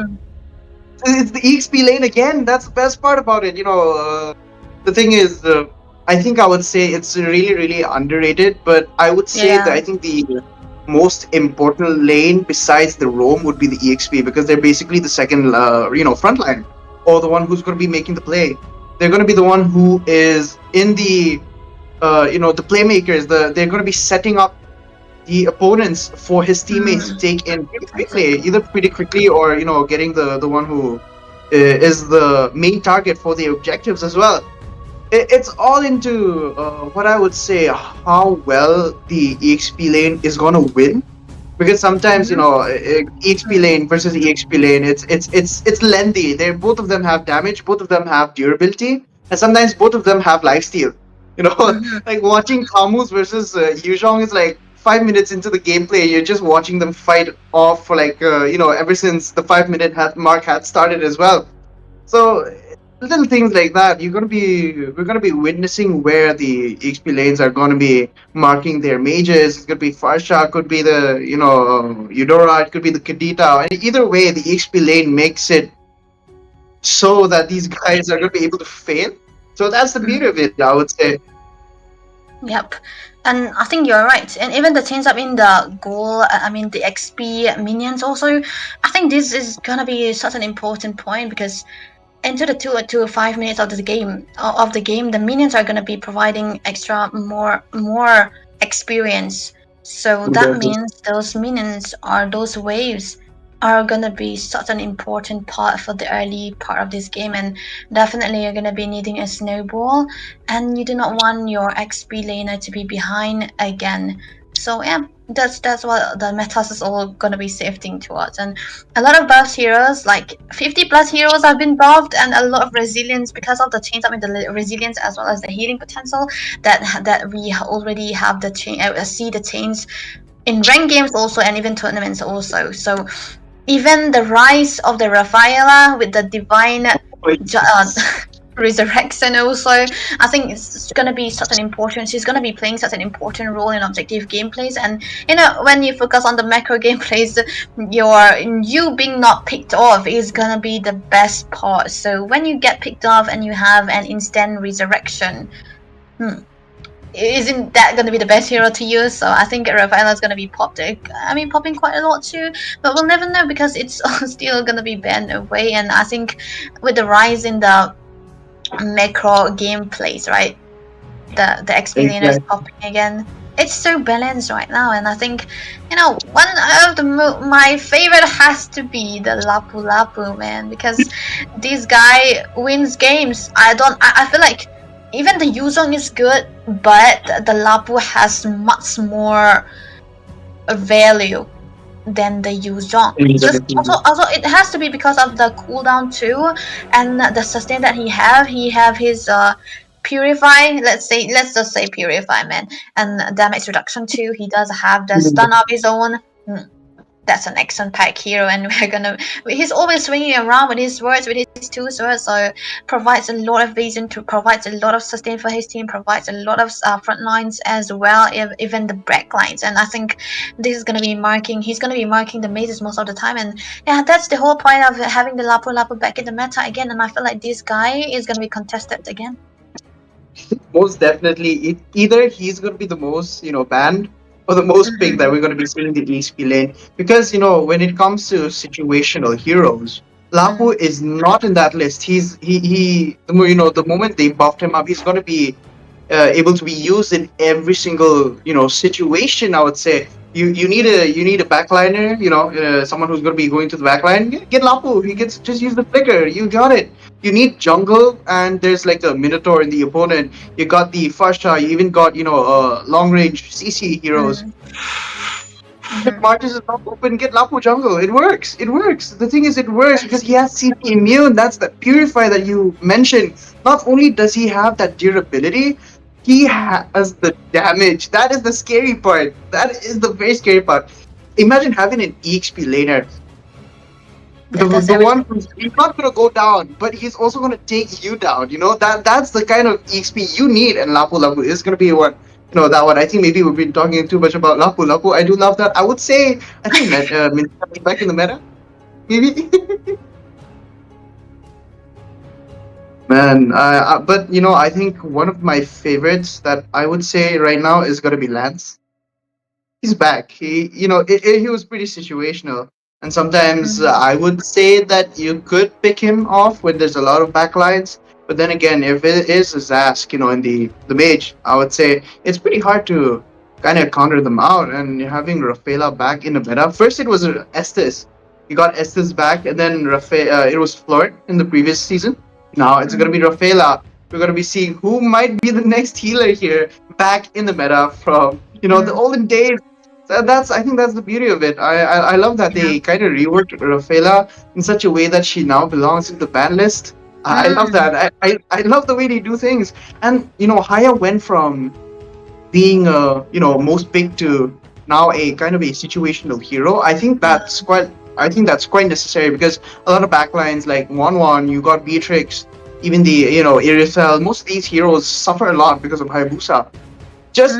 the EXP lane again. That's the best part about it. The thing is, I think I would say it's really, really underrated. But I would say that I think the most important lane besides the roam would be the EXP, because they're basically the second, front line, or the one who's going to be making the play. They're going to be the one who is in the, the playmakers. They're going to be setting up the opponents for his teammates to take in pretty quickly, or getting the one who is the main target for the objectives as well. It's all into what I would say how well the EXP lane is gonna win, because sometimes EXP lane versus EXP lane, it's lengthy. Both of them have damage, both of them have durability, and sometimes both of them have lifesteal. Like watching Camus versus Yuzhong is like 5 minutes into the gameplay, you're just watching them fight off for ever since the 5-minute mark had started as well. So little things like that, we're gonna be witnessing where the EXP lanes are gonna be marking their mages. It could be Farsha, could be the Eudora, it could be the Kadita. And either way, the EXP lane makes it so that these guys are gonna be able to fail. So that's the beauty of it, I would say. Yep. And I think you're right. And even the change up in the goal, the XP minions also, I think this is gonna be such an important point, because into the 2 to 5 minutes of the game, the minions are gonna be providing extra more experience. So that means those minions or those waves are gonna be such an important part for the early part of this game, and definitely you're gonna be needing a snowball, and you do not want your XP laner to be behind again. So that's what the metas is all gonna be shifting towards. And a lot of buffs heroes, like 50+ heroes have been buffed, and a lot of resilience because of the change up in the resilience as well as the healing potential that we already have see the change in ranked games also, and even tournaments also. So even the rise of the Rafaela with the divine resurrection also, I think it's gonna be such an important. She's gonna be playing such an important role in objective gameplays. And when you focus on the macro gameplays, you being not picked off is gonna be the best part. So when you get picked off and you have an instant resurrection, isn't that going to be the best hero to use? So I think Rafaela is going to be popping quite a lot too, but we'll never know because it's still going to be banned away. And I think with the rise in the macro gameplays, right, the XP lane is popping again. It's so balanced right now, and I think one of my favorite has to be the Lapu Lapu, man, because this guy wins games. I feel like even the Yuzong is good, but the Lapu has much more value than the Yuzhong. Just also it has to be because of the cooldown too, and the sustain that he have his purify. Let's just say purify, man, and damage reduction too. He does have the stun of his own. That's an excellent pack hero, and he's always swinging around with his swords, with his two swords, so provides a lot of vision, provides a lot of sustain for his team, provides a lot of front lines as well, even the back lines. And I think this is gonna be he's gonna be marking the mazes most of the time, and yeah, that's the whole point of having the Lapu Lapu back in the meta again. And I feel like this guy is gonna be contested again. Most definitely, either he's going to be the most, banned, or the most picked that we're going to be seeing in the EXP lane. Because, when it comes to situational heroes, Lapu is not in that list. The moment they buffed him up, he's going to be able to be used in every single, situation, I would say. You need a backliner, someone who's going to be going to the backline. Get Lapu. Just use the flicker. You got it. You need jungle, and there's like a Minotaur in the opponent. You got the Fasha. You even got long range CC heroes. If Martis is not open, get Lapu jungle. It works. The thing is, it works because he has CC immune. That's the purify that you mentioned. Not only does he have that durability, he has the damage. That is the scary part. That is the very scary part. Imagine having an EXP laner. The one who's not going to go down, but he's also going to take you down. That's the kind of EXP you need, and Lapu Lapu is going to be one. That one. I think maybe we've been talking too much about Lapu Lapu. I do love that. I would say, I think back in the meta, maybe. Man, but I think one of my favorites that I would say right now is gonna be Lance. He's back. He was pretty situational, and sometimes I would say that you could pick him off when there's a lot of backlines. But then again, if it is a Zask, in the mage, I would say it's pretty hard to kind of counter them out. And having Rafaela back in the meta, first it was Estes. You got Estes back, and then it was Flort in the previous season. Now it's going to be Rafaela. We're going to be seeing who might be the next healer here back in the meta from, the olden days. So I think that's the beauty of it. I love that they kind of reworked Rafaela in such a way that she now belongs in the ban list. I love that. I love the way they do things. And, Haya went from being, most picked to now a kind of a situational hero. I think that's quite necessary because a lot of backlines like 1-1, you got Beatrix, even the Irithel, most of these heroes suffer a lot because of Hayabusa. Just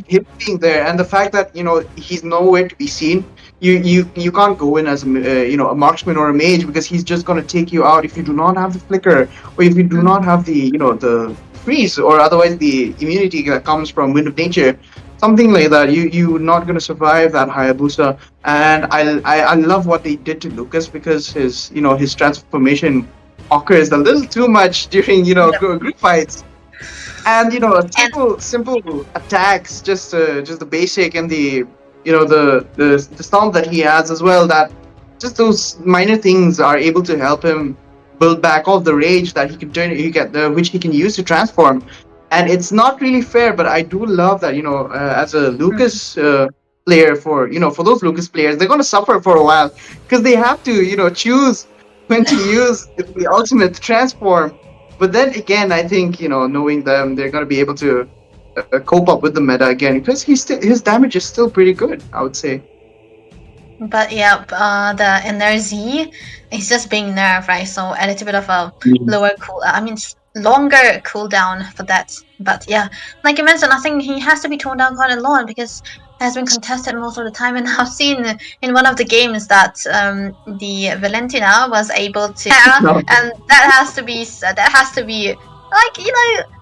him being there, and the fact that he's nowhere to be seen. You can't go in as a marksman or a mage because he's just gonna take you out if you do not have the flicker or if you do not have the the freeze or otherwise the immunity that comes from Wind of Nature. Something like that, you're not gonna survive that Hayabusa. And I love what they did to Lucas because his his transformation occurs a little too much during group fights. And simple attacks, just the basic and the the stomp that he has as well. That just those minor things are able to help him build back all the rage that he can which he can use to transform. And it's not really fair, but I do love that, as a Lucas player, for those Lucas players, they're going to suffer for a while because they have to, choose when to use the ultimate transform. But then again, I think, knowing them, they're going to be able to cope up with the meta again because his damage is still pretty good, I would say. But yeah, the NRZ is just being nerfed, right? So a little bit of a lower longer cooldown for that. But yeah, like you mentioned, I think he has to be toned down quite a lot because it has been contested most of the time. And I've seen in one of the games that the Valentina was able to, and that has to be like,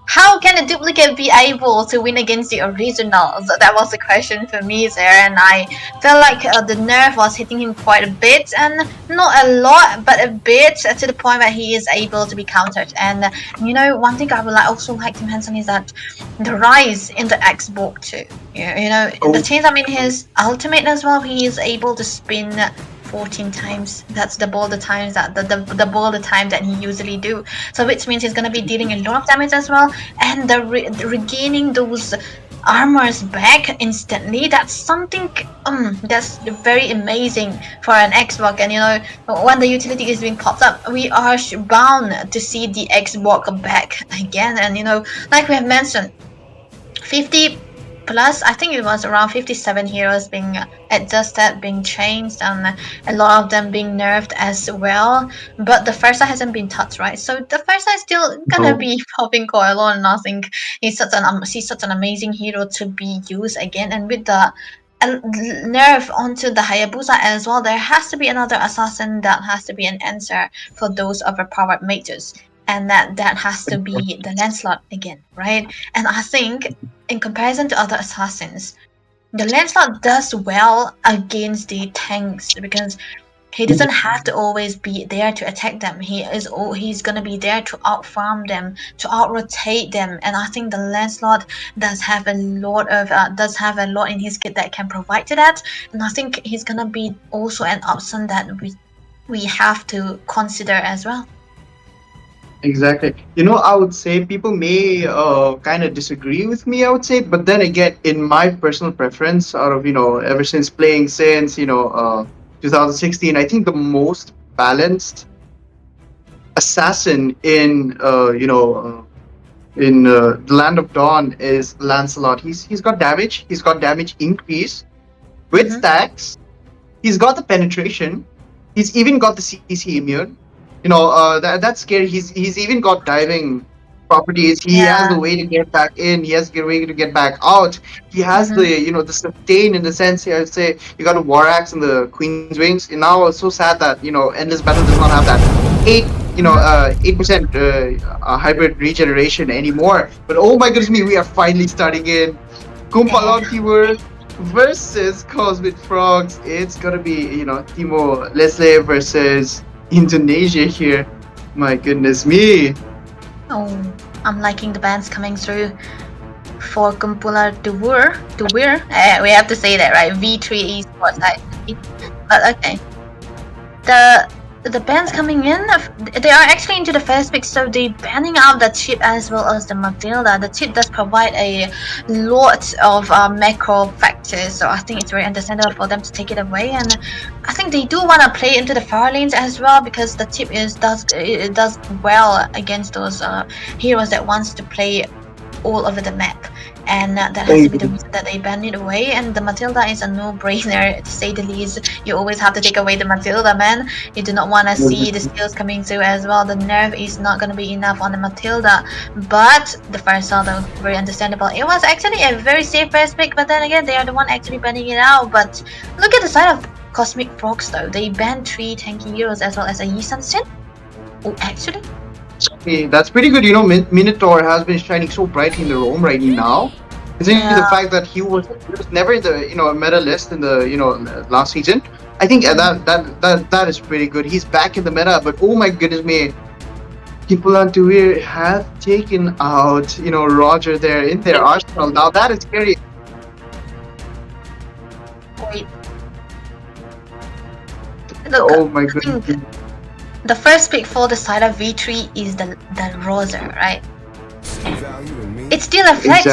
how can a duplicate be able to win against the originals? That was the question for me there, and I felt like the nerf was hitting him quite a bit, and not a lot, but a bit, to the point where he is able to be countered. And one thing I would also like to mention is that the rise in the Xbox too. The change, his ultimate as well, he is able to spin 14 times. That's double the times that double the time that he usually do. So which means he's gonna be dealing a lot of damage as well, and the regaining those armors back instantly. That's something that's very amazing for an Xbox. And you know, when the utility is being popped up, we are bound to see the Xbox back again. And you know, like we have mentioned, 50 plus, I think it was around 57 heroes being adjusted, being changed, and a lot of them being nerfed as well. But the Farsa hasn't been touched, right? So the Farsa is still gonna be popping coil on, and I think he's such an amazing hero to be used again. And with the nerf onto the Hayabusa as well, there has to be another assassin that has to be an answer for those overpowered mages. And that has to be the Lancelot again, right? And I think, in comparison to other assassins, the Lancelot does well against the tanks because he doesn't have to always be there to attack them. He's gonna be there to out-farm them, to out-rotate them. And I think the Lancelot does have a lot in his kit that can provide to that. And I think he's gonna be also an option that we have to consider as well. Exactly. You know, I would say people may kind of disagree with me, I would say, but then again, in my personal preference, out of, you know, ever since playing since, 2016, I think the most balanced assassin in, the Land of Dawn is Lancelot. He's got damage. He's got damage increase with stacks. He's got the penetration. He's even got the CC immune. You know, that's scary. He's even got diving properties. He has the way to get back in. He has the way to get back out. He has the, the sustain in the sense. I would say you got a War Axe and the Queen's Wings. And now it's so sad that Endless Battle does not have that 8% hybrid regeneration anymore. But oh my goodness me, we are finally starting in Kumpalan Multiverse versus Cosmic Frogs. It's gonna be Timor Leste versus Indonesia here. My goodness me. Oh, I'm liking the bands coming through for Kumpulan Duwur. We have to say that, right? V3 Esports. But okay. The bands coming in, they are actually into the first pick, so they're banning out the chip as well as the Matilda. The chip does provide a lot of macro factors, so I think it's very understandable for them to take it away. And I think they do want to play into the far lanes as well, because the chip does well against those heroes that wants to play all over the map. And that has to be the reason that they banned it away. And the Matilda is a no-brainer, to say the least. You always have to take away the Matilda, man. You do not want to see the skills coming through as well. The nerf is not going to be enough on the Matilda. But the first song, though, very understandable. It was actually a very safe first pick, but then again, they are the one actually banning it out. But look at the side of Cosmic Frogs, though. They banned 3 tanky heroes as well as a Yi Sun-Shin. Oh, actually? Okay, that's pretty good. Minotaur has been shining so brightly in the roam right now. Considering the fact that he was never in the meta list in the last season. I think that is pretty good. He's back in the meta, but oh my goodness me, Kumpulan Tuwir have taken out Roger there in their arsenal. Now that is scary. Wait. Look, oh my goodness. The first pick for the side of V3 is the Roser, right? It's still a flex,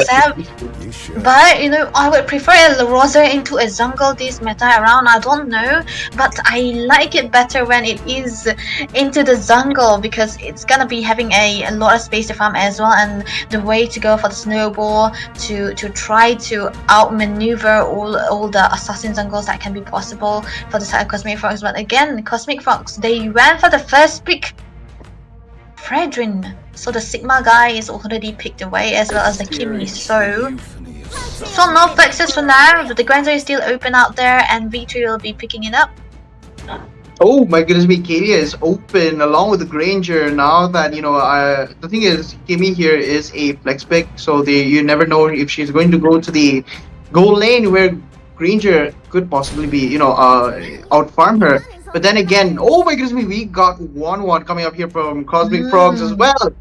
but I would prefer a Roser into a jungle this meta around. I don't know, but I like it better when it is into the jungle, because it's gonna be having a lot of space to farm as well, and the way to go for the snowball to try to outmaneuver all the assassin jungles that can be possible for the side of Cosmic Frogs. But again, Cosmic Frogs, they ran for the first pick, Fredrin. So the Sigma guy is already picked away, as well as the Kimi. So no flexes for now. The Granzo is still open out there, and V3 will be picking it up. Oh my goodness me, Kalia is open along with the Granger. Now that the thing is, Kimi here is a flex pick, so you never know if she's going to go to the goal lane where Granger could possibly be out farm her. But then again, oh my goodness me, we got 1-1 coming up here from Cosmic Frogs as well.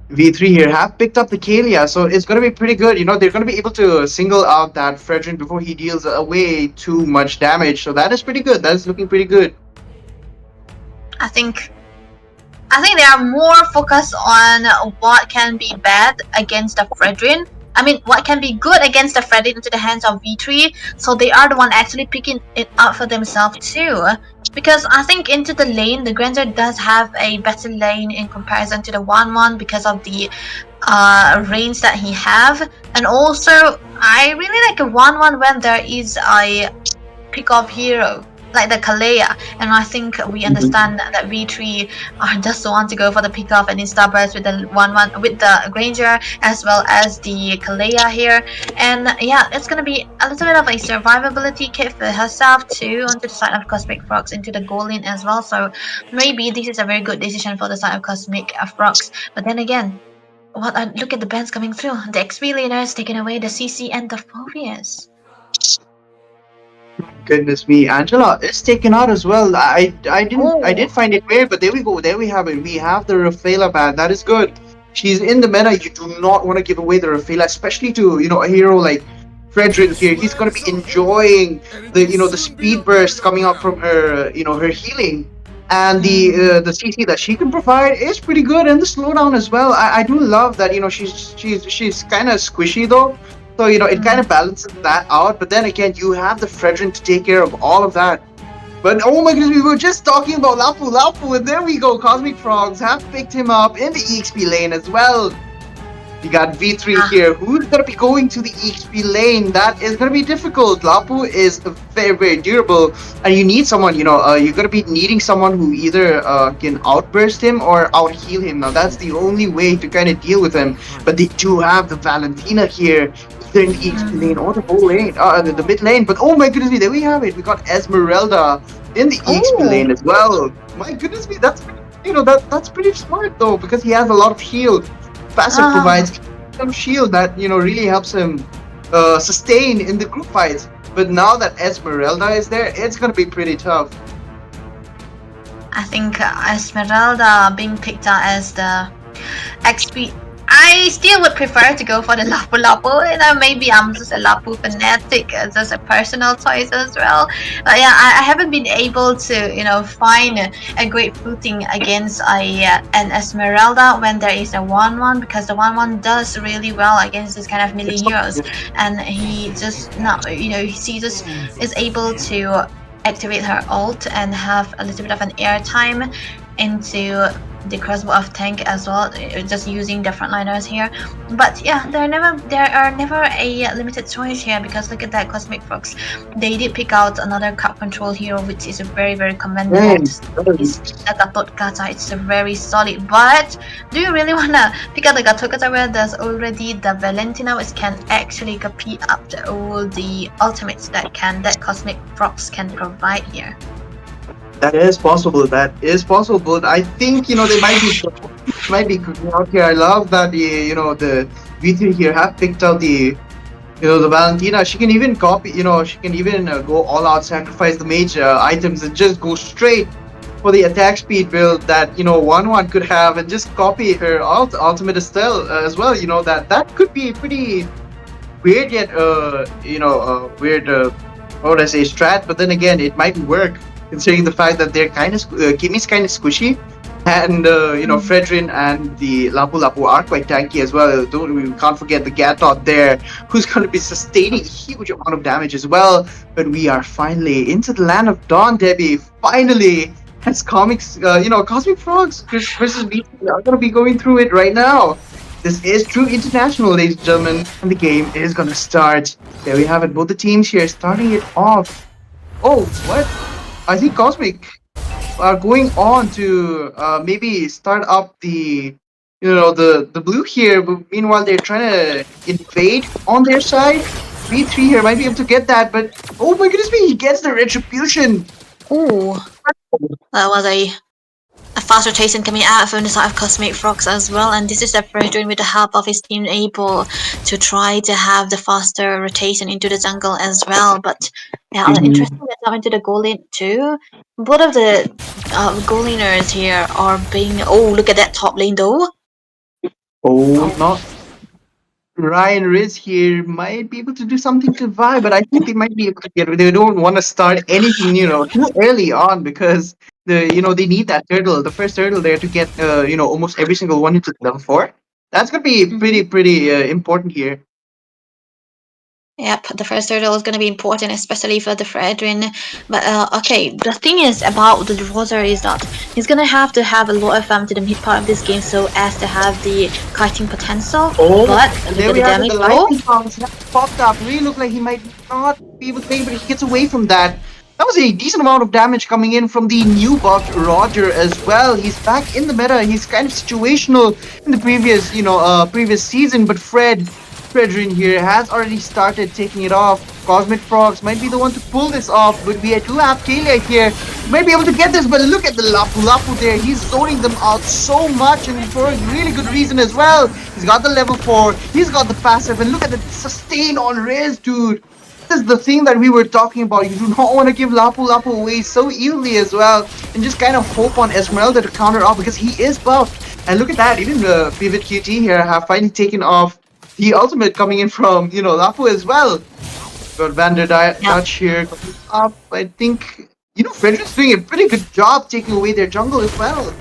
V3 here have picked up the Kalia, so it's going to be pretty good. You know, they're going to be able to single out that Fredrin before he deals way too much damage. So that is pretty good. That is looking pretty good. I think they are more focused on what can be bad against the Fredrin. I mean, what can be good against the Fredrin into the hands of V3. So they are the one actually picking it up for themselves too. Because I think into the lane, the Granger does have a better lane in comparison to the 1-1 because of the range that he have. And also, I really like a 1-1 when there is a pick-off hero like the Kalea, and I think we understand that V3 are just the one to go for the pick-off and Instaburst with the 1-1 with the Granger as well as the Kalea here. And yeah, it's gonna be a little bit of a survivability kit for herself too onto the side of Cosmic Frogs into the goal lane as well. So maybe this is a very good decision for the side of Cosmic Frogs. But then again, look at the bans coming through. The XP laners taking away the CC and the Phobias. Goodness me, Angela is taken out as well. I did find it weird, but there we go. There we have it. We have the Rafaela ban. That is good. She's in the meta. You do not want to give away the Rafaela, especially to a hero like Fredrin here. He's going to be enjoying the speed burst coming up from her her healing, and the CC that she can provide is pretty good, and the slowdown as well. I do love that she's kind of squishy though. So, it kind of balances that out. But then again, you have the Fredrin to take care of all of that. But oh my goodness, we were just talking about Lapu, and there we go. Cosmic Frogs have picked him up in the EXP lane as well. You got V3 here. Who's going to be going to the EXP lane? That is going to be difficult. Lapu is very, very durable. And you need someone, you're going to be needing someone who either can outburst him or out-heal him. Now, that's the only way to kind of deal with him. But they do have the Valentina here. In the EXP lane or the whole lane, the mid lane. But oh my goodness me, there we have it. We got Esmeralda in the EXP lane as well. My goodness me, that's that's pretty smart though, because he has a lot of shield. Passive provides some shield that really helps him sustain in the group fights. But now that Esmeralda is there, it's gonna be pretty tough. I think Esmeralda being picked out as the XP. I still would prefer to go for the Lapu Lapu. Maybe I'm just a Lapu fanatic, just a personal choice as well. But yeah, I haven't been able to, find a great footing against an Esmeralda when there is a 1-1, because the 1-1 does really well against this kind of melee heroes, and he just he just is able to activate her ult and have a little bit of an airtime into the crossbow of tank as well, just using the frontliners here. But yeah, there are never a limited choice here, because look at that, Cosmic Frogs. They did pick out another crowd control hero, which is a very, very commendable. It's a Gatot Kaca. It's a very solid. But do you really wanna pick out the Gatot Kaca where there's already the Valentina, which can actually compete up to all the ultimates that Cosmic Frogs can provide here? That is possible. But I think they might be cooking out here. I love that the V3 here have picked out the Valentina. She can even copy. She can even go all out, sacrifice the mage items, and just go straight for the attack speed build that 1-1 could have, and just copy her ultimate Estelle as well. That could be pretty weird yet weird. What would I say, strat? But then again, it might work, considering the fact that they're kind of Kimmy's kind of squishy, and Fredrin and the Lapu Lapu are quite tanky as well. We can't forget the Gatot there, who's going to be sustaining a huge amount of damage as well. But we are finally into the land of Dawn, Debbie. Finally, as Cosmic Frogs versus me are going to be going through it right now. This is true international, ladies and gentlemen, and the game is going to start. There we have it. Both the teams here starting it off. Oh, what? I think Cosmic are going on to maybe start up the the blue here, but meanwhile they're trying to invade on their side. V3 here might be able to get that, but oh my goodness me, he gets the retribution. Ooh, that was a fast rotation coming out from the side of Cosmic Frogs as well, and this is the Fredrin with the help of his team able to try to have the faster rotation into the jungle as well. But yeah, interesting that into the goal lane too. Both of the goal laners here are being. Oh, look at that top lane though. Oh, not Ryan Riz here might be able to do something to Vi, but I think they might be able to get. They don't want to start anything, too early on because they need that turtle, the first turtle there to get, almost every single one into level 4. That's gonna be pretty important here. Yep, the first turtle is going to be important, especially for the Fredrin. But okay, the thing is about the Roser is that he's going to have a lot of to the mid part of this game so as to have the kiting potential. Oh, but and look there at we the have damage the roll. lightning bounce that popped up. Really looked like he might not be able to take, but he gets away from that. That was a decent amount of damage coming in from the new buffed Roger as well. He's back in the meta. He's kind of situational in the previous season, but Fredrin here has already started taking it off. Cosmic Frogs might be the one to pull this off, but we do have Kalia here. Might be able to get this, but look at the Lapu Lapu there. He's zoning them out so much, and for a really good reason as well. He's got the level 4, he's got the passive, and look at the sustain on Riz, dude. This is the thing that we were talking about. You do not want to give Lapu Lapu away so easily as well, and just kind of hope on Esmeralda to counter off because he is buffed. And look at that, even the Pivot QT here have finally taken off the ultimate coming in from, Lapu as well. Got Vander Dutch here coming up. I think, Frederick's doing a pretty good job taking away their jungle as well.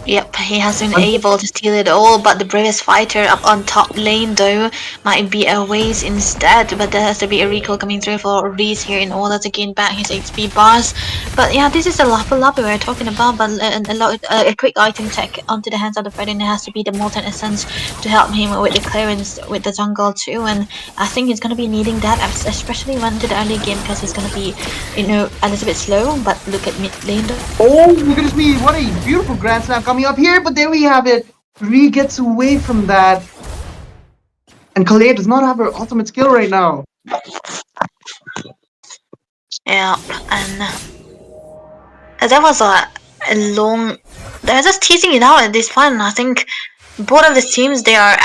Yep, he has been able to steal it all, but the bravest fighter up on top lane though might be a ways instead, but there has to be a recall coming through for Reese here in order to gain back his HP bars. But yeah, this is the Lapu Lapu we're talking about, but a quick item tech onto the hands of the Fred, and it has to be the Molten Essence to help him with the clearance with the jungle too, and I think he's going to be needing that, especially when to the early game, because he's going to be, a little bit slow, but look at mid lane though. Oh, look at me, what a beautiful Grand Slam coming up here, but there we have it. Ree gets away from that. And Kalea does not have her ultimate skill right now. Yeah, and that was a long... They're just teasing it out at this point, and I think both of the teams, they are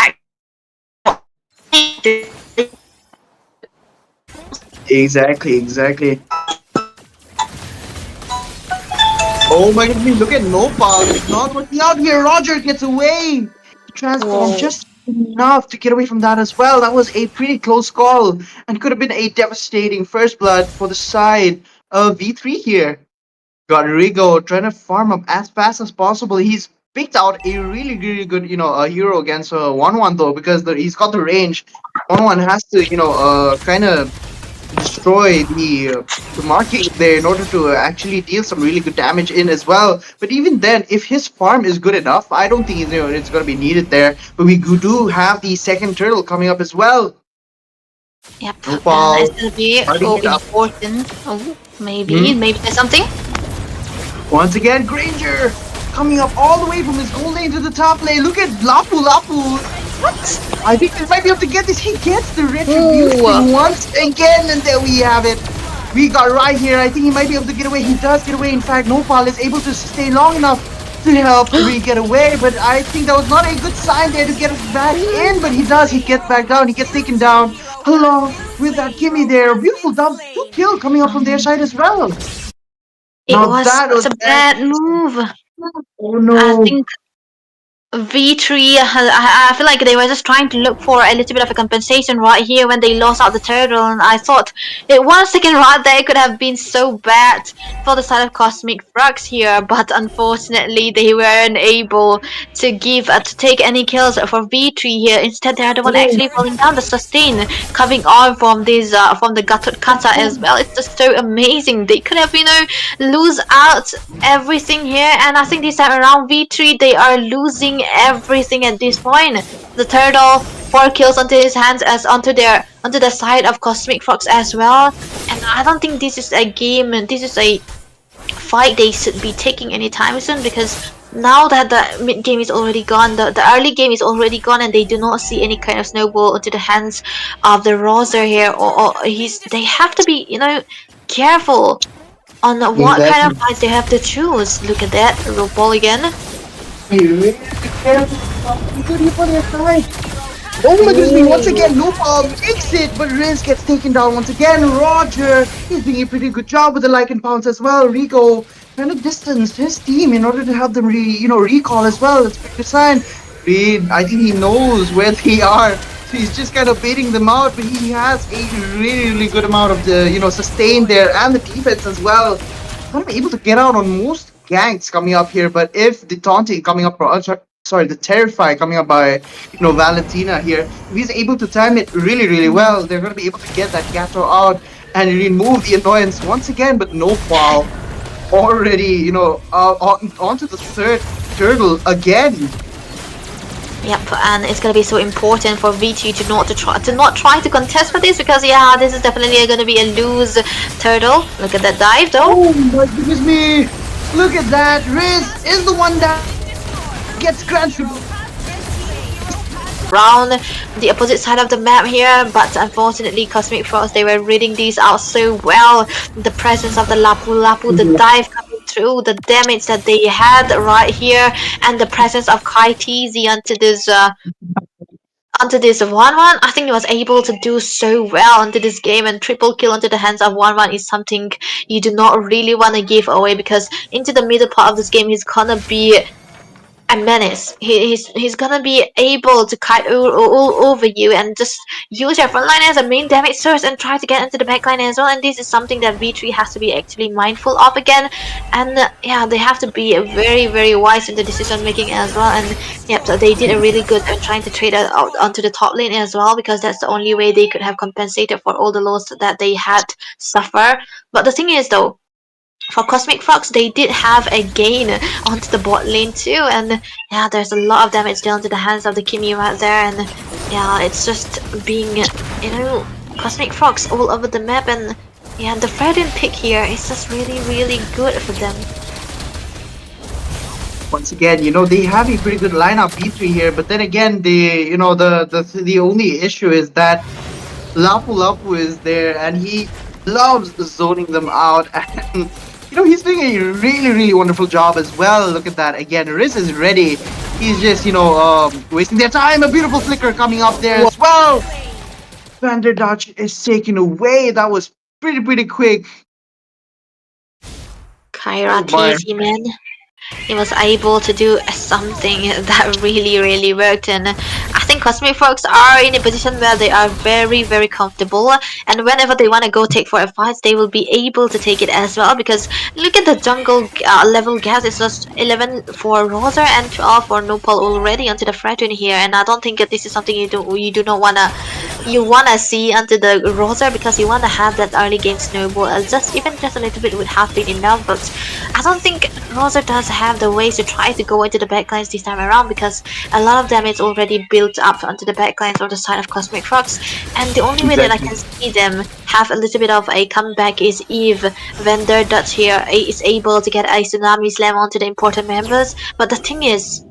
Exactly. Oh my goodness, look at Nopal. It's not working out here. Roger gets away. Transform just enough to get away from that as well. That was a pretty close call and could have been a devastating first blood for the side of V3 here. Got Rigo trying to farm up as fast as possible. He's picked out a really good, a hero against 1-1 though, because he's got the range. 1-1 has to, kind of destroy the market there in order to actually deal some really good damage in as well. But even then, if his farm is good enough, I don't think it's going to be needed there. But we do have the second turtle coming up as well. Yep, Nopal, it's going to be important. Oh, maybe there's something. Once again, Granger coming up all the way from his gold lane to the top lane. Look at Lapu Lapu. What? I think he might be able to get this. He gets the retribution once again, and there we have it. We got right here. I think he might be able to get away. He does get away. In fact, Nopal is able to stay long enough to help Ree get away, but I think that was not a good sign there to get us back in, but he does. He gets back down. He gets taken down along with that Kimmy there. Beautiful double kill coming up from their side as well. It was a bad move. Oh no. I think V3, I feel like they were just trying to look for a little bit of a compensation right here when they lost out the turtle, and I thought it 1 second right there could have been so bad for the side of Cosmic Frogs here, but unfortunately they weren't able to take any kills for V3 here. Instead, they are the one actually falling down the sustain coming on from this from the Gatot Kata as well. It's just so amazing. They could have lose out everything here, and I think this time around V3 they are losing everything at this point. The turtle 4 kills onto his hands as onto the side of Cosmic Frogs as well, and I don't think this is a game and this is a fight they should be taking anytime soon, because now that the mid game is already gone, the early game is already gone, and they do not see any kind of snowball into the hands of the Roser here, or they have to be careful on what kind of fights they have to choose. Look at that, roll ball again. Oh my goodness, once again, Nopal makes it, but Riz gets taken down once again. Roger, he's doing a pretty good job with the Lycan Pounce as well. Rigo trying to distance his team in order to help them recall as well. That's a good sign. I think he knows where they are. So he's just kind of baiting them out, but he has a really, really good amount of the, sustain there and the defense as well. Gonna be able to get out on most ganks coming up here, but if the taunting coming up, the Terrify coming up by, Valentina here, if he's able to time it really, really well, they're gonna be able to get that Gato out and remove the annoyance once again, but no foul. Already, onto the third turtle again. Yep, and it's gonna be so important for V2 to not try to contest for this, because yeah, this is definitely gonna be a lose turtle. Look at that dive though. Oh my goodness me! Look at that! Riz is the one that gets granted around the opposite side of the map here, but unfortunately Cosmic Frogs, they were reading these out so well. The presence of the Lapu, the dive coming through, the damage that they had right here, and the presence of Kai TZ onto this 1-1. I think he was able to do so well onto this game, and triple kill onto the hands of 1-1 is something you do not really want to give away, because into the middle part of this game he's gonna be a menace. He's gonna be able to kite all over you and just use your front line as a main damage source and try to get into the back line as well. And this is something that V3 has to be actually mindful of again. And yeah, they have to be very, very wise in the decision making as well. And yep, so they did a really good job trying to trade out onto the top lane as well, because that's the only way they could have compensated for all the loss that they had suffer. But the thing is though, for Cosmic Frogs, they did have a gain onto the bot lane too, and yeah, there's a lot of damage down to the hands of the Kimi right there, and yeah, it's just being, Cosmic Frogs all over the map, and yeah, the Fredin pick here is just really, really good for them. Once again, they have a pretty good lineup V3 here, but then again, the only issue is that Lapu is there, and he loves zoning them out, and he's doing a really, really wonderful job as well. Look at that. Again, Riz is ready. He's just, wasting their time. A beautiful flicker coming up there as well. Vander Dodge is taken away. That was pretty quick. Kyra TZ, man. He was able to do something that really, really worked, and I think Cosmic Frogs are in a position where they are very, very comfortable, and whenever they want to go take for a fight, they will be able to take it as well, because look at the jungle level gas. It's just 11 for Roser and 12 for Nopal already onto the Fredwin here, and I don't think that this is something you do not wanna see onto the Roser, because you wanna have that early game snowball. Just a little bit would have been enough, but I don't think Roser does have the ways to try to go into the backlines this time around, because a lot of damage already built up onto the backlines or the side of Cosmic Frogs, and the only way that I can see them have a little bit of a comeback is if Vander Dutch here is able to get a Tsunami Slam onto the important members. But the thing is,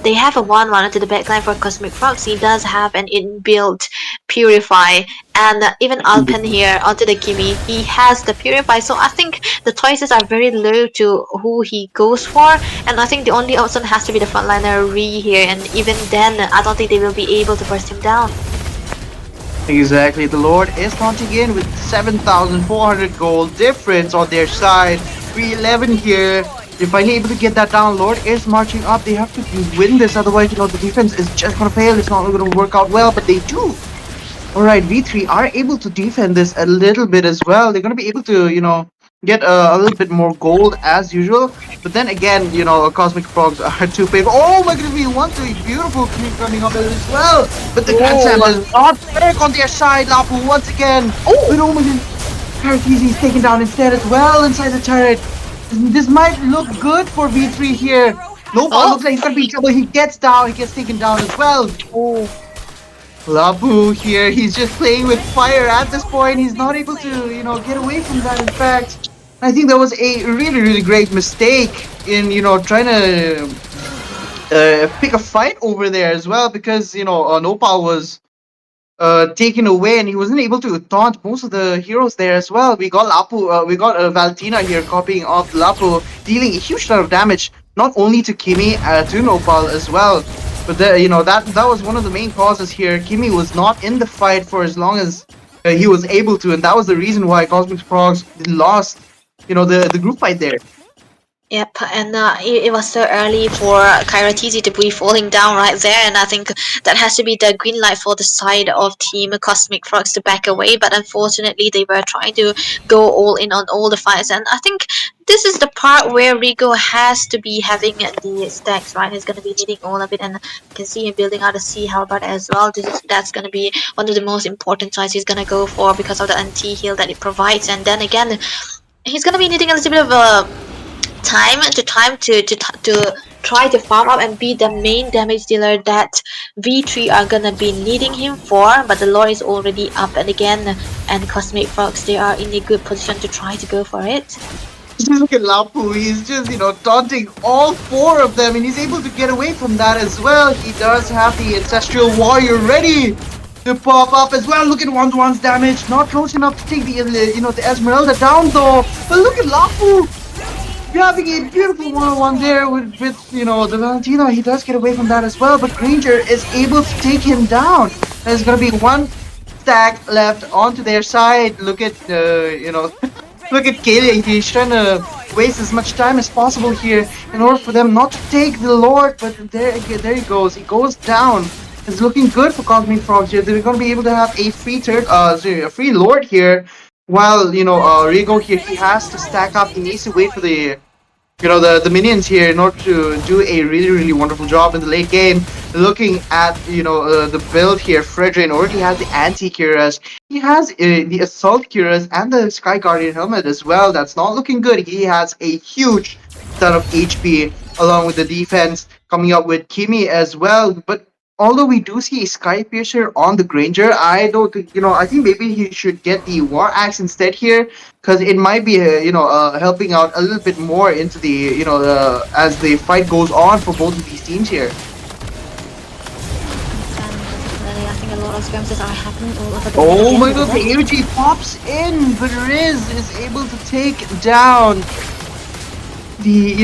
they have a 1-1 onto the backline for Cosmic Frogs. He does have an inbuilt Purify, and even Alpen here onto the Kimi, he has the Purify, so I think the choices are very low to who he goes for, and I think the only option has to be the frontliner Ree here, and even then I don't think they will be able to burst him down. Exactly, the Lord is launching in with 7,400 gold difference on their side. 311 here. They're finally able to get that down. Lord is marching up. They have to win this, otherwise, the defense is just gonna fail. It's not gonna work out well, but they do. Alright, V3 are able to defend this a little bit as well. They're gonna be able to, get a little bit more gold as usual. But then again, Cosmic Frogs are too big. Oh my goodness, we want a beautiful creep coming up as well. But the Grand Slam does not work on their side. Lapu once again. But oh my goodness, Paratizi is taken down instead as well inside the turret. This might look good for V3 here. Nopal looks like he's gonna be in trouble. He gets down, he gets taken down as well. Oh, Lapu here, he's just playing with fire at this point. He's not able to, get away from that. In fact, I think that was a really, really great mistake in, trying to pick a fight over there as well, because, Nopal was taken away and he wasn't able to taunt most of the heroes there as well. We got Lapu, we got Valentina here copying off Lapu, dealing a huge lot of damage, not only to Kimi, to Nopal as well. But that was one of the main causes here. Kimi was not in the fight for as long as he was able to, and that was the reason why Cosmic Frogs lost, the group fight there. Yep, and it was so early for Kairatisi to be falling down right there, and I think that has to be the green light for the side of Team Cosmic Frogs to back away. But unfortunately, they were trying to go all in on all the fights, and I think this is the part where Rigo has to be having the stacks, right? He's going to be needing all of it, and you can see him building out a Sea Halberd as well. That's going to be one of the most important sides he's going to go for because of the anti-heal that it provides, and then again, he's going to be needing a little bit of a time to try to farm up and be the main damage dealer that V3 are gonna be needing him for, but the lore is already up, and again, and Cosmic Frogs, they are in a good position to try to go for it. Just look at Lapu, he's just, taunting all four of them, and he's able to get away from that as well. He does have the Ancestral Warrior ready to pop up as well. Look at 1-to-1's damage, not close enough to take the Esmeralda down though, but look at Lapu! Having a beautiful one-on-one there with the Valentino. He does get away from that as well, but Granger is able to take him down. There's gonna be one stack left onto their side. Look at look at Kalia. He's trying to waste as much time as possible here in order for them not to take the Lord, but there he goes. He goes down. It's looking good for Cosmic Frogs here. They're gonna be able to have a free Lord here. While Rigo here, he has to stack up. He needs to wait for the minions here in order to do a really wonderful job in the late game. Looking at the build here, Fredrin already has the anti-Cuirass. He has the assault Cuirass and the Sky Guardian helmet as well. That's not looking good. He has a huge ton of HP along with the defense coming up with Kimi as well. But although we do see a Sky Piercer on the Granger, I don't think, I think maybe he should get the War Axe instead here, because it might be, helping out a little bit more into the, as the fight goes on for both of these teams here. I think a lot of skirmishes are happening all over the Oh my god, the AOG pops in, but Riz is able to take down the,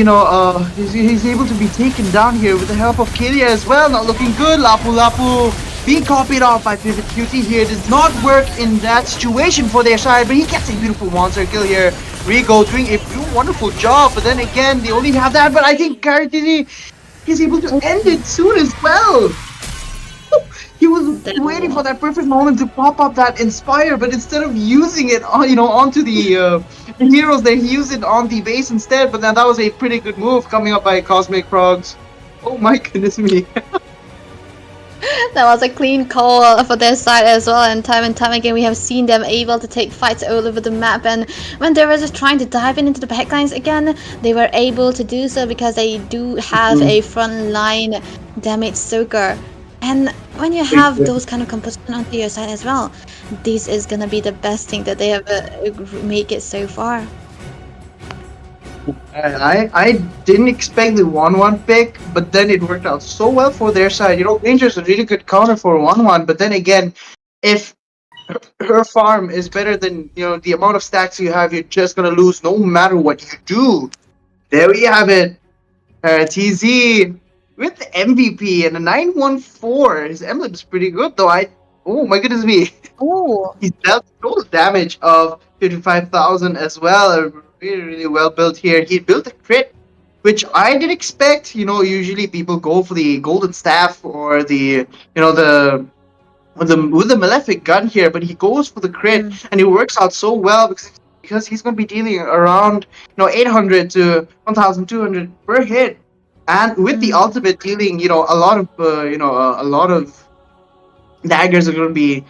he's able to be taken down here with the help of Kalia as well. Not looking good. Lapu being copied off by Pivot Cutie here. Does not work in that situation for their side, but he gets a beautiful monster kill here. Rigo doing a wonderful job, but then again, they only have that. But I think Karatini is able to end it soon as well. He was waiting for that perfect moment to pop up that Inspire, but instead of using it onto the heroes, they used it on the base instead. But then that was a pretty good move coming up by Cosmic Frogs. Oh my goodness me. That was a clean call for their side as well, and time again we have seen them able to take fights all over the map, and when they were just trying to dive into the backlines again, they were able to do so because they do have a front line damage soaker. And when you have those kind of composition onto your side as well, this is gonna be the best thing that they have make it so far. I didn't expect the 1-1 pick, but then it worked out so well for their side. Ranger's a really good counter for 1-1, but then again, if her farm is better than the amount of stacks you have, you're just gonna lose no matter what you do. There we have it. TZ with the MVP and a 914. His emblem is pretty good though. Oh my goodness me. Oh. He's dealt total damage of 55,000 as well. Really well built here. He built a crit, which I did expect. Usually people go for the golden staff or the with the malefic gun here, but he goes for the crit and it works out so well because he's going to be dealing around 800 to 1,200 per hit. And with the ultimate dealing, a lot of daggers are going to be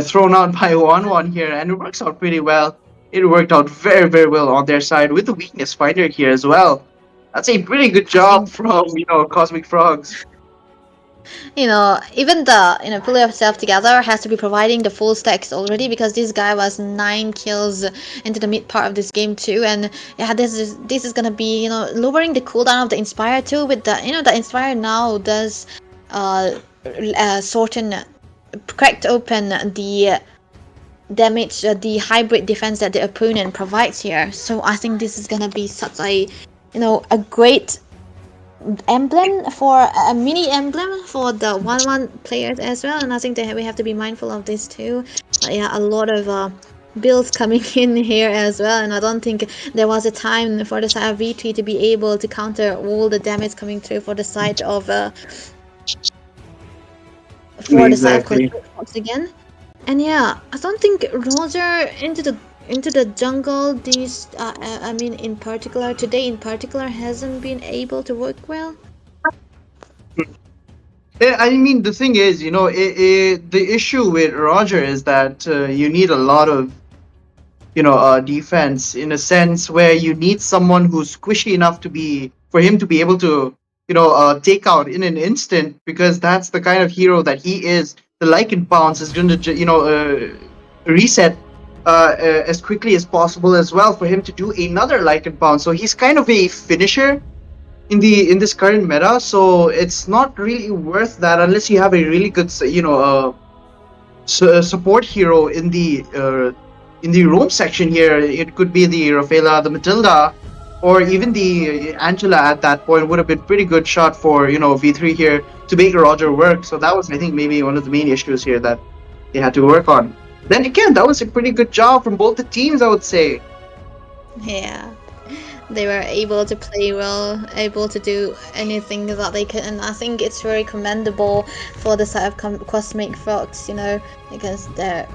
thrown out by 1-1 here, and it works out pretty well. It worked out very well on their side with the weakness finder here as well. That's a pretty good job from Cosmic Frogs. Even the pulling himself together has to be providing the full stacks already, because this guy was 9 kills into the mid part of this game too, and yeah, this is gonna be lowering the cooldown of the Inspire too. With the the Inspire now does cracked open the damage, the hybrid defense that the opponent provides here. So I think this is gonna be such a a great emblem for a mini emblem for the 1-1 players as well, and I think that we have to be mindful of this too. Yeah, a lot of builds coming in here as well, and I don't think there was a time for the side of V3 to be able to counter all the damage coming through for the side of Exactly. Fox again. And yeah, I don't think Roger into the jungle these I mean in particular today in particular hasn't been able to work well. Yeah, I mean, the thing is, the issue with Roger is that you need a lot of, defense in a sense where you need someone who's squishy enough for him to be able to, take out in an instant, because that's the kind of hero that he is. The Lycan bounce is going to, reset as quickly as possible as well for him to do another Lycan bounce. So he's kind of a finisher in this current meta, so it's not really worth that unless you have a really good support hero in the roam section here. It could be the Rafaela, the Matilda, or even the Angela at that point would have been pretty good shot for V3 here to make Roger work. So that was, I think, maybe one of the main issues here that they had to work on. Then again, that was a pretty good job from both the teams, I would say. Yeah, they were able to play well, able to do anything that they could, and I think it's very commendable for the side of Cosmic Fox, because their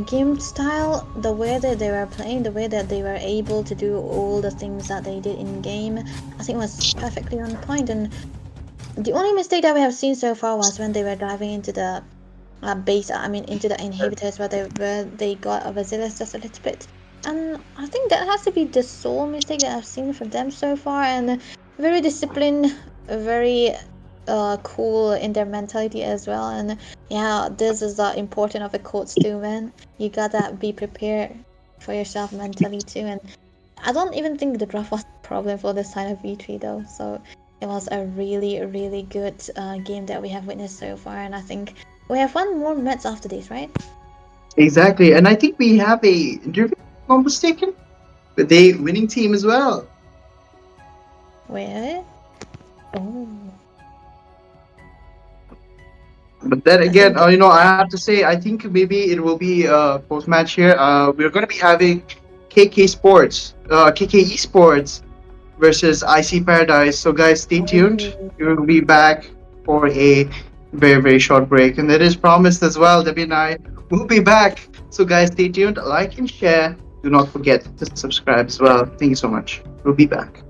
game style, the way that they were playing, the way that they were able to do all the things that they did in game, I think was perfectly on point. And the only mistake that we have seen so far was when they were diving into the into the inhibitors where they got overzealous just a little bit. And I think that has to be the sole mistake that I've seen from them so far. And very disciplined, very cool in their mentality as well. And yeah, this is the important of a coach too, man. You gotta be prepared for yourself mentally too. And I don't even think the draft was a problem for the side of V3 though. So it was a really, really good game that we have witnessed so far. And I think we have one more match after this, right? Exactly, and I think we have a interview, if I'm not mistaken, with a winning team as well. Where? Oh. But then again, I have to say, I think maybe it will be post match here. We're going to be having KK Esports versus IC Paradise. So guys, stay tuned. We will be back for a very, very short break, and it is promised as well. Debbie and I will be back. So guys, stay tuned, like and share. Do not forget to subscribe as well. Thank you so much. We'll be back.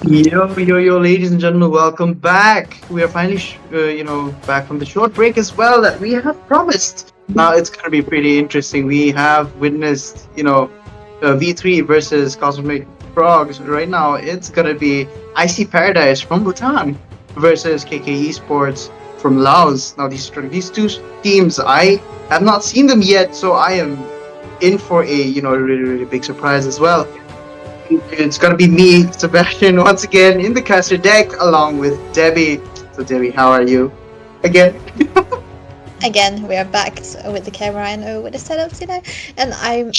Yo, ladies and gentlemen, welcome back. We are finally, back from the short break as well that we have promised. Now it's gonna be pretty interesting. We have witnessed, V3 versus Cosmic Frogs. Right now, it's gonna be Icy Paradise from Bhutan versus KK Esports from Laos. Now these two teams, I have not seen them yet, so I am in for a really big surprise as well. It's gonna be me, Sebastian, once again in the caster deck along with Debbie. So Debbie, how are you? Again. Again, we are back with the camera and with the setup today. And I'm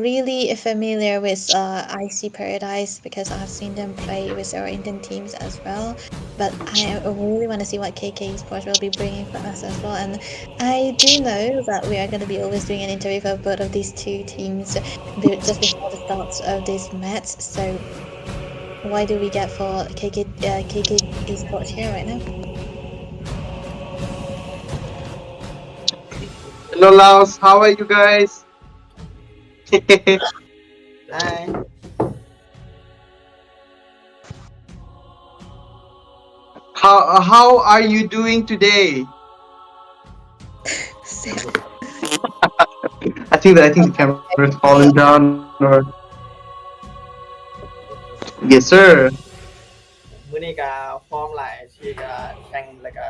really familiar with Icy Paradise because I've seen them play with our Indian teams as well. But I really want to see what KK Esports will be bringing for us as well. And I do know that we are going to be always doing an interview for both of these two teams just before the start of this match. So why do we get for KK Esports here right now? Hello Laos, how are you guys? Hi. How are you doing today? I think the camera is falling down or yes sir. มื้อนี้ก็พร้อมหลายที่จะแข่งแล้วก็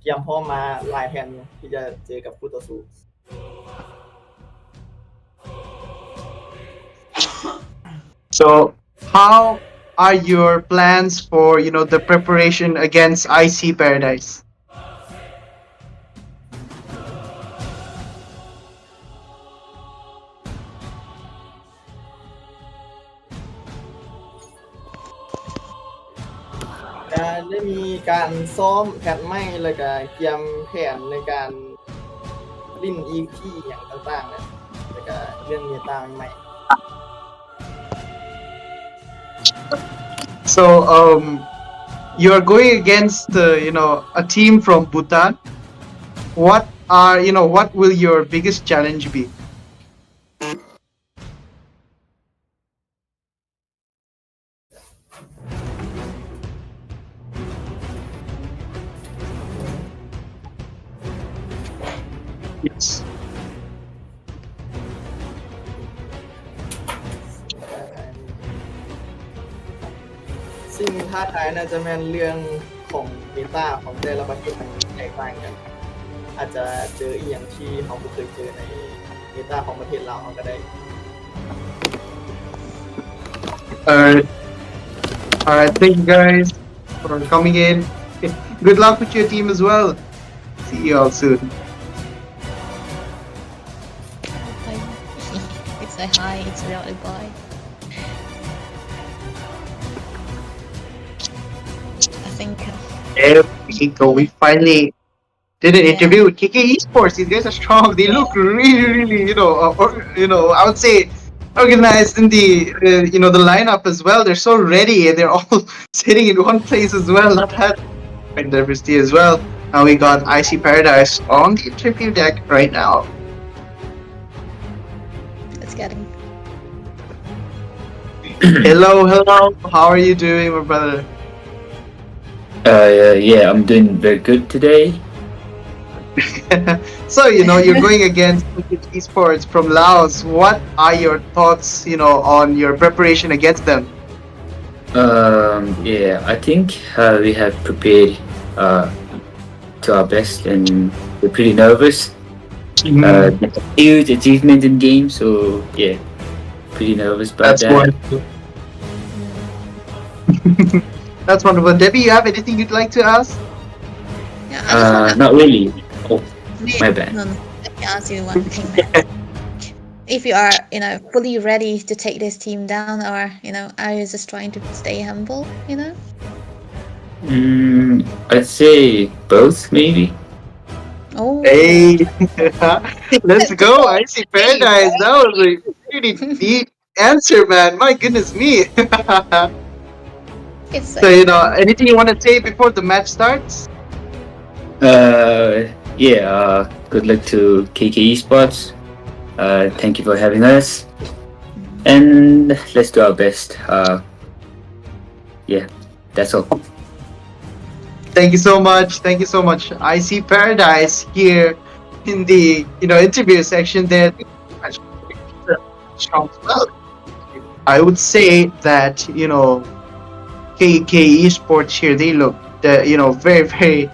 เตรียมพร้อมมาหลายแผนอยู่ที่จะเจอกับคู่ต่อสู้ So how are your plans for the preparation against Icy Paradise?ได้มีการซ้อมแผนใหม่แล้วก็เตรียมแผนในการลิ้น EP อย่างต่างๆนะแล้วก็เรื่องเมตาใหม่ So you are going against a team from Bhutan. What will your biggest challenge be? Yes. สิ่งท้าทายน่าจะเป็นเรื่องของเมตาของแต่ละประเทศมันแตกต่างกันอาจจะเจออีกอย่างที่เขาไม่เคยเจอในเมตาของประเทศเราเขาก็ได้ Alright, thank you guys for coming in. Good luck with your team as well. See you all soon. It's a hi, it's really bye. I think. There we go. We finally did an interview with KK Esports. These guys are strong. They look really, I would say organized in the the lineup as well. They're so ready and they're all sitting in one place as well. Not had diversity as well. Now we got Icy Paradise on the interview deck right now. It's getting. Hello. How are you doing, my brother? Yeah, I'm doing very good today. So you're going against Esports from Laos. What are your thoughts on your preparation against them? Yeah, I think we have prepared to our best, and we're pretty nervous. Huge achievement in game, so yeah, pretty nervous about That's that. wonderful. That's wonderful. Debbie, you have anything you'd like to ask? Yeah, Not really. Oh, my bad. No, let me ask you one thing. If you are, fully ready to take this team down, or are you just trying to stay humble? I'd say both, maybe. Oh. Hey, let's go! Icy Paradise. That was a pretty deep answer, man. My goodness me. So anything you want to say before the match starts? Yeah. Good luck to KK Esports. Thank you for having us, and let's do our best. yeah, that's all. Thank you so much. Thank you so much. I see Paradise here in the interview section there. Well, I would say that KK Esports here, they look very very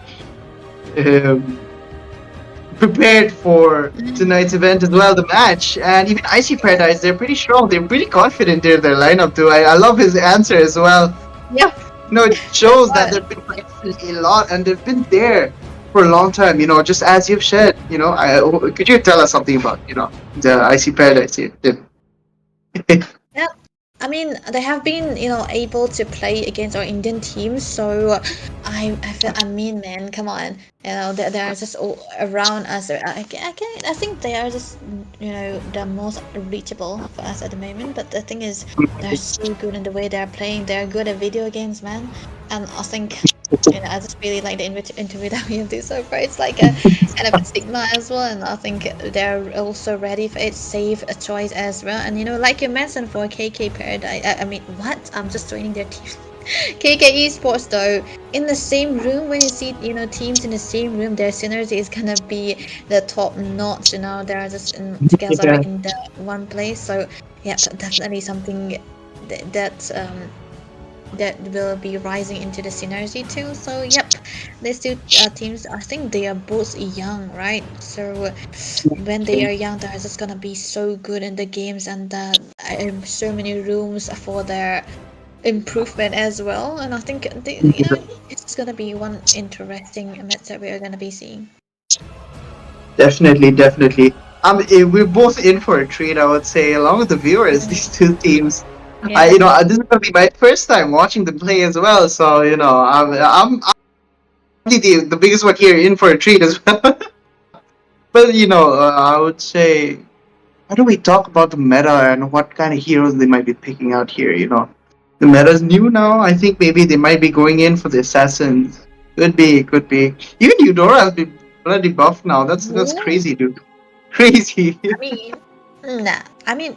prepared for tonight's event as well, the match. And even I see Paradise, they're pretty strong. They're pretty confident in their lineup too. I love his answer as well. Yeah. It shows that they've been practicing a lot and they've been there for a long time. Just as you've said. Could you tell us something about the IC Paradise here? Yeah, I mean, they have been, able to play against our Indian teams. So, I mean, man, come on, they are just all around us. I think they are just, the most reachable for us at the moment. But the thing is, they're so good in the way they're playing. They're good at video games, man. And I think, I just really like the interview that we have to so far. It's like a kind of a stigma as well, and I think they're also ready for it. Safe a choice as well, and like you mentioned for KK Paradise. I mean, what? I'm just joining their team. KK Esports though, in the same room, when you see teams in the same room, their synergy is gonna be the top notch. They're just together in the one place. So yeah, definitely something that will be rising into the synergy too. So yep, these two teams, I think they are both young, right? So when they are young, they're just gonna be so good in the games, and so many rooms for their improvement as well. And I think it's gonna be one interesting match that we are gonna be seeing. Definitely. We're both in for a treat, I would say, along with the viewers. These two teams. Yeah. This is gonna be my first time watching them play as well. So I'm the biggest one here, in for a treat as well. But I would say, how do we talk about the meta and what kind of heroes they might be picking out here? The meta's new now. I think maybe they might be going in for the assassins. Could be. Even Eudora has been bloody buffed now. That's crazy, dude. Crazy. I mean,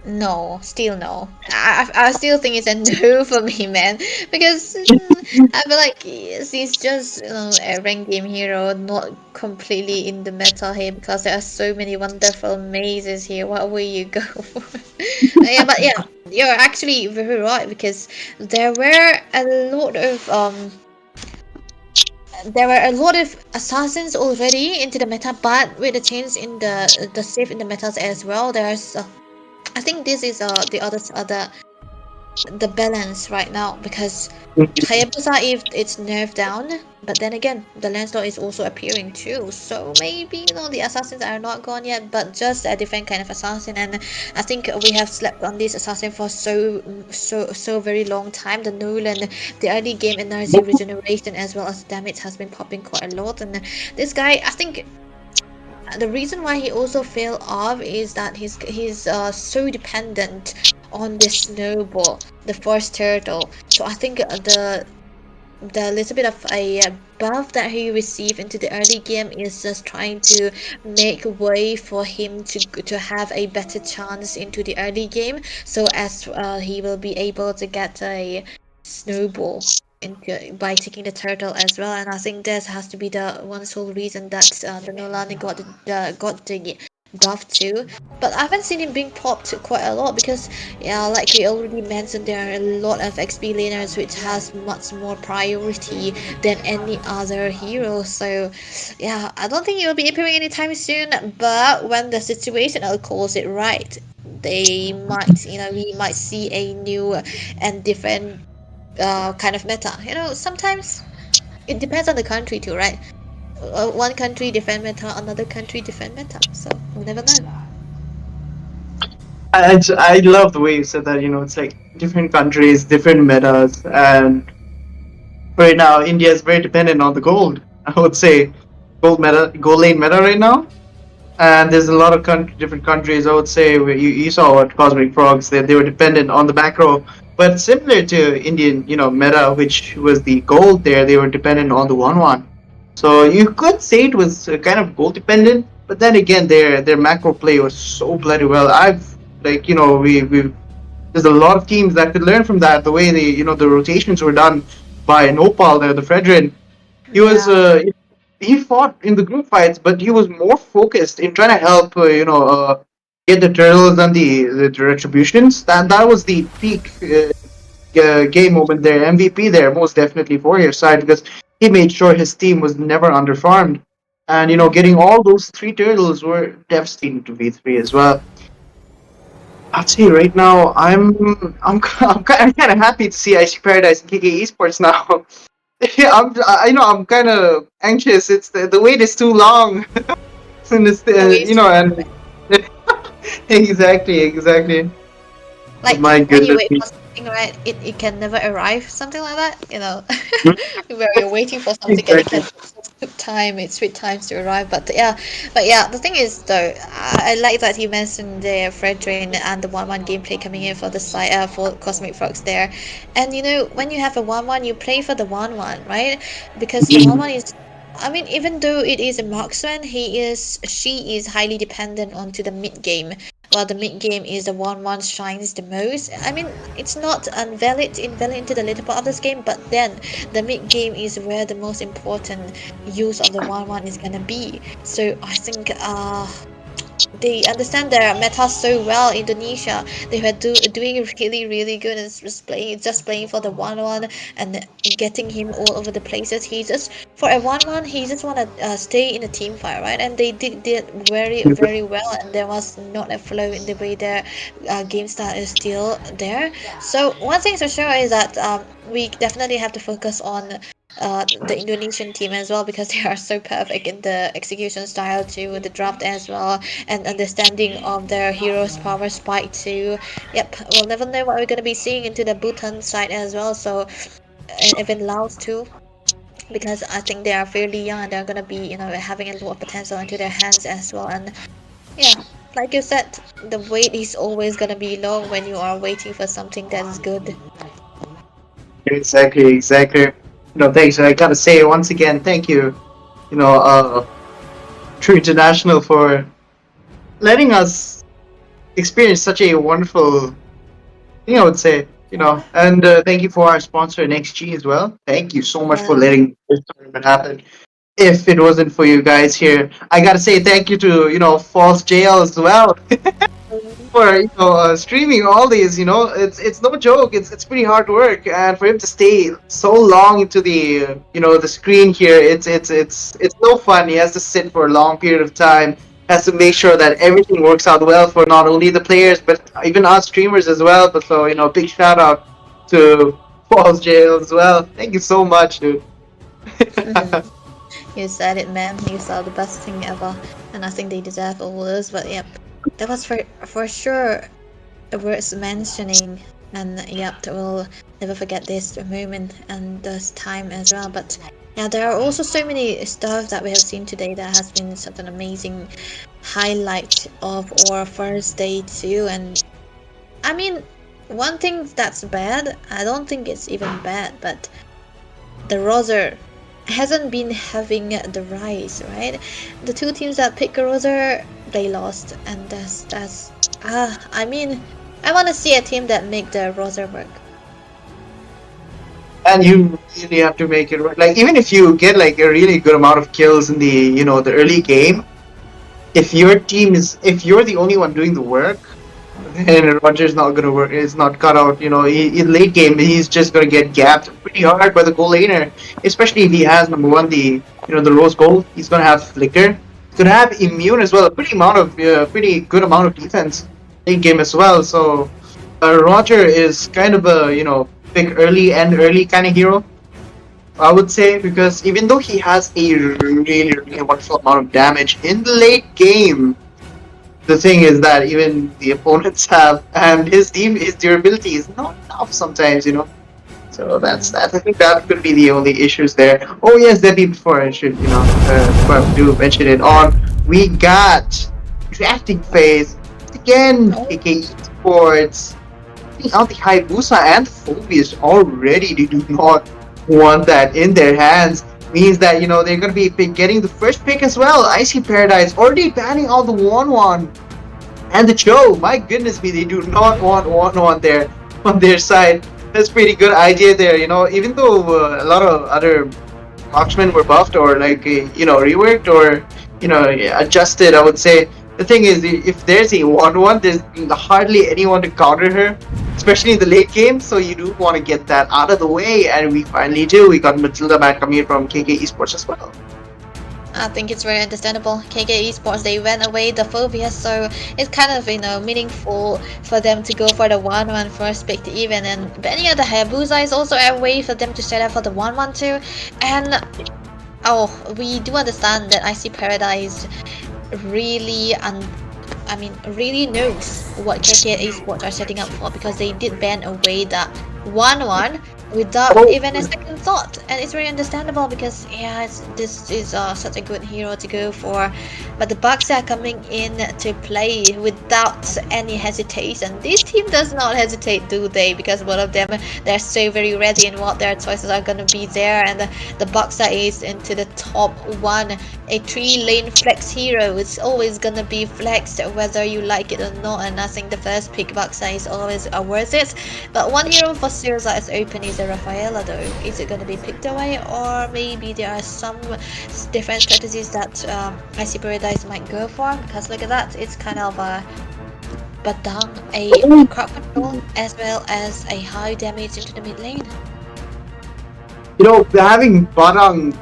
no, still no. I still think it's a no for me, man. Because I feel like he's just a rank game hero, not completely in the meta here. Because there are so many wonderful mazes here. What will you go for? But you're actually very right, because there were a lot of assassins already into the meta, but with the change in the shift in the metas as well, there's I think this is the balance right now, because Hayabusa, if it's nerfed down, but then again the Lancelot is also appearing too, so maybe the assassins are not gone yet, but just a different kind of assassin. And I think we have slept on this assassin for so very long time. The Nolan, the early game energy regeneration as well as damage has been popping quite a lot, and this guy, I think the reason why he also fell off is that he's so dependent on the snowball, the first turtle. So I think the little bit of a buff that he received into the early game is just trying to make way for him to have a better chance into the early game, so as he will be able to get a snowball by taking the turtle as well. And I think this has to be the one sole reason that the Nolani got the buff too. But I haven't seen him being popped quite a lot, because like we already mentioned, there are a lot of XP laners which has much more priority than any other hero. So yeah, I don't think he will be appearing anytime soon, but when the situation calls it right, they might we might see a new and different kind of meta. Sometimes it depends on the country too, right? One country different meta, another country different meta, so you never know. I love the way you said that. It's like different countries, different metas, and right now India is very dependent on the gold. I would say gold lane meta right now, and there's a lot of different countries. I would say where you saw what Cosmic Frogs, they were dependent on the macro. But similar to Indian, meta, which was the gold there, they were dependent on the 1-1. So you could say it was kind of gold dependent, but then again, their macro play was so bloody well. We've there's a lot of teams that could learn from that. The way the rotations were done by Nopal, the Fredrin. He was he fought in the group fights, but he was more focused in trying to help get the turtles and the retributions. That was the peak game moment there, MVP there, most definitely for his side, because he made sure his team was never underfarmed, and getting all those 3 turtles were devastating to V3 as well. I'd say right now I'm kind of happy to see IC Paradise and KK Esports now. Yeah, I'm kind of anxious. It's the wait is too long. And it's and exactly. Like My when you goodness wait me. for something, right? It can never arrive, something like that. Where you're waiting for something and it can it took times to arrive. But yeah, the thing is though, I like that you mentioned the Fredrin and the 1-1 gameplay coming in for the side for Cosmic Frogs there, and when you have a 1-1, you play for the 1-1, right? Because the 1-1 is. I mean, even though it is a marksman, she is highly dependent onto the mid game. While the mid game is the 1-1 shines the most. I mean, it's not invalid into the later part of this game, but then the mid game is where the most important use of the 1-1 is gonna be. So I think they understand their meta so well. Indonesia, they were doing really good and just playing for the 1-1 and getting him all over the places. He just for a 1-1 he just wanna stay in a team fight, right? And they did very well, and there was not a flow in the way their game style is still there. So one thing for sure is that we definitely have to focus on the Indonesian team as well, because they are so perfect in the execution style too, the draft as well, and understanding of their heroes' power spike too. Yep, we'll never know what we're gonna be seeing into the Bhutan side as well. So, and even Laos too, because I think they are fairly young and they're gonna be having a lot of potential into their hands as well. And yeah, like you said, the wait is always gonna be long when you are waiting for something that is good. Exactly. Thanks. I gotta say once again, thank you, True International, for letting us experience such a wonderful thing, I would say, and thank you for our sponsor NXG as well. Thank you so much for letting this tournament happen. If it wasn't for you guys here, I gotta say thank you to False JL as well. For streaming all these, it's no joke. It's pretty hard work, and for him to stay so long into the the screen here, it's no fun. He has to sit for a long period of time. Has to make sure that everything works out well for not only the players but even us streamers as well. But so big shout out to Falls Jail as well. Thank you so much, dude. You said it, man. You saw the best thing ever, and I think they deserve all those. But yep, that was for sure worth mentioning, and yep, we'll never forget this moment and this time as well. But yeah, there are also so many stuff that we have seen today that has been such an amazing highlight of our first day too. And I mean, one thing that's bad, I don't think it's even bad, but the roster hasn't been having the rise, right? The 2 teams that picked roster, they lost, and that's I mean, I want to see a team that make the roster work. And you really have to make it work. Like, even if you get like a really good amount of kills in the the early game, if you're the only one doing the work, then Roger's not gonna work. It's not cut out. In late game, he's just gonna get gapped pretty hard by the goal laner. Especially if he has number 1 the rose gold. He's gonna have flicker. He's gonna have immune as well. A pretty good amount of defense late game as well. So Roger is kind of a pick early kind of hero, I would say, because even though he has a really wonderful amount of damage in the late game, the thing is that even the opponents have, and his durability is not enough sometimes, So that's that. I think that could be the only issues there. Oh yes, Debbie, before I should, before I do mention it on, we got drafting phase again. KK Esports out the Hayabusa and Phobius already. They do not want that in their hands. Means that they're gonna be getting the first pick as well. IC Paradise already banning all the 1-1. And the Cho, my goodness me, they do not want on their side. That's pretty good idea there. You know, even though a lot of other marksmen were buffed or like reworked or adjusted, I would say. The thing is, if there's a 1-1, there's hardly anyone to counter her, especially in the late game. So you do want to get that out of the way, and we finally do. We got Matilda Man coming in from KK Esports as well. I think it's very understandable. KK Esports, they went away the phobia, so it's kind of meaningful for them to go for the 1-1 first pick to even. And Benny the Hayabusa is also a way for them to set up for the 1-1 too. And we do understand that IC Paradise really really knows what KK Esports are setting up for, because they did ban away that 1-1 without even a second thought, and it's very understandable because this is such a good hero to go for. But the Bucks are coming in to play without any hesitation. This team does not hesitate, do they? Because both of them, they're so very ready in what their choices are gonna be there, and the Bucks is into the top one. A 3-lane flex hero, it's always gonna be flexed whether you like it or not, and I think the first pick Buxa is always worth it. But one hero for Sirza is open is the Rafaela though. Is it gonna be picked away, or maybe there are some different strategies that IC Paradise might go for? Because look at that, it's kind of a Badang, a crowd control as well as a high damage into the mid lane. Having Badang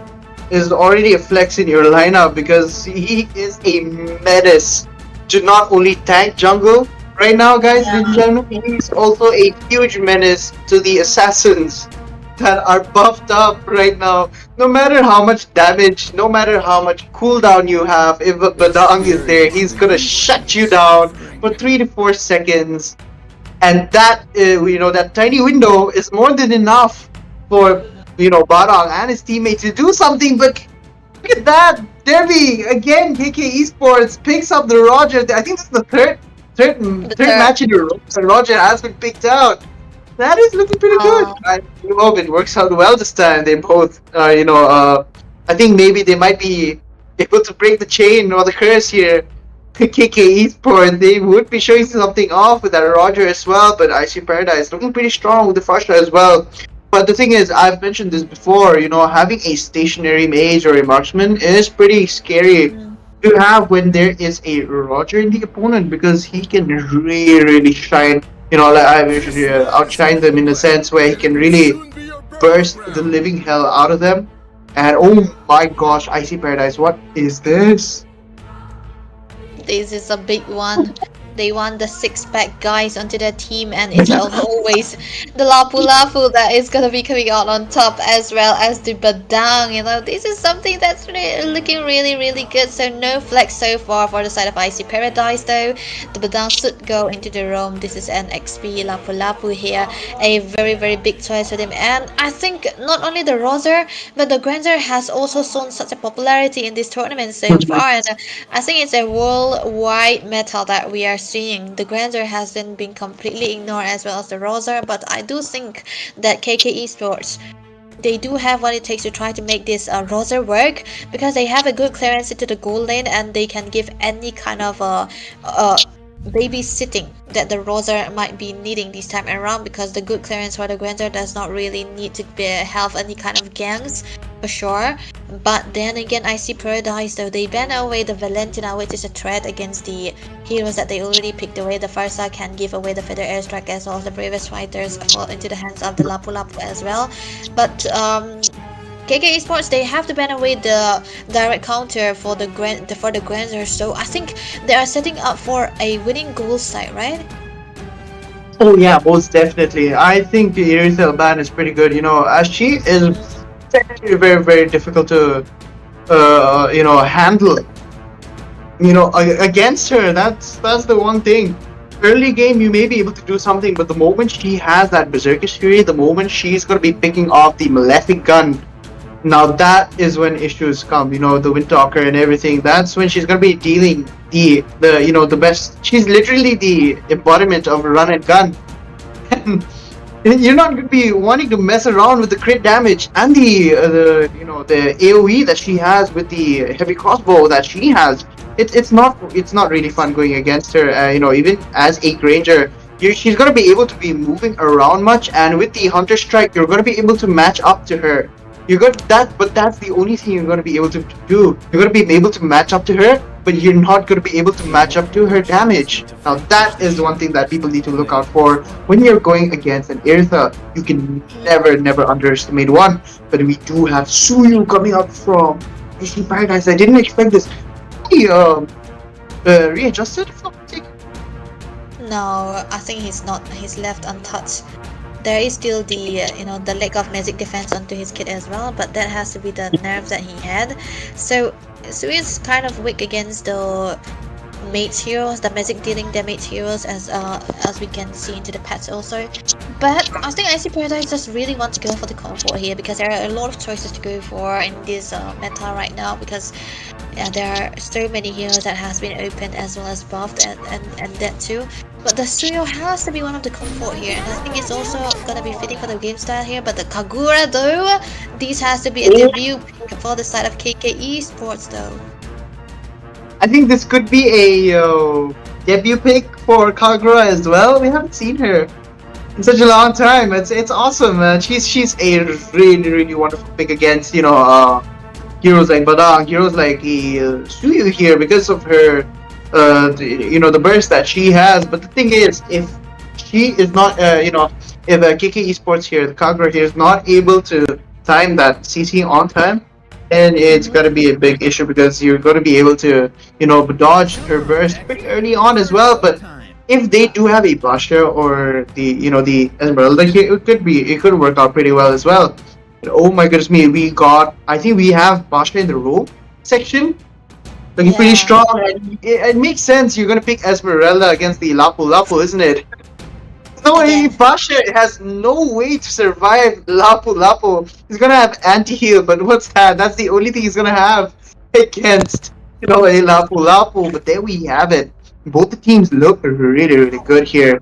is already a flex in your lineup because he is a menace to not only tank jungle right now, guys. In general, he's also a huge menace to the assassins that are buffed up right now. No matter how much damage, no matter how much cooldown you have, if Badang is there, he's gonna shut you down for 3 to 4 seconds, and that that tiny window is more than enough for Badang and his teammates to do something. But look at that, Devi again. KK Esports picks up the Roger. I think this is the third match in a row. So Roger has been picked out. That is looking pretty good. I hope it works out well this time. They both, I think maybe they might be able to break the chain or the curse here. KK Esports, they would be showing something off with that Roger as well. But IC Paradise looking pretty strong with the Fasha as well. But the thing is, I've mentioned this before, having a stationary mage or a marksman is pretty scary to have when there is a Roger in the opponent, because he can really shine, like I mentioned here, outshine them in a sense where he can really burst the living hell out of them. And oh my gosh, IC Paradise, what is this? This is a big one. They want the 6-pack guys onto their team, and it's always the Lapu Lapu that is gonna be coming out on top, as well as the Badang. This is something that's looking really good. So no flex so far for the side of IC Paradise though. The Badang should go into the roam. This is an XP Lapu Lapu here, a very big choice for them. And I think not only the Roser, but the Granger has also shown such a popularity in this tournament so far, and I think it's a worldwide meta that we are seeing. The Granger hasn't been completely ignored, as well as the Roser, but I do think that KK Esports, they do have what it takes to try to make this Roser work, because they have a good clearance into the gold lane, and they can give any kind of babysitting that the Roser might be needing this time around, because the good clearance for the Granger does not really need to have any kind of ganks for sure. But then again, IC Paradise though, they ban away the Valentina, which is a threat against the heroes that they already picked away. The Farsa can give away the Feather Airstrike, as well as the Bravest Fighters fall into the hands of the Lapu Lapu as well. But KK Esports, they have to ban away the direct counter for the Granger, so I think they are setting up for a winning goal side, right? Oh yeah, most definitely. I think Irisel ban is pretty good, as she is very difficult to handle, against her. That's the one thing. Early game you may be able to do something, but the moment she has that Berserkish Fury, the moment she's going to be picking off the Malefic Gun, now that is when issues come, the Windtalker and everything. That's when she's going to be dealing the best. She's literally the embodiment of run and gun. And you're not going to be wanting to mess around with the crit damage and the AoE that she has with the heavy crossbow that she has. it's not really fun going against her. You know, even as a Granger, she's gonna be able to be moving around much, and with the Hunter Strike, you're gonna be able to match up to her. You got that, but that's the only thing you're gonna be able to do. You're gonna be able to match up to her, but you're not gonna be able to match up to her damage. Now that is one thing that people need to look out for when you're going against an Eartha. You can never underestimate one. But we do have Suyu coming up from AC Paradise. I didn't expect this. He readjusted. If not mistaken. No, I think he's not. He's left untouched. There is still the the lack of magic defense onto his kit as well, but that has to be the nerf that he had. So he's kind of weak against the mage heroes, the magic dealing damage heroes, as we can see into the patch also. But I think IC Paradise just really want to go for the comfort here, because there are a lot of choices to go for in this meta right now, because there are so many heroes that has been opened as well as buffed, and that too. But the Suyo has to be one of the comfort here, and I think it's also gonna be fitting for the game style here. But the Kagura though, this has to be a debut pick for the side of KK Esports though. I think this could be a debut pick for Kagura as well. We haven't seen her in such a long time. It's awesome, man. She's a really wonderful pick against heroes like Badang, heroes like Suyu here, because of her the burst that she has. But the thing is, if she is not if KK Esports here, the Kagura here, is not able to time that CC on time, then it's gonna be a big issue, because you're gonna be able to dodge her burst pretty early on as well. But if they do have a Basha or the Esmeralda here, it could work out pretty well as well. And oh my goodness me, I think we have Basha in the rope section, looking pretty strong, and it makes sense. You're gonna pick Esmeralda against the Lapu Lapu, isn't it? No way, Basha has no way to survive Lapu Lapu. He's gonna have anti-heal, but what's that? That's the only thing he's gonna have against a Lapu Lapu. But there we have it. Both the teams look really good here,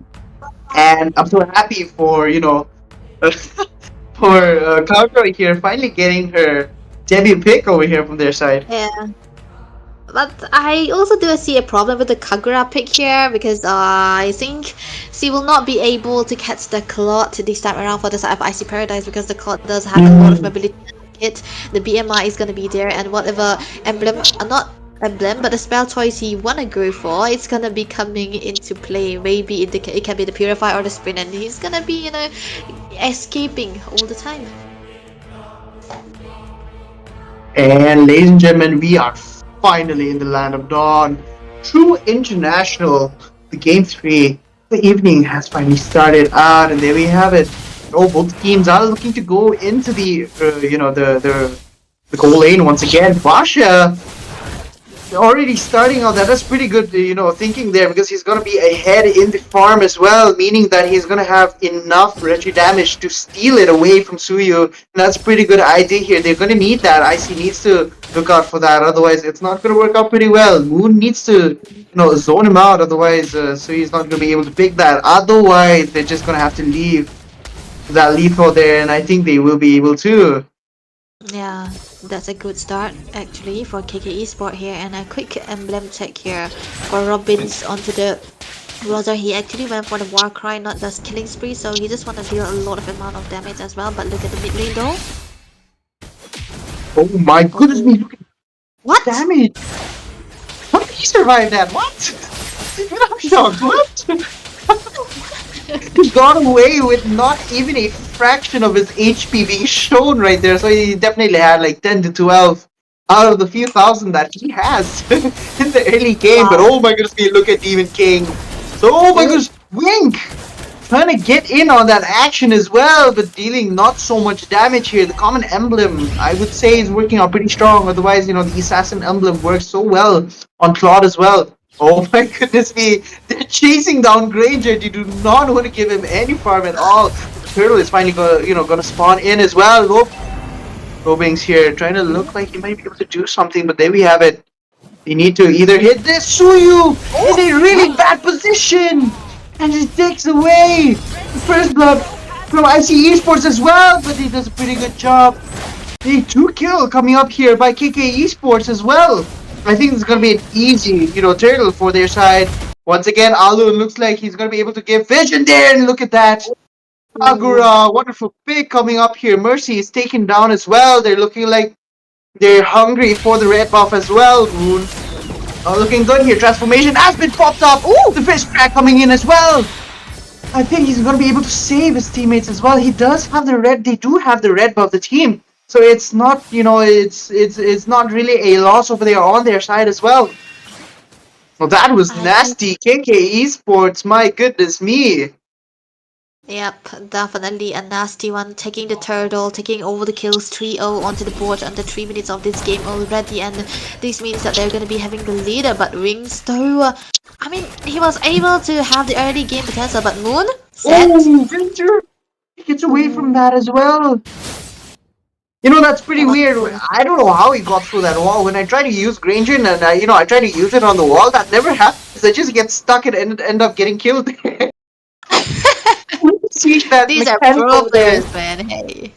and I'm so happy for Kagura here finally getting her debut pick over here from their side. Yeah. But I also do see a problem with the Kagura pick here, because I think she will not be able to catch the Claude this time around for the side of IC Paradise, because the Claude does have a lot of mobility. The BMI is gonna be there, and whatever but the spell choice he wanna go for, it's gonna be coming into play. Maybe it can be the Purify or the Sprint, and he's gonna be escaping all the time. And ladies and gentlemen, we are finally in the land of Dawn. True International, the game 3, the evening has finally started out, and there we have it. Both teams are looking to go into the the goal lane once again. Basha already starting out. That's pretty good, thinking there, because he's gonna be ahead in the farm as well, meaning that he's gonna have enough retro damage to steal it away from Suyu. And that's a pretty good idea here. They're gonna need that. IC needs to look out for that, otherwise it's not gonna work out pretty well. Moon needs to zone him out, otherwise Suyu's not gonna be able to pick that. Otherwise they're just gonna have to leave that lethal there, and I think they will be able to. Yeah, that's a good start actually for KK Esport here, and a quick emblem check here for Robbins onto the Rosa. He actually went for the Warcry, not just killing spree, so he just want to deal a lot of amount of damage as well. But look at the mid lane though. Oh my goodness me, look at what damage! How did he survive that? What? I'm shocked. What? He got away with not even a fraction of his HP being shown right there, so he definitely had like 10 to 12 out of the few thousand that he has in the early game. Wow. But oh my goodness, look at Demon King. So oh my goodness, Wink trying to get in on that action as well, but dealing not so much damage here. The common emblem, I would say, is working out pretty strong. Otherwise, the assassin emblem works so well on Claude as well. Oh my goodness me, they're chasing down Granger. They do not want to give him any farm at all. The turtle is finally gonna spawn in as well. Nope. Robings here trying to look like he might be able to do something, but there we have it. They need to either hit this Suyu in a really bad position, and he takes away the first blood from IC Esports as well, but he does a pretty good job. A 2 kill coming up here by KK Esports as well. I think it's gonna be an easy, turtle for their side. Once again, Alu looks like he's gonna be able to give vision there, and look at that. Kagura, wonderful pick coming up here. Mercy is taken down as well. They're looking like they're hungry for the red buff as well. Moon looking good here. Transformation has been popped up. Ooh, the fish crack coming in as well. I think he's gonna be able to save his teammates as well. He does have the red. They do have the red buff, the team. So it's not, it's not really a loss over there on their side as well. Well, that was nasty. KK Esports, my goodness me. Yep, definitely a nasty one. Taking the turtle, taking over the kills 3-0 onto the board under 3 minutes of this game already, and this means that they're gonna be having the leader. But Wings, though, I mean, he was able to have the early game potential, but Moon set. Oh, Ginger! He gets away from that as well. That's pretty weird. I don't know how he got through that wall. When I try to use Granger and I try to use it on the wall, that never happens. I just get stuck and end up getting killed. These are pro players, man. Hey.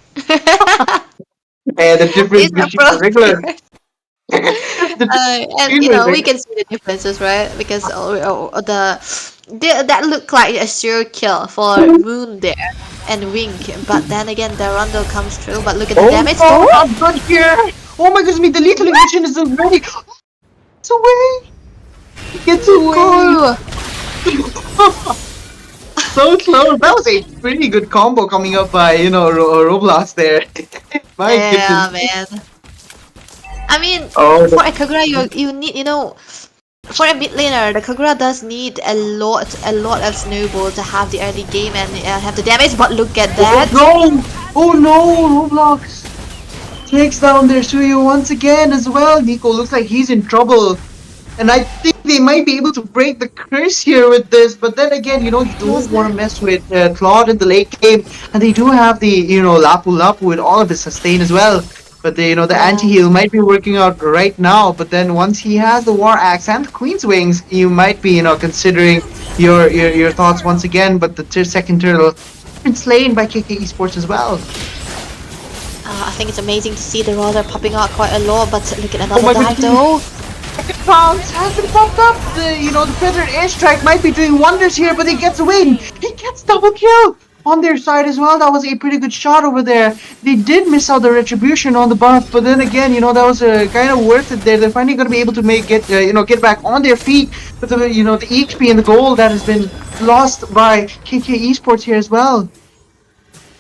Yeah, the difference between regular. And we can see the differences, right? Because that looked like a sure kill for Moon there and Wing, but then again the Rondo comes through. But look at the damage. Oh, good here! Oh my goodness me, the lethal ignition is already. It's away. It's away. So close. That was a pretty good combo coming up by Roblox there. My yeah, goodness. man. I mean, Oh, for a Kagura, you need, for a mid laner, the Kagura does need a lot of snowball to have the early game and have the damage. But look at that! Oh no! Roblox takes down their Suyo once again as well. Nico looks like he's in trouble, and I think they might be able to break the curse here with this. But then again, you don't want to mess with Claude in the late game, and they do have the Lapu Lapu with all of his sustain as well. But the anti-heal might be working out right now, but then once he has the War Axe and the Queen's Wings, you might be, considering your thoughts once again. But the second turtle has been slain by KK Esports as well. I think it's amazing to see the Roller popping out quite a lot, but look at another dive though. Second bounce has been popped up. The Feathered Airstrike might be doing wonders here, but he gets a win. He gets double kill on their side as well. That was a pretty good shot over there. They did miss out the retribution on the buff, but then again, that was kind of worth it there. They're finally going to be able to get back on their feet. But the EXP and the gold that has been lost by KK Esports here as well.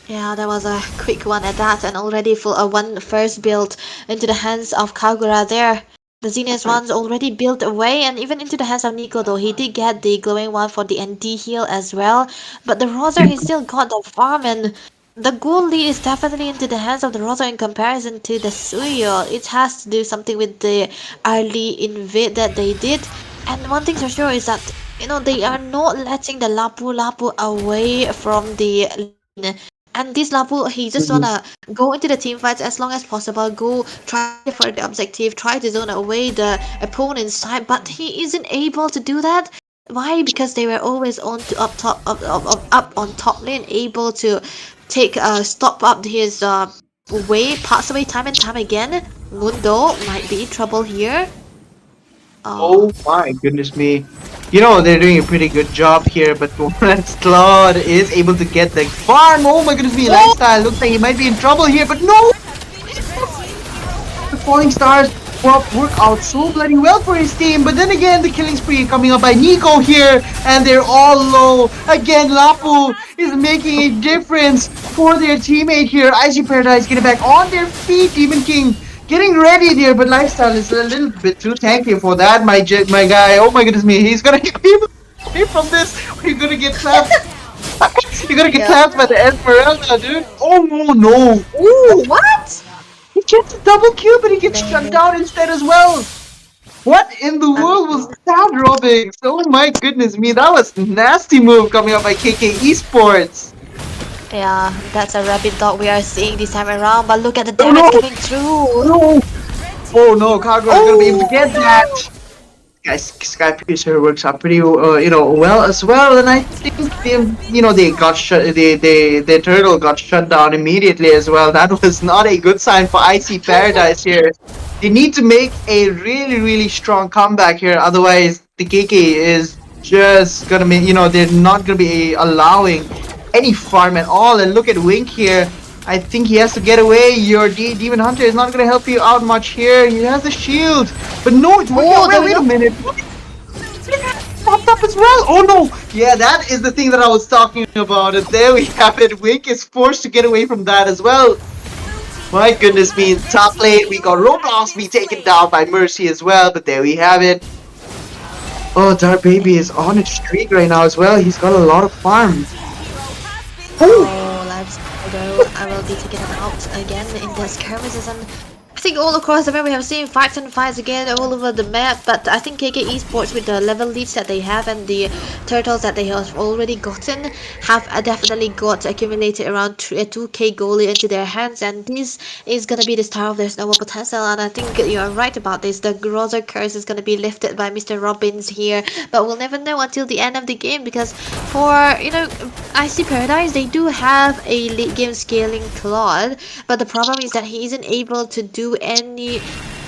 Yeah, that was a quick one at that, and already full one first build into the hands of Kagura there. The Zenith one's already built away, and even into the hands of Nico though. He did get the glowing one for the ND heal as well. But the Rosa, he still got the farm, and the gold lead is definitely into the hands of the Rosa in comparison to the Suyo. It has to do something with the early invade that they did. And one thing for sure is that, they are not letting the Lapu Lapu away from the lane. And this Lapu, he just wanna go into the team fights as long as possible, go try for the objective, try to zone away the opponent's side, but he isn't able to do that. Why? Because they were always on to up on top lane, able to take stop up his pass away time and time again. Mundo might be in trouble here. Oh my goodness me. They're doing a pretty good job here, but once Claude is able to get the farm, oh my goodness me, Lifestyle looks like he might be in trouble here, but no! The Falling Stars work out so bloody well for his team, but then again, the killing spree coming up by Nico here, and they're all low. Again, Lapu is making a difference for their teammate here. Icy Paradise getting back on their feet, Demon King getting ready there, but Lifestyle is a little bit too tanky for that, my guy. Oh my goodness me, he's gonna get away from this. You're gonna get clapped. You're gonna get clapped by the Esmeralda, dude. Oh no. Ooh, what? He gets a double kill, but he gets shut down instead as well. What in the world was that, Robix? Oh my goodness me, that was a nasty move coming up by KK Esports. Yeah, that's a rabbit dog we are seeing this time around, but look at the damage coming through. No. Oh no, Kagura is gonna be able to get that. Guys, Sky Piercer works out pretty well as well, and I think they got shut. The turtle got shut down immediately as well. That was not a good sign for Icy Paradise here. They need to make a really strong comeback here. Otherwise, the KK is just gonna be, they're not gonna be allowing any farm at all. And look at Wink here. I think he has to get away. Your Demon Hunter is not gonna help you out much here. He has the shield, but no, it's wait a minute. Popped up as well. Oh no! Yeah, that is the thing that I was talking about. And there we have it. Wink is forced to get away from that as well. My goodness me, top lane, we got Roblox being taken down by Mercy as well, but there we have it. Oh, Dark Baby is on its streak right now as well. He's got a lot of farm. Oh, let's go. I will be taking him out again in the skirmishes, and I think all across the map we have seen fights and fights again all over the map, but I think KK Esports, with the level leads that they have and the turtles that they have already gotten, have definitely got accumulated around 2k gold into their hands, and this is gonna be the start of their snowball potential. And I think you are right about this. The Grozer curse is gonna be lifted by Mr. Robbins here, but we'll never know until the end of the game, because for IC Paradise, they do have a late game scaling Claude, but the problem is that he isn't able to do anything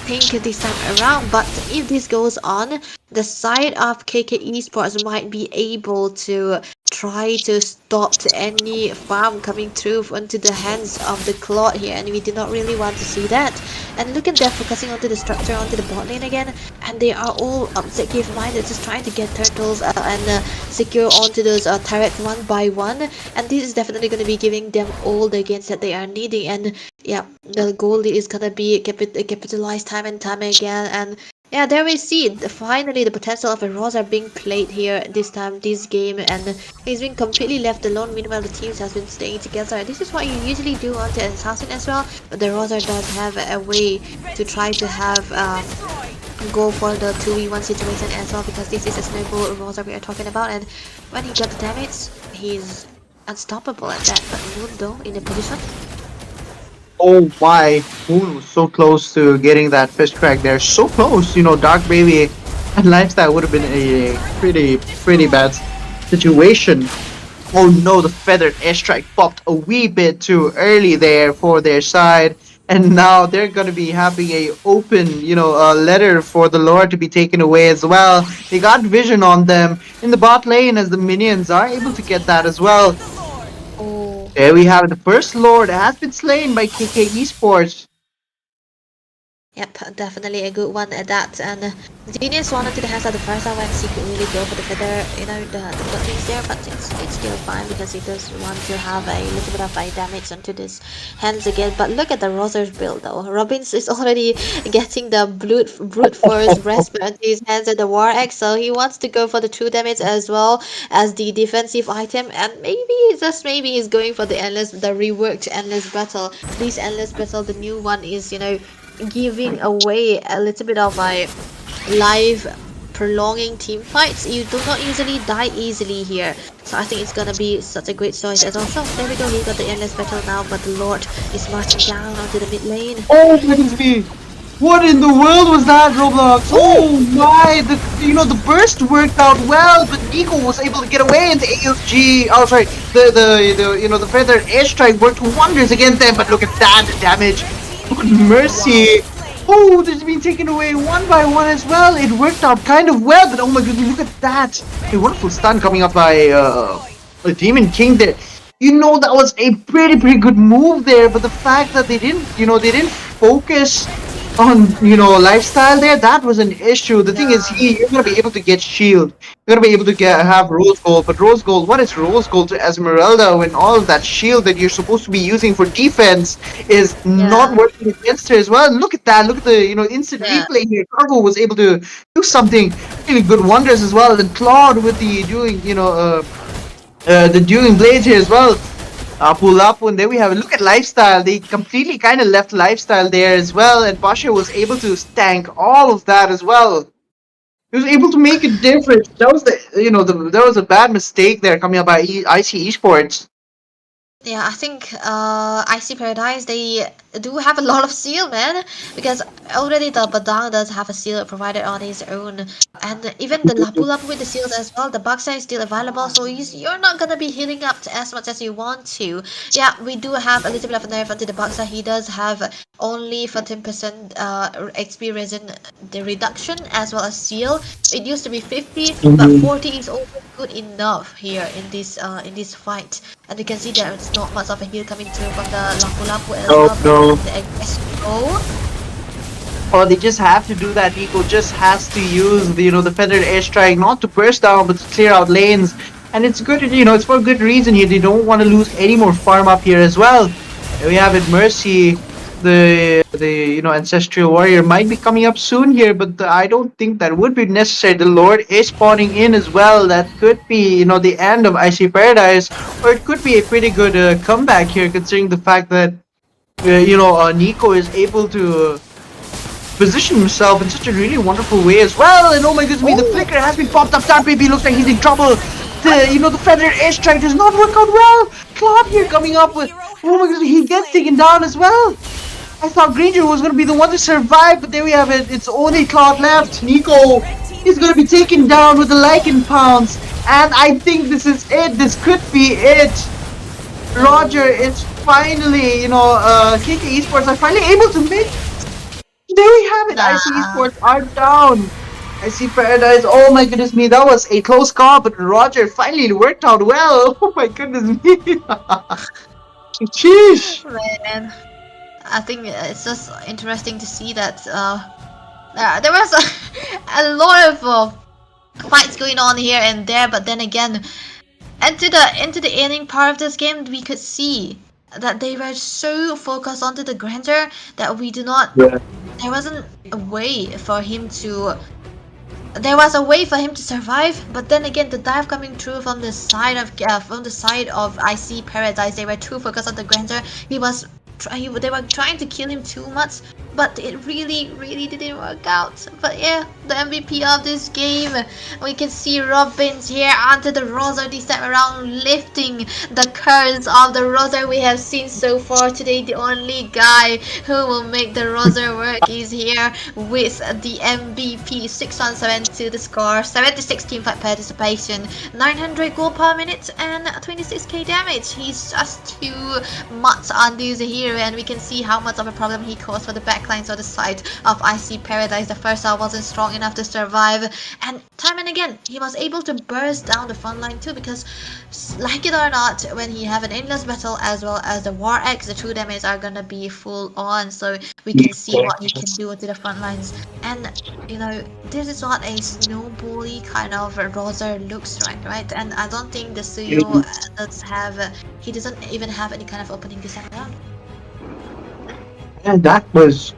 this time around. But if this goes on, the side of KK Esports might be able to try to stop any farm coming through onto the hands of the Claude here, and we do not really want to see that. And look at them focusing onto the structure, onto the bot lane again, and they are all objective minded, just trying to get turtles and secure onto those turrets one by one, and this is definitely going to be giving them all the gains that they are needing. And yeah, the goal is going to be capitalized time and time again. And yeah, there we see finally the potential of a Rosa being played here this time, this game, and he's been completely left alone. Meanwhile, the teams has been staying together. This is what you usually do on the Assassin as well, but the Rosa does have a way to try to have go for the 2v1 situation as well, because this is a snowball Rosa we are talking about, and when he got the damage, he's unstoppable at that. But Mundo in the position. Oh my, Moon was so close to getting that fist crack there. So close, Dark Baby and Lifestyle would have been a pretty bad situation. Oh no, the feathered airstrike popped a wee bit too early there for their side. And now they're gonna be having a open, a letter for the Lord to be taken away as well. They got vision on them in the bot lane, as the minions are able to get that as well. There we have it. The first Lord has been slain by KK Esports. Yep, definitely a good one at that. And Genius wanted to the hands of the first time when he could really go for the feather, the things there, but it's still fine because he does want to have a little bit of a damage onto his hands again. But look at the Roser's build though. Robbins is already getting the brute force breastplate onto his hands and the War Axe, so he wants to go for the true damage as well as the defensive item, and maybe, just maybe, he's going for the reworked Endless Battle. This Endless Battle, the new one, is, giving away a little bit of a live prolonging team fights. You do not usually die easily here, so I think it's gonna be such a great choice. And also, there we go, he got the Endless Battle now, but the Lord is marching down onto the mid lane. Oh goodness me, what in the world was that, Roblox? Oh my, the burst worked out well, but Nico was able to get away, and the AFG, oh sorry, the feathered airstrike worked wonders against them. But look at that, the damage. Look at Mercy. Oh, they've been taken away one by one as well. It worked out kind of well, but oh my goodness, look at that. A wonderful stun coming up by a Demon King there. That was a pretty good move there, but the fact that they didn't focus on, Lifestyle there, that was an issue. The thing is, you're gonna be able to get shield. You're gonna be able to have Rose Gold, but Rose Gold, what is Rose Gold to Esmeralda when all of that shield that you're supposed to be using for defense is not working against her as well? Look at that, look at the, instant replay here. Cargo was able to do something really good wonders as well, and Claude with the doing blades here as well. Pull up, and there we have it. Look at Lifestyle. They completely kind of left Lifestyle there as well, and Basha was able to tank all of that as well. He was able to make a difference. That was there was a bad mistake there coming up by IC Esports. Yeah, I think IC Paradise, they do have a lot of seal, man, because already the Badang does have a seal provided on his own, and even the Lapu Lapu with the seals as well. The Baksa is still available, so you're not gonna be healing up as much as you want to. Yeah, we do have a little bit of a nerf onto the Baksa. He does have only 14% XP resin the reduction as well as seal. It used to be 50, but 40 is also good enough here in this fight. And you can see there is not much of a heal coming through from the Lapu Lapu as well. No. The SO. Oh, they just have to do that. Nico just has to use the feathered airstrike, not to burst down, but to clear out lanes. And it's good, it's for a good reason here. They don't want to lose any more farm up here as well. We have it, Mercy, the ancestral warrior might be coming up soon here, but I don't think that would be necessary. The Lord is spawning in as well. That could be the end of Icy Paradise, or it could be a pretty good comeback here, considering the fact that Nico is able to position himself in such a really wonderful way as well. And oh my goodness me, the flicker has been popped up. Star Baby looks like he's in trouble. The feathered airstrike does not work out well. Claude here coming up with, oh my goodness, he gets taken down as well. I thought Granger was going to be the one to survive, but there we have it. It's only Claude left. Nico is going to be taken down with the Lycan Pounce. And I think this is it. This could be it. Roger is finally, KK Esports are finally able to make. There we have it. IC Esports are down. IC Paradise. Oh my goodness me, that was a close call, but Roger finally worked out well. Oh my goodness me. Sheesh. Man, I think it's just interesting to see that there was a lot of fights going on here and there, but then again, into the ending part of this game, we could see that they were so focused onto the Granger that we do not. Yeah. There wasn't a way for him to. There was a way for him to survive, but then again, the dive coming through from the side of IC Paradise, they were too focused on the Granger. They were trying to kill him too much, but it really didn't work out. But yeah, the MVP of this game, we can see Robins here onto the Roser this time around, lifting the curse of the Roser we have seen so far today. The only guy who will make the Roser work is here with the MVP 672 the score, 76 teamfight participation, 900 gold per minute, and 26k damage. He's just too much on this hero, and we can see how much of a problem he caused for the backlines on the side of IC Paradise. The first hour wasn't strong enough to survive, and time and again he was able to burst down the front line too, because like it or not, when he have an endless battle as well as the War Axe, the true damage are gonna be full on, so we can see what he can do to the front lines. And this is what a snowbally kind of Roser looks like, right? And I don't think the Suyo does have, he doesn't even have any kind of opening this time around. And that was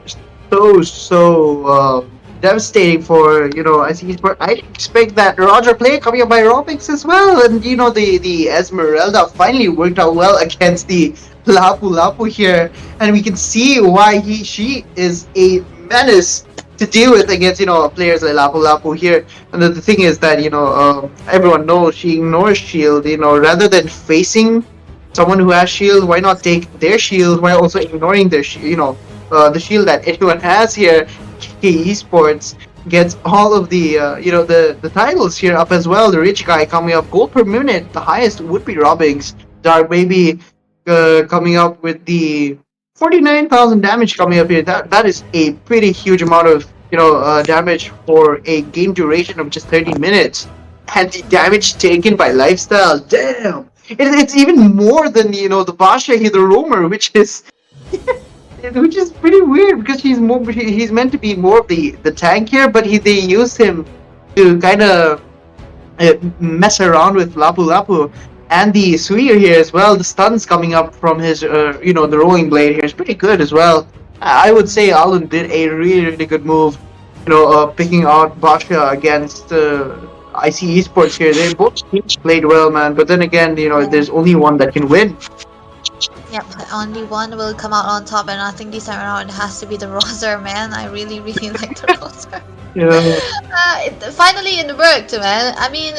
so devastating for IC Esports. I didn't expect that Roger play coming up by Robix as well, and the Esmeralda finally worked out well against the Lapu Lapu here, and we can see why she is a menace to deal with against players like Lapu Lapu here. And the thing is that everyone knows she ignores shield. Rather than facing someone who has shield, why not take their shield while also ignoring their the shield that anyone has here. KK Esports gets all of the the titles here up as well. The rich guy coming up, gold per minute, the highest would be Robix. Dark Baby coming up with the 49,000 damage coming up here. That is a pretty huge amount of damage for a game duration of just 30 minutes. And the damage taken by Lifestyle, damn, it's even more than the Basha here, the Roamer, which is pretty weird, because he's meant to be more of the tank here, but they used him to kind of mess around with Lapu Lapu. And the Suya here as well, the stuns coming up from his the rolling blade here is pretty good as well. I would say Alan did a really good move, picking out Basha against IC Esports here. They both played well, man, but then again, there's only one that can win. Yep, only one will come out on top, and I think this time around it has to be the Roser, man. I really like the Roser. Yeah. Finally it worked, man. I mean,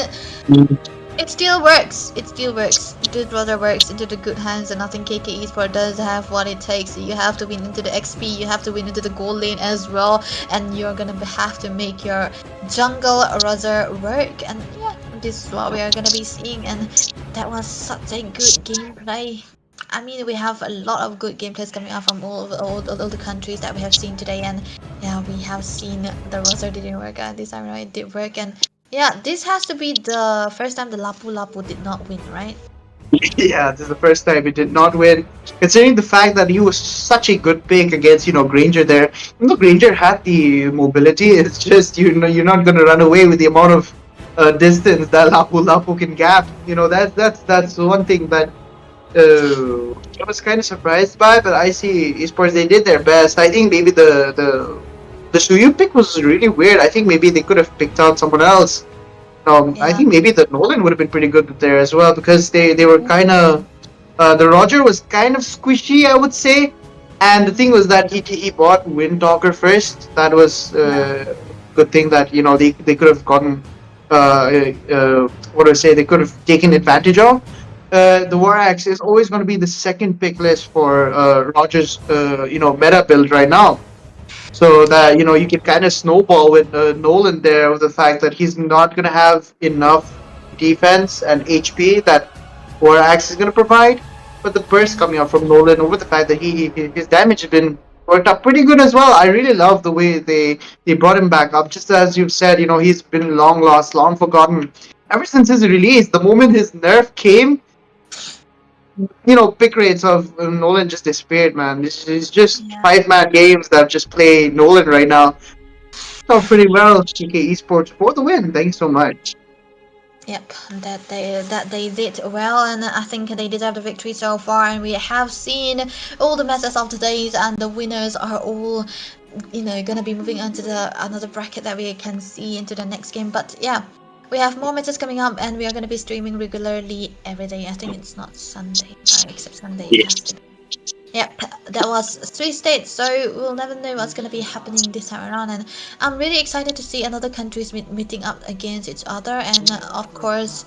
it still works. It still works. It rather works into the good hands, and I think KK Esports does have what it takes. You have to win into the XP, you have to win into the gold lane as well, and you're gonna have to make your jungle rather work. And yeah, this is what we are gonna be seeing. And that was such a good gameplay. I mean, we have a lot of good gameplays coming out from all the countries that we have seen today, and yeah, we have seen the roster didn't work out this time, right? It did work, and yeah, this has to be the first time the Lapu Lapu did not win, right? Yeah, this is the first time he did not win. Considering the fact that he was such a good pick against, Granger there. Even though Granger had the mobility, it's just, you're not going to run away with the amount of distance that Lapu Lapu can gap. That's one thing that I was kind of surprised by, but I see Esports, they did their best. I think maybe the Suyu pick was really weird. I think maybe they could have picked out someone else. I think maybe the Nolan would have been pretty good there as well, because they were kind of the Roger was kind of squishy, I would say. And the thing was that he bought Windtalker first. That was a good thing that they could have gotten. What do I say? They could have taken advantage of. The War Axe is always going to be the second pick list for Roger's meta build right now. So that you can kind of snowball with Nolan there, with the fact that he's not going to have enough defense and HP that War Axe is going to provide. But the burst coming out from Nolan, over the fact that his damage has been worked out pretty good as well. I really love the way they brought him back up. Just as you've said, he's been long lost, long forgotten. Ever since his release, the moment his nerf came, pick rates of Nolan just disappeared, man. It's just 5-man games that just play Nolan right now. Oh, pretty well, GK Esports for the win. Thanks so much. Yep, that they did well, and I think they deserve the victory so far. And we have seen all the matches of today, and the winners are all, gonna be moving on to another bracket that we can see into the next game. But yeah. We have more matches coming up, and we are going to be streaming regularly every day. I think it's not Sunday, except Sunday. Yes. Yep, that was 3 states, so we'll never know what's going to be happening this time around. And I'm really excited to see another countries meeting up against each other. And of course,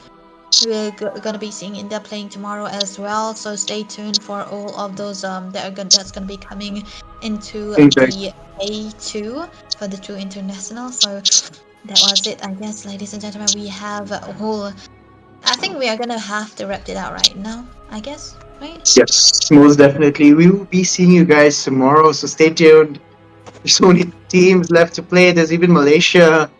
we're going to be seeing India playing tomorrow as well. So stay tuned for all of those that's going to be coming into the A2 for the True International. So that was it, I guess, ladies and gentlemen. We have a whole... I think we are gonna have to wrap it out right now, I guess, right? Yes, most definitely. We will be seeing you guys tomorrow, so stay tuned. There's so many teams left to play. There's even Malaysia.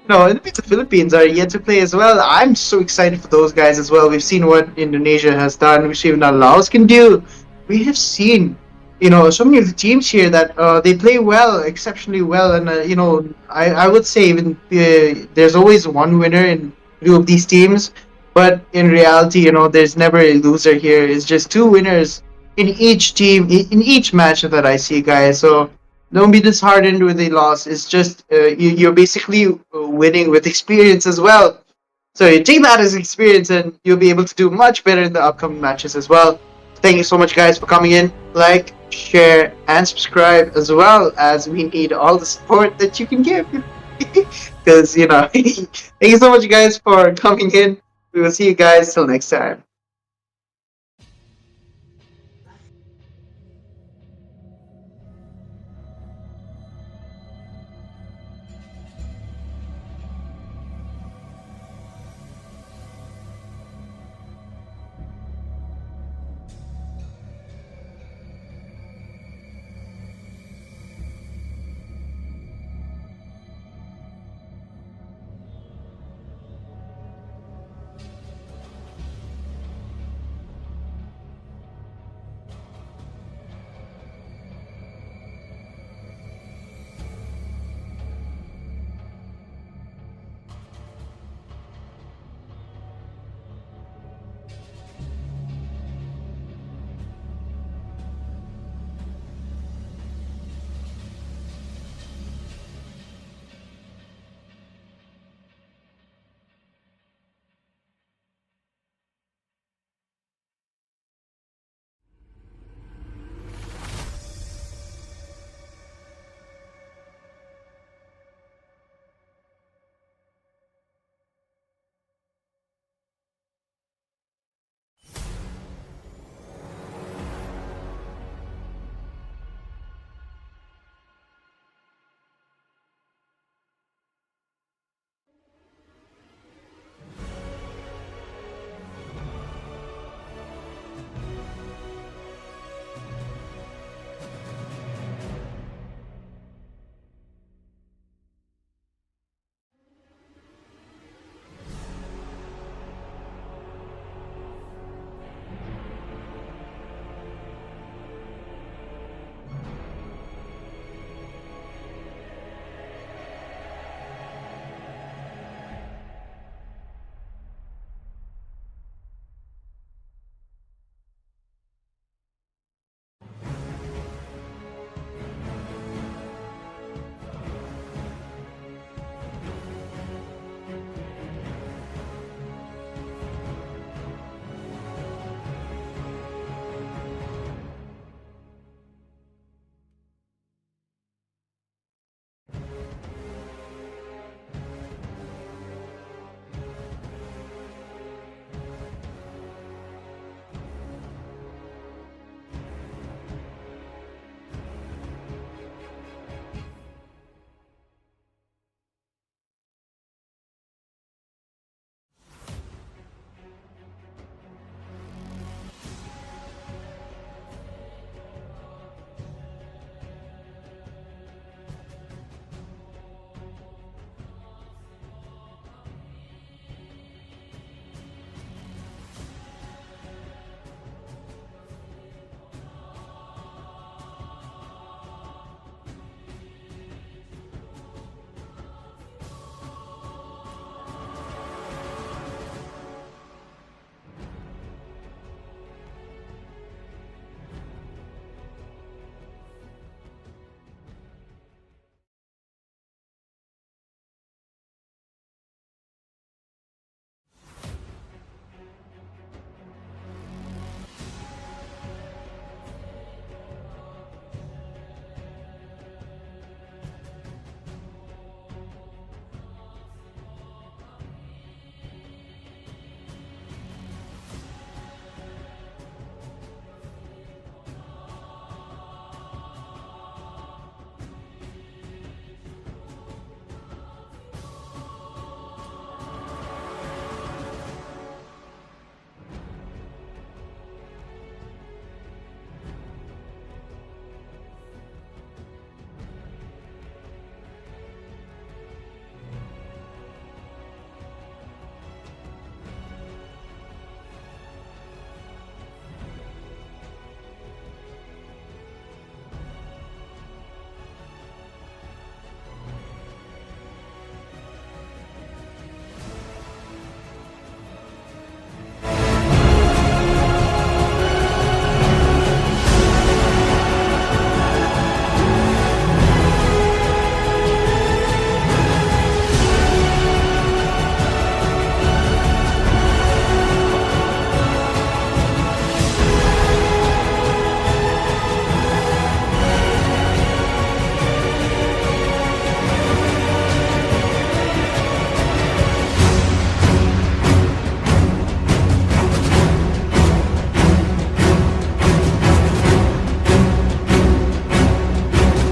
And the Philippines are yet to play as well. I'm so excited for those guys as well. We've seen what Indonesia has done. We've seen what Laos can do. We have seen so many of the teams here that they play well, exceptionally well, and I would say even there's always one winner in 2 of these teams, but in reality, there's never a loser here. It's just 2 winners in each team, in each match that I see, guys. So don't be disheartened with a loss. It's just you're basically winning with experience as well. So you take that as experience, and you'll be able to do much better in the upcoming matches as well. Thank you so much, guys, for coming in. Like, share, and subscribe, as well as we need all the support that you can give. Because, thank you so much, guys, for coming in. We will see you guys till next time.